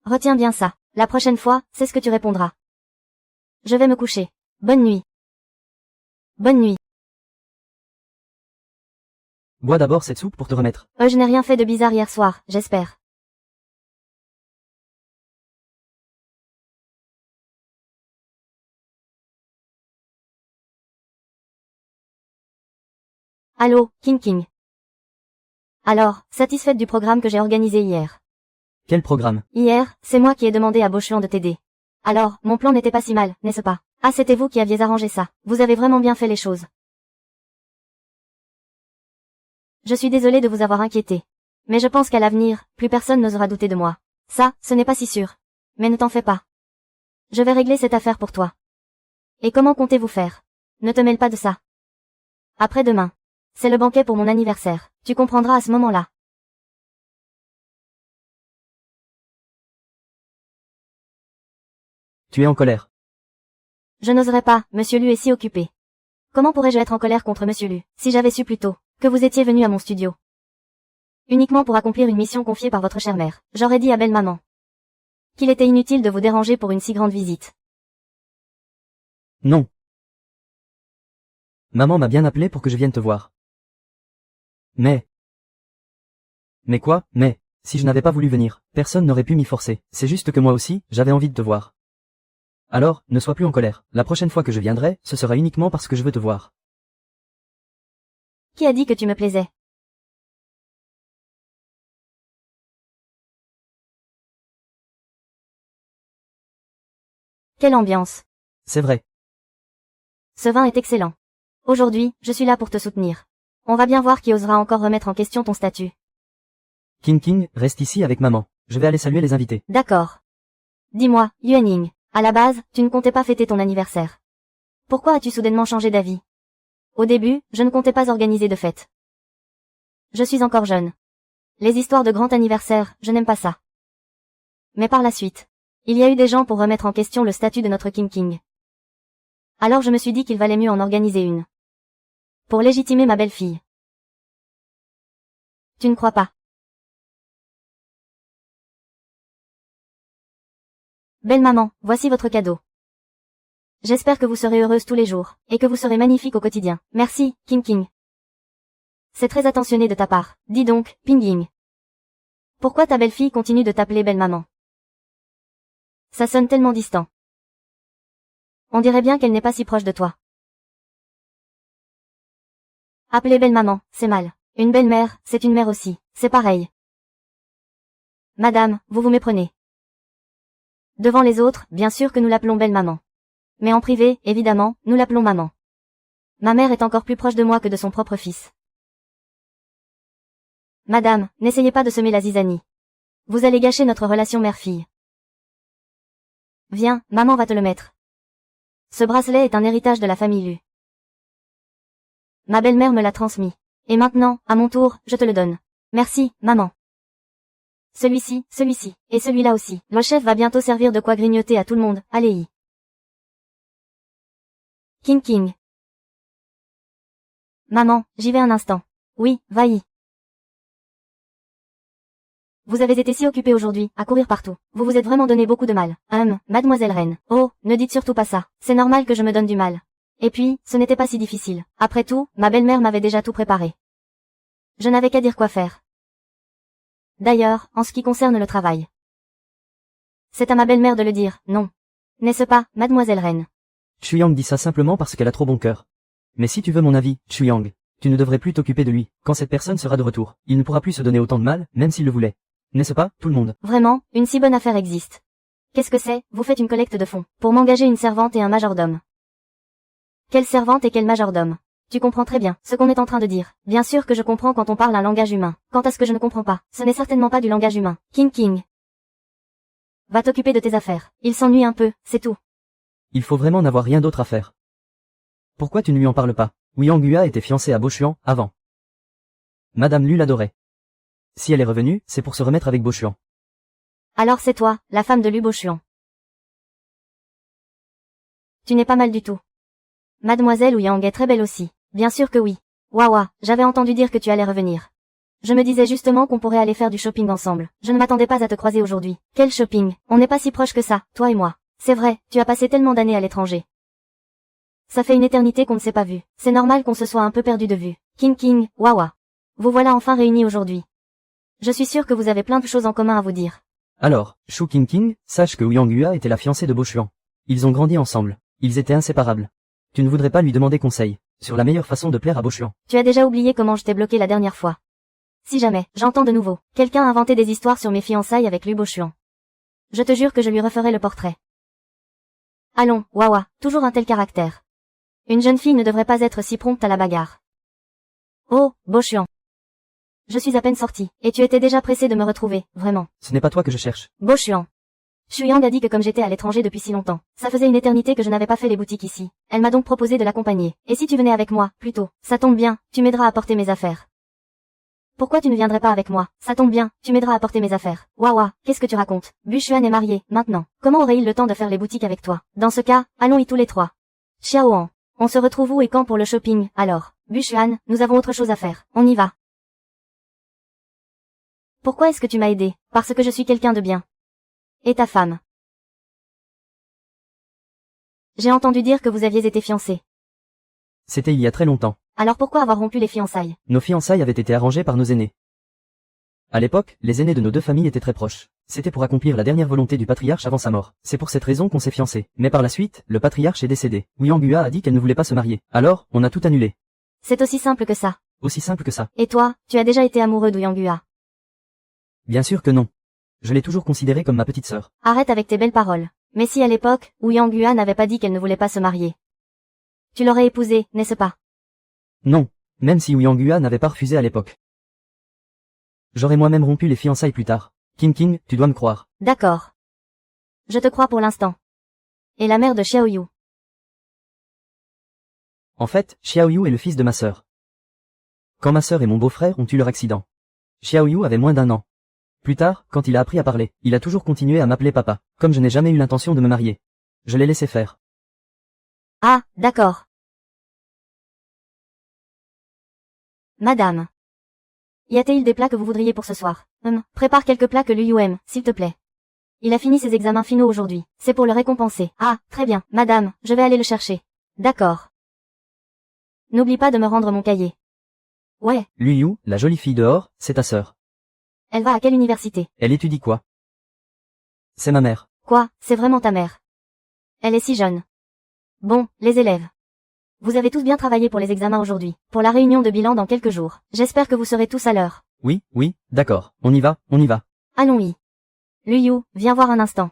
Speaker 2: Retiens bien ça. La prochaine fois, c'est ce que tu répondras. Je vais me coucher. Bonne nuit. Bonne nuit.
Speaker 1: Bois d'abord cette soupe pour te remettre.
Speaker 2: Je n'ai rien fait de bizarre hier soir, j'espère. Allô, King. Alors, satisfaite du programme que j'ai organisé hier?
Speaker 1: Quel programme?
Speaker 2: Hier, c'est moi qui ai demandé à Bochuan de t'aider. Alors, mon plan n'était pas si mal, n'est-ce pas? Ah, c'était vous qui aviez arrangé ça. Vous avez vraiment bien fait les choses. Je suis désolée de vous avoir inquiété. Mais je pense qu'à l'avenir, plus personne n'osera douter de moi. Ça, ce n'est pas si sûr. Mais ne t'en fais pas. Je vais régler cette affaire pour toi. Et comment comptez-vous faire? Ne te mêle pas de ça. Après-demain. C'est le banquet pour mon anniversaire. Tu comprendras à ce moment-là.
Speaker 1: Tu es en colère.
Speaker 2: Je n'oserais pas, Monsieur Lu est si occupé. Comment pourrais-je être en colère contre Monsieur Lu, si j'avais su plus tôt que vous étiez venu à mon studio? Uniquement pour accomplir une mission confiée par votre chère mère. J'aurais dit à belle maman qu'il était inutile de vous déranger pour une si grande visite.
Speaker 1: Non. Maman m'a bien appelé pour que je vienne te voir. Mais quoi, si je n'avais pas voulu venir, personne n'aurait pu m'y forcer. C'est juste que moi aussi, j'avais envie de te voir. Alors, ne sois plus en colère. La prochaine fois que je viendrai, ce sera uniquement parce que je veux te voir.
Speaker 2: Qui a dit que tu me plaisais? Quelle ambiance.
Speaker 1: C'est vrai.
Speaker 2: Ce vin est excellent. Aujourd'hui, je suis là pour te soutenir. On va bien voir qui osera encore remettre en question ton statut.
Speaker 1: King, reste ici avec maman. Je vais aller saluer les invités.
Speaker 2: D'accord. Dis-moi, Yuanying, à la base, tu ne comptais pas fêter ton anniversaire. Pourquoi as-tu soudainement changé d'avis? Au début, je ne comptais pas organiser de fête. Je suis encore jeune. Les histoires de grand anniversaire, je n'aime pas ça. Mais par la suite, il y a eu des gens pour remettre en question le statut de notre King. Alors je me suis dit qu'il valait mieux en organiser une. Pour légitimer ma belle-fille. Tu ne crois pas? Belle maman, voici votre cadeau. J'espère que vous serez heureuse tous les jours, et que vous serez magnifique au quotidien. Merci, King. C'est très attentionné de ta part. Dis donc, Pingying. Pourquoi ta belle-fille continue de t'appeler belle maman? Ça sonne tellement distant. On dirait bien qu'elle n'est pas si proche de toi. Appeler belle maman, c'est mal. Une belle-mère, c'est une mère aussi. C'est pareil. Madame, vous vous méprenez. Devant les autres, bien sûr que nous l'appelons belle maman. Mais en privé, évidemment, nous l'appelons maman. Ma mère est encore plus proche de moi que de son propre fils. Madame, n'essayez pas de semer la zizanie. Vous allez gâcher notre relation mère-fille. Viens, maman va te le mettre. Ce bracelet est un héritage de la famille Lu. Ma belle-mère me l'a transmis. Et maintenant, à mon tour, je te le donne. Merci, maman. Celui-ci, et celui-là aussi. Le chef va bientôt servir de quoi grignoter à tout le monde, allez-y. King. Maman, j'y vais un instant. Oui, va-y. Vous avez été si occupée aujourd'hui, à courir partout. Vous vous êtes vraiment donné beaucoup de mal. Mademoiselle Reine. Oh, ne dites surtout pas ça. C'est normal que je me donne du mal. Et puis, ce n'était pas si difficile. Après tout, ma belle-mère m'avait déjà tout préparé. Je n'avais qu'à dire quoi faire. D'ailleurs, en ce qui concerne le travail. C'est à ma belle-mère de le dire, non. N'est-ce pas, mademoiselle Reine?
Speaker 1: Chuyang dit ça simplement parce qu'elle a trop bon cœur. Mais si tu veux mon avis, Chuyang, tu ne devrais plus t'occuper de lui. Quand cette personne sera de retour, il ne pourra plus se donner autant de mal, même s'il le voulait. N'est-ce pas, tout le monde?
Speaker 2: Vraiment, une si bonne affaire existe. Qu'est-ce que c'est? Vous faites une collecte de fonds, pour m'engager une servante et un majordome. Quelle servante et quel majordome? Tu comprends très bien ce qu'on est en train de dire. Bien sûr que je comprends quand on parle un langage humain. Quant à ce que je ne comprends pas, ce n'est certainement pas du langage humain. King. Va t'occuper de tes affaires. Il s'ennuie un peu, c'est tout.
Speaker 1: Il faut vraiment n'avoir rien d'autre à faire. Pourquoi tu ne lui en parles pas? Wuyang Hua était fiancée à Bo-Xuan, avant. Madame Lu l'adorait. Si elle est revenue, c'est pour se remettre avec Bo-Xuan.
Speaker 2: Alors c'est toi, la femme de Lu Bo-Xuan. Tu n'es pas mal du tout. Mademoiselle Wuyang est très belle aussi. Bien sûr que oui. Wawa, j'avais entendu dire que tu allais revenir. Je me disais justement qu'on pourrait aller faire du shopping ensemble. Je ne m'attendais pas à te croiser aujourd'hui. Quel shopping? On n'est pas si proches que ça, toi et moi. C'est vrai, tu as passé tellement d'années à l'étranger. Ça fait une éternité qu'on ne s'est pas vu. C'est normal qu'on se soit un peu perdu de vue. King, Wawa. Vous voilà enfin réunis aujourd'hui. Je suis sûre que vous avez plein de choses en commun à vous dire.
Speaker 1: Alors, Shu King, sache que Wuyang Hua était la fiancée de Bo-Xuan. Ils ont grandi ensemble. Ils étaient inséparables. Tu ne voudrais pas lui demander conseil sur la meilleure façon de plaire à Bo-Xuan?
Speaker 2: Tu as déjà oublié comment je t'ai bloqué la dernière fois. Si jamais, j'entends de nouveau, quelqu'un inventer des histoires sur mes fiançailles avec Lu Bo-Xuan. Je te jure que je lui referai le portrait. Allons, Wawa, toujours un tel caractère. Une jeune fille ne devrait pas être si prompte à la bagarre. Oh, Bo-Xuan. Je suis à peine sortie, et tu étais déjà pressé de me retrouver, vraiment.
Speaker 1: Ce n'est pas toi que je cherche.
Speaker 2: Bo-Xuan. Chuyang a dit que comme j'étais à l'étranger depuis si longtemps, ça faisait une éternité que je n'avais pas fait les boutiques ici. Elle m'a donc proposé de l'accompagner. Et si tu venais avec moi, plutôt, ça tombe bien, tu m'aideras à porter mes affaires. Pourquoi tu ne viendrais pas avec moi? Ça tombe bien, tu m'aideras à porter mes affaires. Wawa, qu'est-ce que tu racontes? Bushuan est marié, maintenant. Comment aurait-il le temps de faire les boutiques avec toi? Dans ce cas, allons-y tous les trois. Xiaoan, on se retrouve où et quand pour le shopping, alors? Bushuan, nous avons autre chose à faire. On y va. Pourquoi est-ce que tu m'as aidé? Parce que je suis quelqu'un de bien. Et ta femme? J'ai entendu dire que vous aviez été fiancés.
Speaker 1: C'était il y a très longtemps.
Speaker 2: Alors pourquoi avoir rompu les fiançailles?
Speaker 1: Nos fiançailles avaient été arrangées par nos aînés. À l'époque, les aînés de nos deux familles étaient très proches. C'était pour accomplir la dernière volonté du patriarche avant sa mort. C'est pour cette raison qu'on s'est fiancés. Mais par la suite, le patriarche est décédé. Huanghua a dit qu'elle ne voulait pas se marier. Alors, on a tout annulé.
Speaker 2: C'est aussi simple que ça.
Speaker 1: Aussi simple que ça.
Speaker 2: Et toi, tu as déjà été amoureux de Huanghua?
Speaker 1: Bien sûr que non. Je l'ai toujours considérée comme ma petite sœur.
Speaker 2: Arrête avec tes belles paroles. Mais si à l'époque, où Huanghua n'avait pas dit qu'elle ne voulait pas se marier, tu l'aurais épousée, n'est-ce pas?
Speaker 1: Non. Même si Huanghua n'avait pas refusé à l'époque. J'aurais moi-même rompu les fiançailles plus tard. King, tu dois me croire.
Speaker 2: D'accord. Je te crois pour l'instant. Et la mère de Xiaoyu?
Speaker 1: En fait, Xiaoyu est le fils de ma sœur. Quand ma sœur et mon beau-frère ont eu leur accident, Xiaoyu avait moins d'1 an. Plus tard, quand il a appris à parler, il a toujours continué à m'appeler papa. Comme je n'ai jamais eu l'intention de me marier, je l'ai laissé faire.
Speaker 2: Ah, d'accord. Madame. Y a-t-il des plats que vous voudriez pour ce soir? Prépare quelques plats que Liu aime, s'il te plaît. Il a fini ses examens finaux aujourd'hui. C'est pour le récompenser. Ah, très bien. Madame, je vais aller le chercher. D'accord. N'oublie pas de me rendre mon cahier. Ouais.
Speaker 1: Liu, la jolie fille dehors, c'est ta sœur.
Speaker 2: Elle va à quelle université?
Speaker 1: Elle étudie quoi? C'est ma mère.
Speaker 2: Quoi, c'est vraiment ta mère? Elle est si jeune. Bon, les élèves. Vous avez tous bien travaillé pour les examens aujourd'hui, pour la réunion de bilan dans quelques jours. J'espère que vous serez tous à l'heure.
Speaker 1: Oui, d'accord. On y va.
Speaker 2: Allons-y. Liu, viens voir un instant.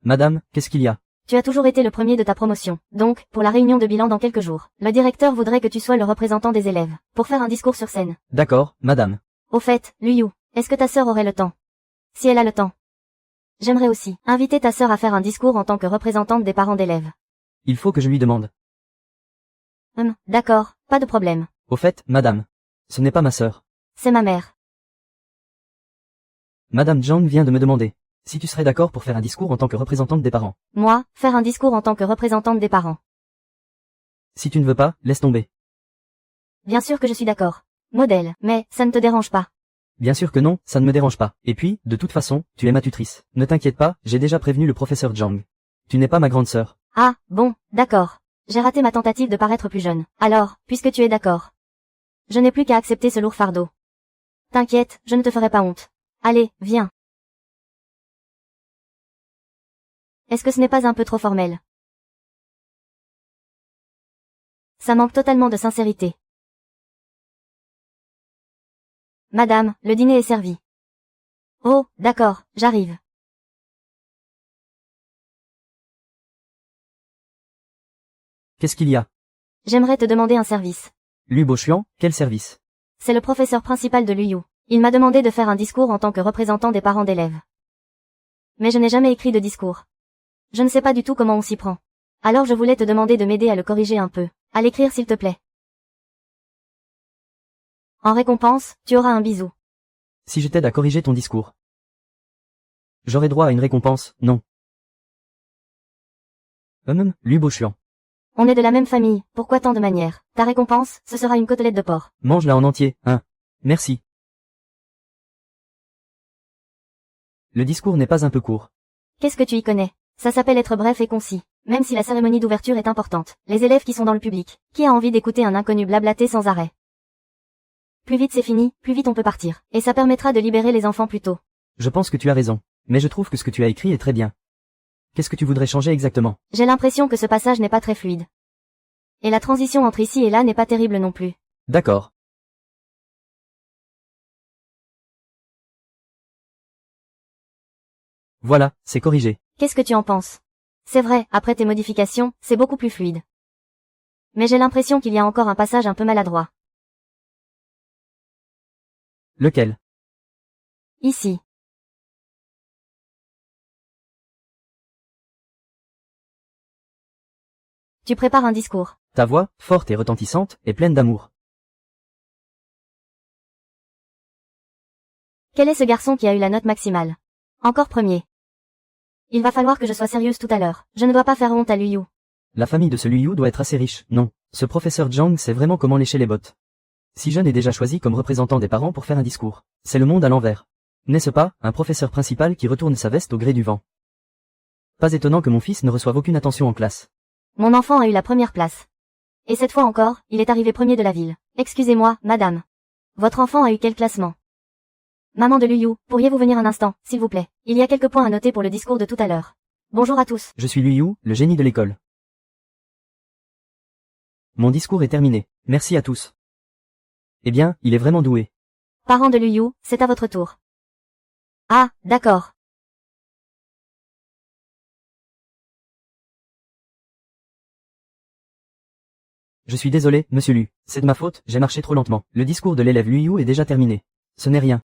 Speaker 1: Madame, qu'est-ce qu'il y a?
Speaker 2: Tu as toujours été le premier de ta promotion. Donc, pour la réunion de bilan dans quelques jours, le directeur voudrait que tu sois le représentant des élèves, pour faire un discours sur scène.
Speaker 1: D'accord, madame.
Speaker 2: Au fait, Liu, est-ce que ta sœur aurait le temps? Si elle a le temps. J'aimerais aussi inviter ta sœur à faire un discours en tant que représentante des parents d'élèves.
Speaker 1: Il faut que je lui demande.
Speaker 2: D'accord, pas de problème.
Speaker 1: Au fait, madame. Ce n'est pas ma sœur.
Speaker 2: C'est ma mère.
Speaker 1: Madame Zhang vient de me demander si tu serais d'accord pour faire un discours en tant que représentante des parents.
Speaker 2: Moi, faire un discours en tant que représentante des parents.
Speaker 1: Si tu ne veux pas, laisse tomber.
Speaker 2: Bien sûr que je suis d'accord. Modèle, mais ça ne te dérange pas.
Speaker 1: Bien sûr que non, ça ne me dérange pas. Et puis, de toute façon, tu es ma tutrice. Ne t'inquiète pas, j'ai déjà prévenu le professeur Zhang. Tu n'es pas ma grande sœur.
Speaker 2: Ah, bon, d'accord. J'ai raté ma tentative de paraître plus jeune. Alors, puisque tu es d'accord. Je n'ai plus qu'à accepter ce lourd fardeau. T'inquiète, je ne te ferai pas honte. Allez, viens. Est-ce que ce n'est pas un peu trop formel? Ça manque totalement de sincérité. Madame, le dîner est servi. Oh, d'accord, j'arrive.
Speaker 1: Qu'est-ce qu'il y a?
Speaker 2: J'aimerais te demander un service.
Speaker 1: Lu Bochuan, quel service?
Speaker 2: C'est le professeur principal de Luyu. Il m'a demandé de faire un discours en tant que représentant des parents d'élèves. Mais je n'ai jamais écrit de discours. Je ne sais pas du tout comment on s'y prend. Alors je voulais te demander de m'aider à le corriger un peu. À l'écrire s'il te plaît. En récompense, tu auras un bisou.
Speaker 1: Si je t'aide à corriger ton discours, j'aurai droit à une récompense, non? Lu Bochuan.
Speaker 2: On est de la même famille, pourquoi tant de manières? Ta récompense, ce sera une côtelette de porc.
Speaker 1: Mange-la en entier, hein? Merci. Le discours n'est pas un peu court.
Speaker 2: Qu'est-ce que tu y connais? Ça s'appelle être bref et concis. Même si la cérémonie d'ouverture est importante. Les élèves qui sont dans le public. Qui a envie d'écouter un inconnu blablater sans arrêt? Plus vite c'est fini, plus vite on peut partir. Et ça permettra de libérer les enfants plus tôt.
Speaker 1: Je pense que tu as raison. Mais je trouve que ce que tu as écrit est très bien. Qu'est-ce que tu voudrais changer exactement?
Speaker 2: J'ai l'impression que ce passage n'est pas très fluide. Et la transition entre ici et là n'est pas terrible non plus.
Speaker 1: D'accord. Voilà, c'est corrigé.
Speaker 2: Qu'est-ce que tu en penses? C'est vrai, après tes modifications, c'est beaucoup plus fluide. Mais j'ai l'impression qu'il y a encore un passage un peu maladroit.
Speaker 1: Lequel?
Speaker 2: Ici. Tu prépares un discours.
Speaker 1: Ta voix, forte et retentissante, est pleine d'amour.
Speaker 2: Quel est ce garçon qui a eu la note maximale? Encore premier. Il va falloir que je sois sérieuse tout à l'heure. Je ne dois pas faire honte à Liu.
Speaker 1: La famille de ce Liu doit être assez riche, non? Ce professeur Zhang sait vraiment comment lécher les bottes. Si jeune est déjà choisi comme représentant des parents pour faire un discours. C'est le monde à l'envers. N'est-ce pas, un professeur principal qui retourne sa veste au gré du vent? Pas étonnant que mon fils ne reçoive aucune attention en classe.
Speaker 2: Mon enfant a eu la première place. Et cette fois encore, il est arrivé premier de la ville. Excusez-moi, madame. Votre enfant a eu quel classement? Maman de Liu, pourriez-vous venir un instant, s'il vous plaît? Il y a quelques points à noter pour le discours de tout à l'heure. Bonjour à tous.
Speaker 1: Je suis Liu, le génie de l'école. Mon discours est terminé. Merci à tous. Eh bien, il est vraiment doué.
Speaker 2: Parents de Liu, c'est à votre tour. Ah, d'accord.
Speaker 1: Je suis désolé, monsieur Liu. C'est de ma faute, j'ai marché trop lentement. Le discours de l'élève Liu est déjà terminé. Ce n'est rien.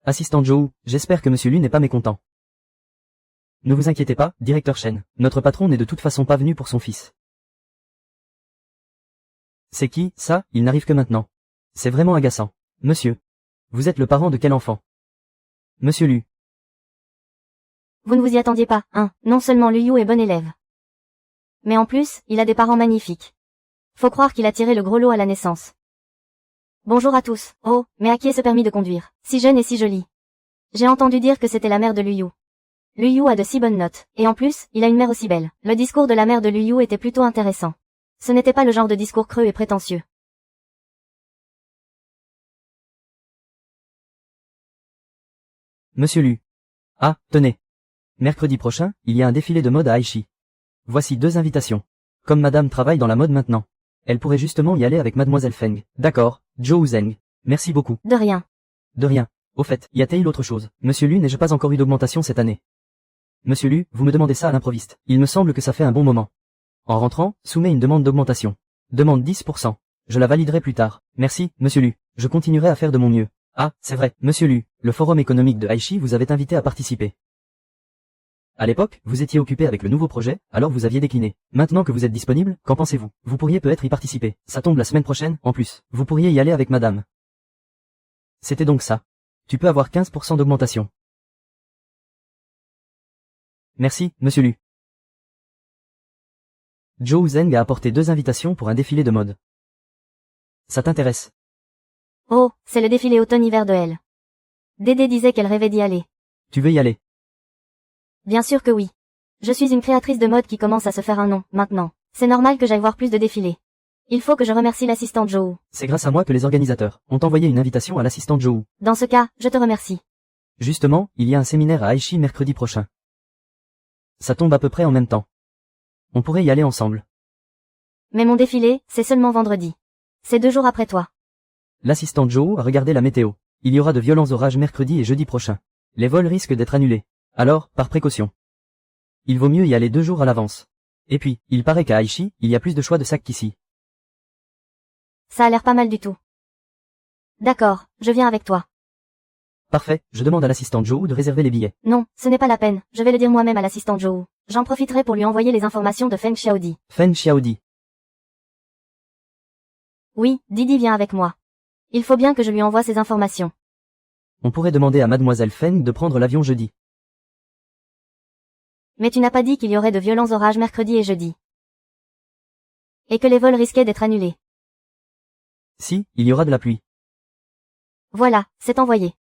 Speaker 1: Assistant Zhou, j'espère que monsieur Liu n'est pas mécontent. Ne vous inquiétez pas, directeur Shen. Notre patron n'est de toute façon pas venu pour son fils. C'est qui, ça? Il n'arrive que maintenant. C'est vraiment agaçant. Monsieur. Vous êtes le parent de quel enfant? Monsieur Liu.
Speaker 2: Vous ne vous y attendiez pas, hein? Non seulement Liu est bon élève. Mais en plus, il a des parents magnifiques. Faut croire qu'il a tiré le gros lot à la naissance. Bonjour à tous. Oh, mais à qui est ce permis de conduire? Si jeune et si jolie. J'ai entendu dire que c'était la mère de Liu. Liu a de si bonnes notes, et en plus, il a une mère aussi belle. Le discours de la mère de Liu était plutôt intéressant. Ce n'était pas le genre de discours creux et prétentieux.
Speaker 1: Monsieur Liu. Ah, tenez. Mercredi prochain, il y a un défilé de mode à Aichi. Voici 2 invitations. Comme madame travaille dans la mode maintenant. Elle pourrait justement y aller avec mademoiselle Feng. D'accord, Zhou Zeng. Merci beaucoup.
Speaker 2: De rien.
Speaker 1: De rien. Au fait, y a-t-il autre chose? Monsieur Liu, n'ai-je pas encore eu d'augmentation cette année? Monsieur Liu, vous me demandez ça à l'improviste. Il me semble que ça fait un bon moment. En rentrant, soumets une demande d'augmentation. Demande 10%. Je la validerai plus tard. Merci, monsieur Liu. Je continuerai à faire de mon mieux. Ah, c'est vrai, monsieur Liu, le forum économique de Aichi vous avait invité à participer. À l'époque, vous étiez occupé avec le nouveau projet, alors vous aviez décliné. Maintenant que vous êtes disponible, qu'en pensez-vous? Vous pourriez peut-être y participer. Ça tombe la semaine prochaine, en plus. Vous pourriez y aller avec madame. C'était donc ça. Tu peux avoir 15% d'augmentation. Merci, monsieur Liu. Zhou Zeng a apporté 2 invitations pour un défilé de mode. Ça t'intéresse?
Speaker 2: Oh, c'est le défilé automne-hiver de elle. Dédé disait qu'elle rêvait d'y aller.
Speaker 1: Tu veux y aller?
Speaker 2: Bien sûr que oui. Je suis une créatrice de mode qui commence à se faire un nom, maintenant. C'est normal que j'aille voir plus de défilés. Il faut que je remercie l'assistante Zhou.
Speaker 1: C'est grâce à moi que les organisateurs ont envoyé une invitation à l'assistante Zhou.
Speaker 2: Dans ce cas, je te remercie.
Speaker 1: Justement, il y a un séminaire à Aichi mercredi prochain. Ça tombe à peu près en même temps. On pourrait y aller ensemble.
Speaker 2: Mais mon défilé, c'est seulement vendredi. C'est 2 jours après toi.
Speaker 1: L'assistante Zhou a regardé la météo. Il y aura de violents orages mercredi et jeudi prochain. Les vols risquent d'être annulés. Alors, par précaution. Il vaut mieux y aller 2 jours à l'avance. Et puis, il paraît qu'à Aichi, il y a plus de choix de sacs qu'ici.
Speaker 2: Ça a l'air pas mal du tout. D'accord, je viens avec toi.
Speaker 1: Parfait, je demande à l'assistante Zhou de réserver les billets.
Speaker 2: Non, ce n'est pas la peine, je vais le dire moi-même à l'assistante Zhou. J'en profiterai pour lui envoyer les informations de Feng Xiaodi.
Speaker 1: Feng Xiaodi.
Speaker 2: Oui, Didi vient avec moi. Il faut bien que je lui envoie ces informations.
Speaker 1: On pourrait demander à mademoiselle Feng de prendre l'avion jeudi.
Speaker 2: Mais tu n'as pas dit qu'il y aurait de violents orages mercredi et jeudi. Et que les vols risquaient d'être annulés.
Speaker 1: Si, il y aura de la pluie.
Speaker 2: Voilà, c'est envoyé.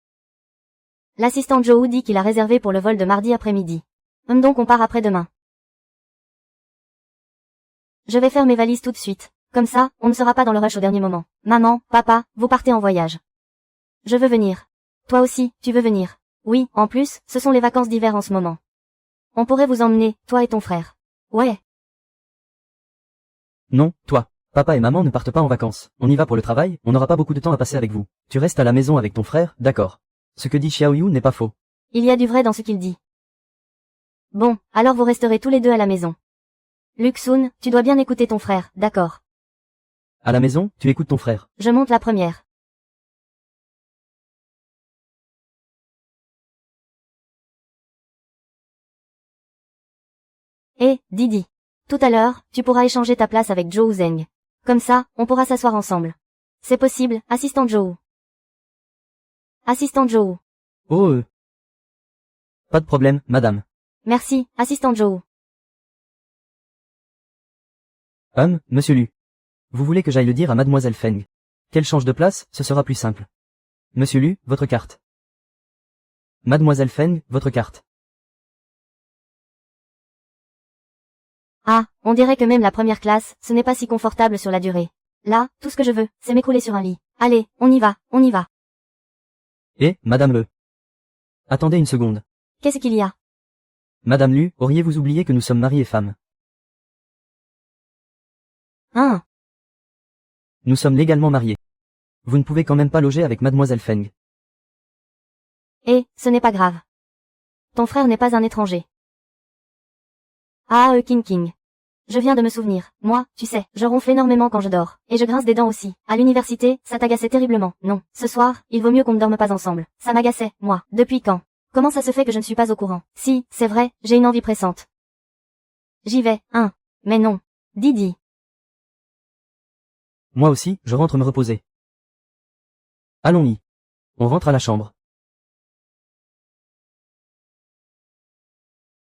Speaker 2: L'assistante Zhou dit qu'il a réservé pour le vol de mardi après-midi. Donc on part après-demain. Je vais faire mes valises tout de suite. Comme ça, on ne sera pas dans le rush au dernier moment. Maman, papa, vous partez en voyage. Je veux venir. Toi aussi, tu veux venir. Oui, en plus, ce sont les vacances d'hiver en ce moment. On pourrait vous emmener, toi et ton frère. Ouais.
Speaker 1: Non, toi. Papa et maman ne partent pas en vacances. On y va pour le travail, on n'aura pas beaucoup de temps à passer avec vous. Tu restes à la maison avec ton frère, d'accord. Ce que dit Xiaoyu n'est pas faux.
Speaker 2: Il y a du vrai dans ce qu'il dit. Bon, alors vous resterez tous les 2 à la maison. Luxun, tu dois bien écouter ton frère, d'accord.
Speaker 1: À la maison, tu écoutes ton frère.
Speaker 2: Je monte la première. Hé, Didi. Tout à l'heure, tu pourras échanger ta place avec Zhou Zeng. Comme ça, on pourra s'asseoir ensemble. C'est possible, assistante Zhou. Assistante Jo.
Speaker 1: Oh Pas de problème, madame.
Speaker 2: Merci, assistante Jo.
Speaker 1: Monsieur Lu. Vous voulez que j'aille le dire à mademoiselle Feng. Qu'elle change de place, ce sera plus simple. Monsieur Lu, votre carte. Mademoiselle Feng, votre carte.
Speaker 2: Ah, on dirait que même la première classe, ce n'est pas si confortable sur la durée. Là, tout ce que je veux, c'est m'écrouler sur un lit. Allez, on y va, on y va.
Speaker 1: Et, madame Le. Attendez une seconde.
Speaker 2: Qu'est-ce qu'il y a?
Speaker 1: Madame Lu, auriez-vous oublié que nous sommes mari et femme?
Speaker 2: Hein?
Speaker 1: Nous sommes légalement mariés. Vous ne pouvez quand même pas loger avec mademoiselle Feng.
Speaker 2: Eh, ce n'est pas grave. Ton frère n'est pas un étranger. King. Je viens de me souvenir. Moi, tu sais, je ronfle énormément quand je dors. Et je grince des dents aussi. À l'université, ça t'agaçait terriblement. Non. Ce soir, il vaut mieux qu'on ne dorme pas ensemble. Ça m'agaçait, moi. Depuis quand? Comment ça se fait que je ne suis pas au courant? Si, c'est vrai, j'ai une envie pressante. J'y vais, hein. Mais non. Didi.
Speaker 1: Moi aussi, je rentre me reposer. Allons-y. On rentre à la chambre.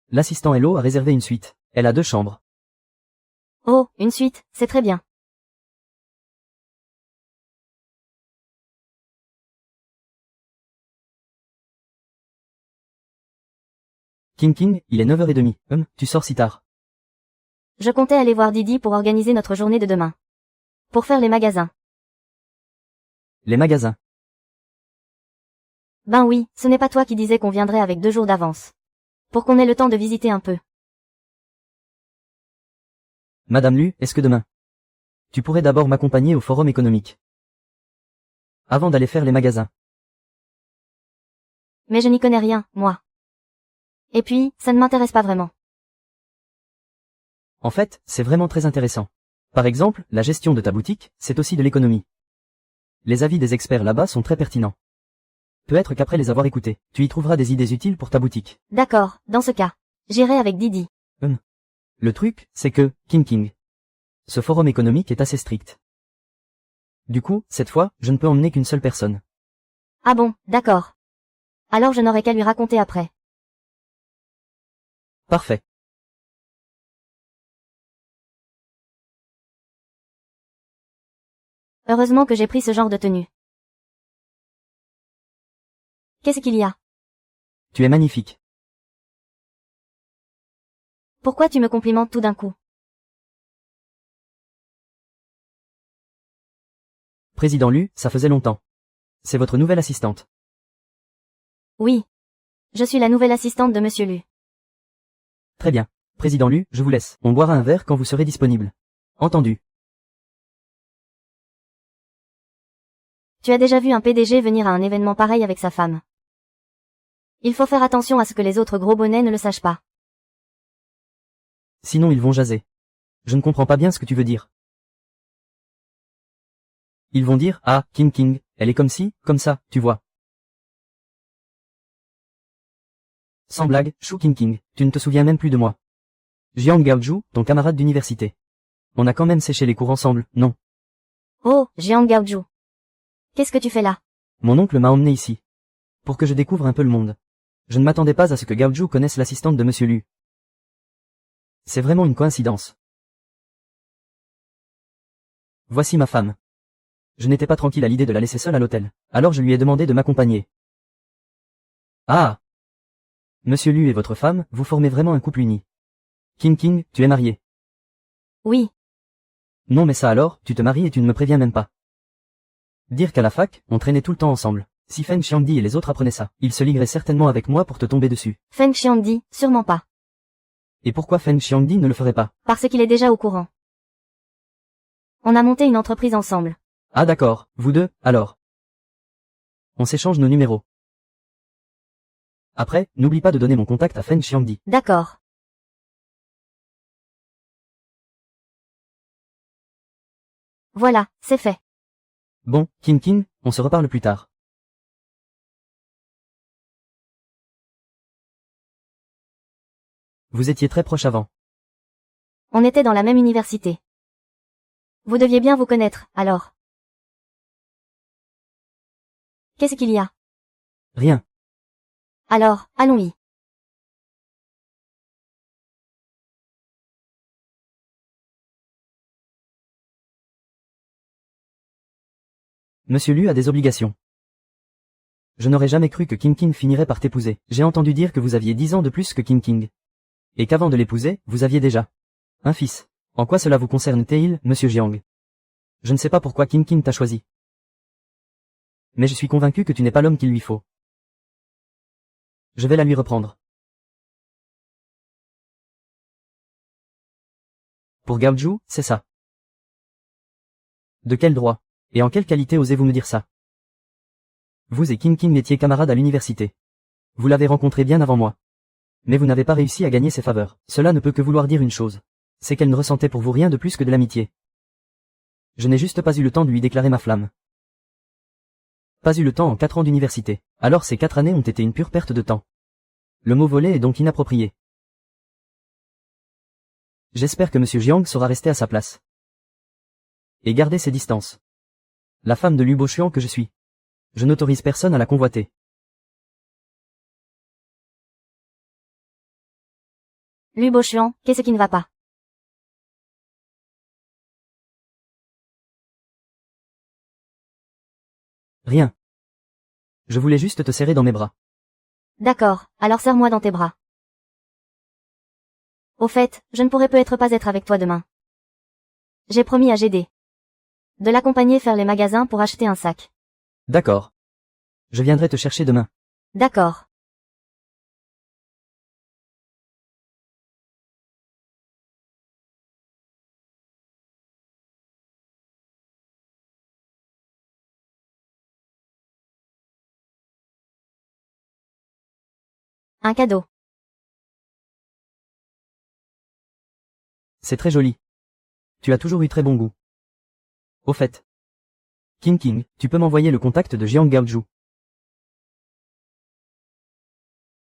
Speaker 1: L'assistant Hello a réservé une suite. Elle a 2 chambres.
Speaker 2: Oh, une suite, c'est très bien.
Speaker 1: King, il est 9h30. Tu sors si tard.
Speaker 2: Je comptais aller voir Didi pour organiser notre journée de demain. Pour faire les magasins.
Speaker 1: Les magasins.
Speaker 2: Ben oui, ce n'est pas toi qui disais qu'on viendrait avec 2 jours d'avance. Pour qu'on ait le temps de visiter un peu.
Speaker 1: Madame Lu, est-ce que demain? Tu pourrais d'abord m'accompagner au forum économique. Avant d'aller faire les magasins.
Speaker 2: Mais je n'y connais rien, moi. Et puis, ça ne m'intéresse pas vraiment.
Speaker 1: En fait, c'est vraiment très intéressant. Par exemple, la gestion de ta boutique, c'est aussi de l'économie. Les avis des experts là-bas sont très pertinents. Peut-être qu'après les avoir écoutés, tu y trouveras des idées utiles pour ta boutique.
Speaker 2: D'accord, dans ce cas. J'irai avec Didi.
Speaker 1: Le truc, c'est que, King. Ce forum économique est assez strict. Du coup, cette fois, je ne peux emmener qu'une seule personne.
Speaker 2: Ah bon, d'accord. Alors je n'aurai qu'à lui raconter après.
Speaker 1: Parfait.
Speaker 2: Heureusement que j'ai pris ce genre de tenue. Qu'est-ce qu'il y a?
Speaker 1: Tu es magnifique.
Speaker 2: Pourquoi tu me complimentes tout d'un coup?
Speaker 1: Président Lu, ça faisait longtemps. C'est votre nouvelle assistante.
Speaker 2: Oui. Je suis la nouvelle assistante de Monsieur Lu.
Speaker 1: Très bien. Président Lu, je vous laisse. On boira un verre quand vous serez disponible. Entendu.
Speaker 2: Tu as déjà vu un PDG venir à un événement pareil avec sa femme. Il faut faire attention à ce que les autres gros bonnets ne le sachent pas.
Speaker 1: Sinon ils vont jaser. Je ne comprends pas bien ce que tu veux dire. Ils vont dire, ah, King, elle est comme ci, comme ça, tu vois. Sans blague, Shu King, tu ne te souviens même plus de moi. Jiang Gaoju, ton camarade d'université. On a quand même séché les cours ensemble, non?
Speaker 2: Oh, Jiang Gaoju. Qu'est-ce que tu fais là?
Speaker 1: Mon oncle m'a emmené ici. Pour que je découvre un peu le monde. Je ne m'attendais pas à ce que Gaoju connaisse l'assistante de Monsieur Lu. C'est vraiment une coïncidence. Voici ma femme. Je n'étais pas tranquille à l'idée de la laisser seule à l'hôtel. Alors je lui ai demandé de m'accompagner. Ah! Monsieur Lu et votre femme, vous formez vraiment un couple uni. King, tu es marié.
Speaker 2: Oui.
Speaker 1: Non mais ça alors, tu te maries et tu ne me préviens même pas. Dire qu'à la fac, on traînait tout le temps ensemble. Si Feng Xiangdi et les autres apprenaient ça, ils se ligueraient certainement avec moi pour te tomber dessus.
Speaker 2: Feng Xiangdi, sûrement pas.
Speaker 1: Et pourquoi Feng Xiangdi ne le ferait pas?
Speaker 2: Parce qu'il est déjà au courant. On a monté une entreprise ensemble.
Speaker 1: Ah d'accord, vous deux, alors. On s'échange nos numéros. Après, n'oublie pas de donner mon contact à Feng Xiangdi.
Speaker 2: D'accord. Voilà, c'est fait.
Speaker 1: Bon, King, on se reparle plus tard. Vous étiez très proches avant.
Speaker 2: On était dans la même université. Vous deviez bien vous connaître, alors. Qu'est-ce qu'il y a?
Speaker 1: Rien.
Speaker 2: Alors, allons-y.
Speaker 1: Monsieur Liu a des obligations. Je n'aurais jamais cru que King King finirait par t'épouser. J'ai entendu dire que vous aviez 10 ans de plus que King King. Et qu'avant de l'épouser, vous aviez déjà un fils. En quoi cela vous concerne-t-il, monsieur Jiang? Je ne sais pas pourquoi King King t'a choisi. Mais je suis convaincu que tu n'es pas l'homme qu'il lui faut. Je vais la lui reprendre. Pour Gaoju, c'est ça. De quel droit? Et en quelle qualité osez-vous me dire ça? Vous et King King étiez camarades à l'université. Vous l'avez rencontré bien avant moi. Mais vous n'avez pas réussi à gagner ses faveurs. Cela ne peut que vouloir dire une chose. C'est qu'elle ne ressentait pour vous rien de plus que de l'amitié. Je n'ai juste pas eu le temps de lui déclarer ma flamme. Pas eu le temps en 4 ans d'université. Alors ces 4 années ont été une pure perte de temps. Le mot volé est donc inapproprié. J'espère que monsieur Jiang saura rester à sa place. Et garder ses distances. La femme de Liu Bochuan que je suis. Je n'autorise personne à la convoiter.
Speaker 2: Liu Bochuan, qu'est-ce qui ne va pas?
Speaker 1: Rien. Je voulais juste te serrer dans mes bras.
Speaker 2: D'accord, alors serre-moi dans tes bras. Au fait, je ne pourrais peut-être pas être avec toi demain. J'ai promis à GD de l'accompagner faire les magasins pour acheter un sac.
Speaker 1: D'accord. Je viendrai te chercher demain.
Speaker 2: D'accord. Un cadeau.
Speaker 1: C'est très joli. Tu as toujours eu très bon goût. Au fait. King King, tu peux m'envoyer le contact de Jiang Gaoju.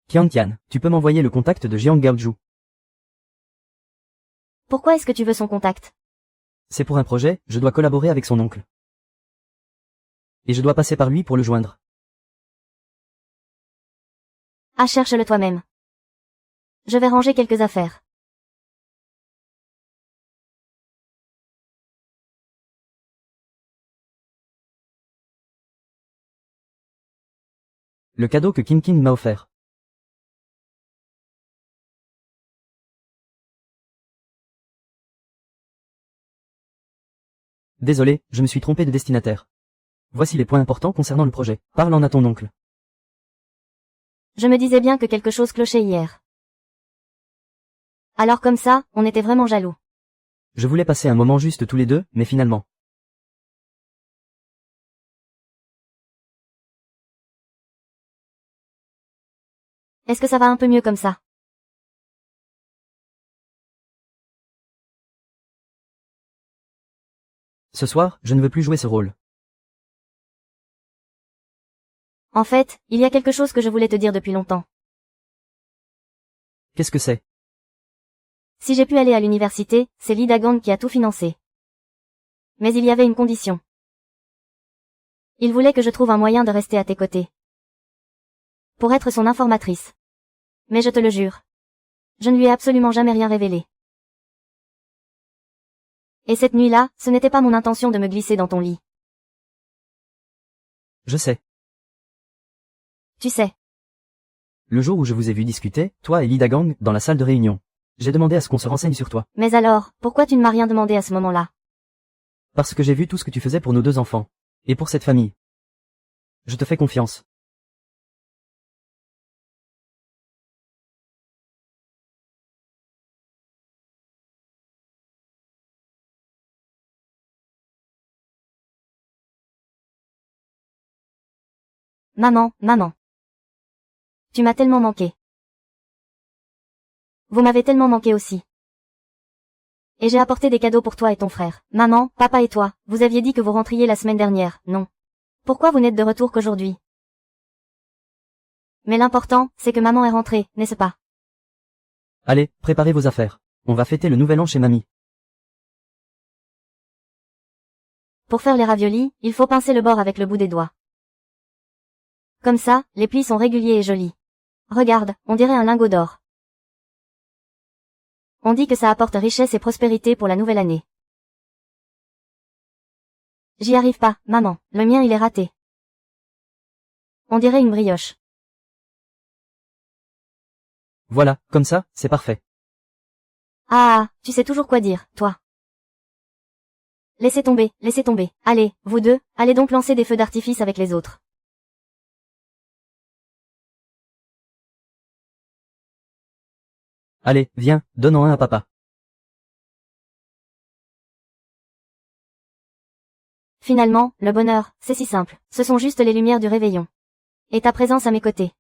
Speaker 1: Qiang Tian, tu peux m'envoyer le contact de Jiang Gaoju.
Speaker 2: Pourquoi est-ce que tu veux son contact?
Speaker 1: C'est pour un projet, je dois collaborer avec son oncle. Et je dois passer par lui pour le joindre.
Speaker 2: Ah, cherche-le toi-même. Je vais ranger quelques affaires.
Speaker 1: Le cadeau que King King m'a offert. Désolé, je me suis trompé de destinataire. Voici les points importants concernant le projet. Parle en à ton oncle.
Speaker 2: Je me disais bien que quelque chose clochait hier. Alors comme ça, on était vraiment jaloux.
Speaker 1: Je voulais passer un moment juste tous les deux, mais finalement.
Speaker 2: Est-ce que ça va un peu mieux comme ça?
Speaker 1: Ce soir, je ne veux plus jouer ce rôle.
Speaker 2: En fait, il y a quelque chose que je voulais te dire depuis longtemps.
Speaker 1: Qu'est-ce que c'est?
Speaker 2: Si j'ai pu aller à l'université, c'est Lee Dagang qui a tout financé. Mais il y avait une condition. Il voulait que je trouve un moyen de rester à tes côtés. Pour être son informatrice. Mais je te le jure. Je ne lui ai absolument jamais rien révélé. Et cette nuit-là, ce n'était pas mon intention de me glisser dans ton lit.
Speaker 1: Je sais.
Speaker 2: Tu sais.
Speaker 1: Le jour où je vous ai vu discuter, toi et Lee Dagang, dans la salle de réunion. J'ai demandé à ce qu'on se renseigne sur toi.
Speaker 2: Mais alors, pourquoi tu ne m'as rien demandé à ce moment-là?
Speaker 1: Parce que j'ai vu tout ce que tu faisais pour nos 2 enfants. Et pour cette famille. Je te fais confiance.
Speaker 2: Maman, maman. Tu m'as tellement manqué. Vous m'avez tellement manqué aussi. Et j'ai apporté des cadeaux pour toi et ton frère. Maman, papa et toi, vous aviez dit que vous rentriez la semaine dernière, non? Pourquoi vous n'êtes de retour qu'aujourd'hui? Mais l'important, c'est que maman est rentrée, n'est-ce pas?
Speaker 1: Allez, préparez vos affaires. On va fêter le nouvel an chez mamie.
Speaker 2: Pour faire les raviolis, il faut pincer le bord avec le bout des doigts. Comme ça, les plis sont réguliers et jolis. Regarde, on dirait un lingot d'or. On dit que ça apporte richesse et prospérité pour la nouvelle année. J'y arrive pas, maman, le mien il est raté. On dirait une brioche.
Speaker 1: Voilà, comme ça, c'est parfait.
Speaker 2: Ah, tu sais toujours quoi dire, toi. Laissez tomber, laissez tomber. Allez, vous deux, allez donc lancer des feux d'artifice avec les autres.
Speaker 1: Allez, viens, donne-en un à papa.
Speaker 2: Finalement, le bonheur, c'est si simple. Ce sont juste les lumières du réveillon. Et ta présence à mes côtés.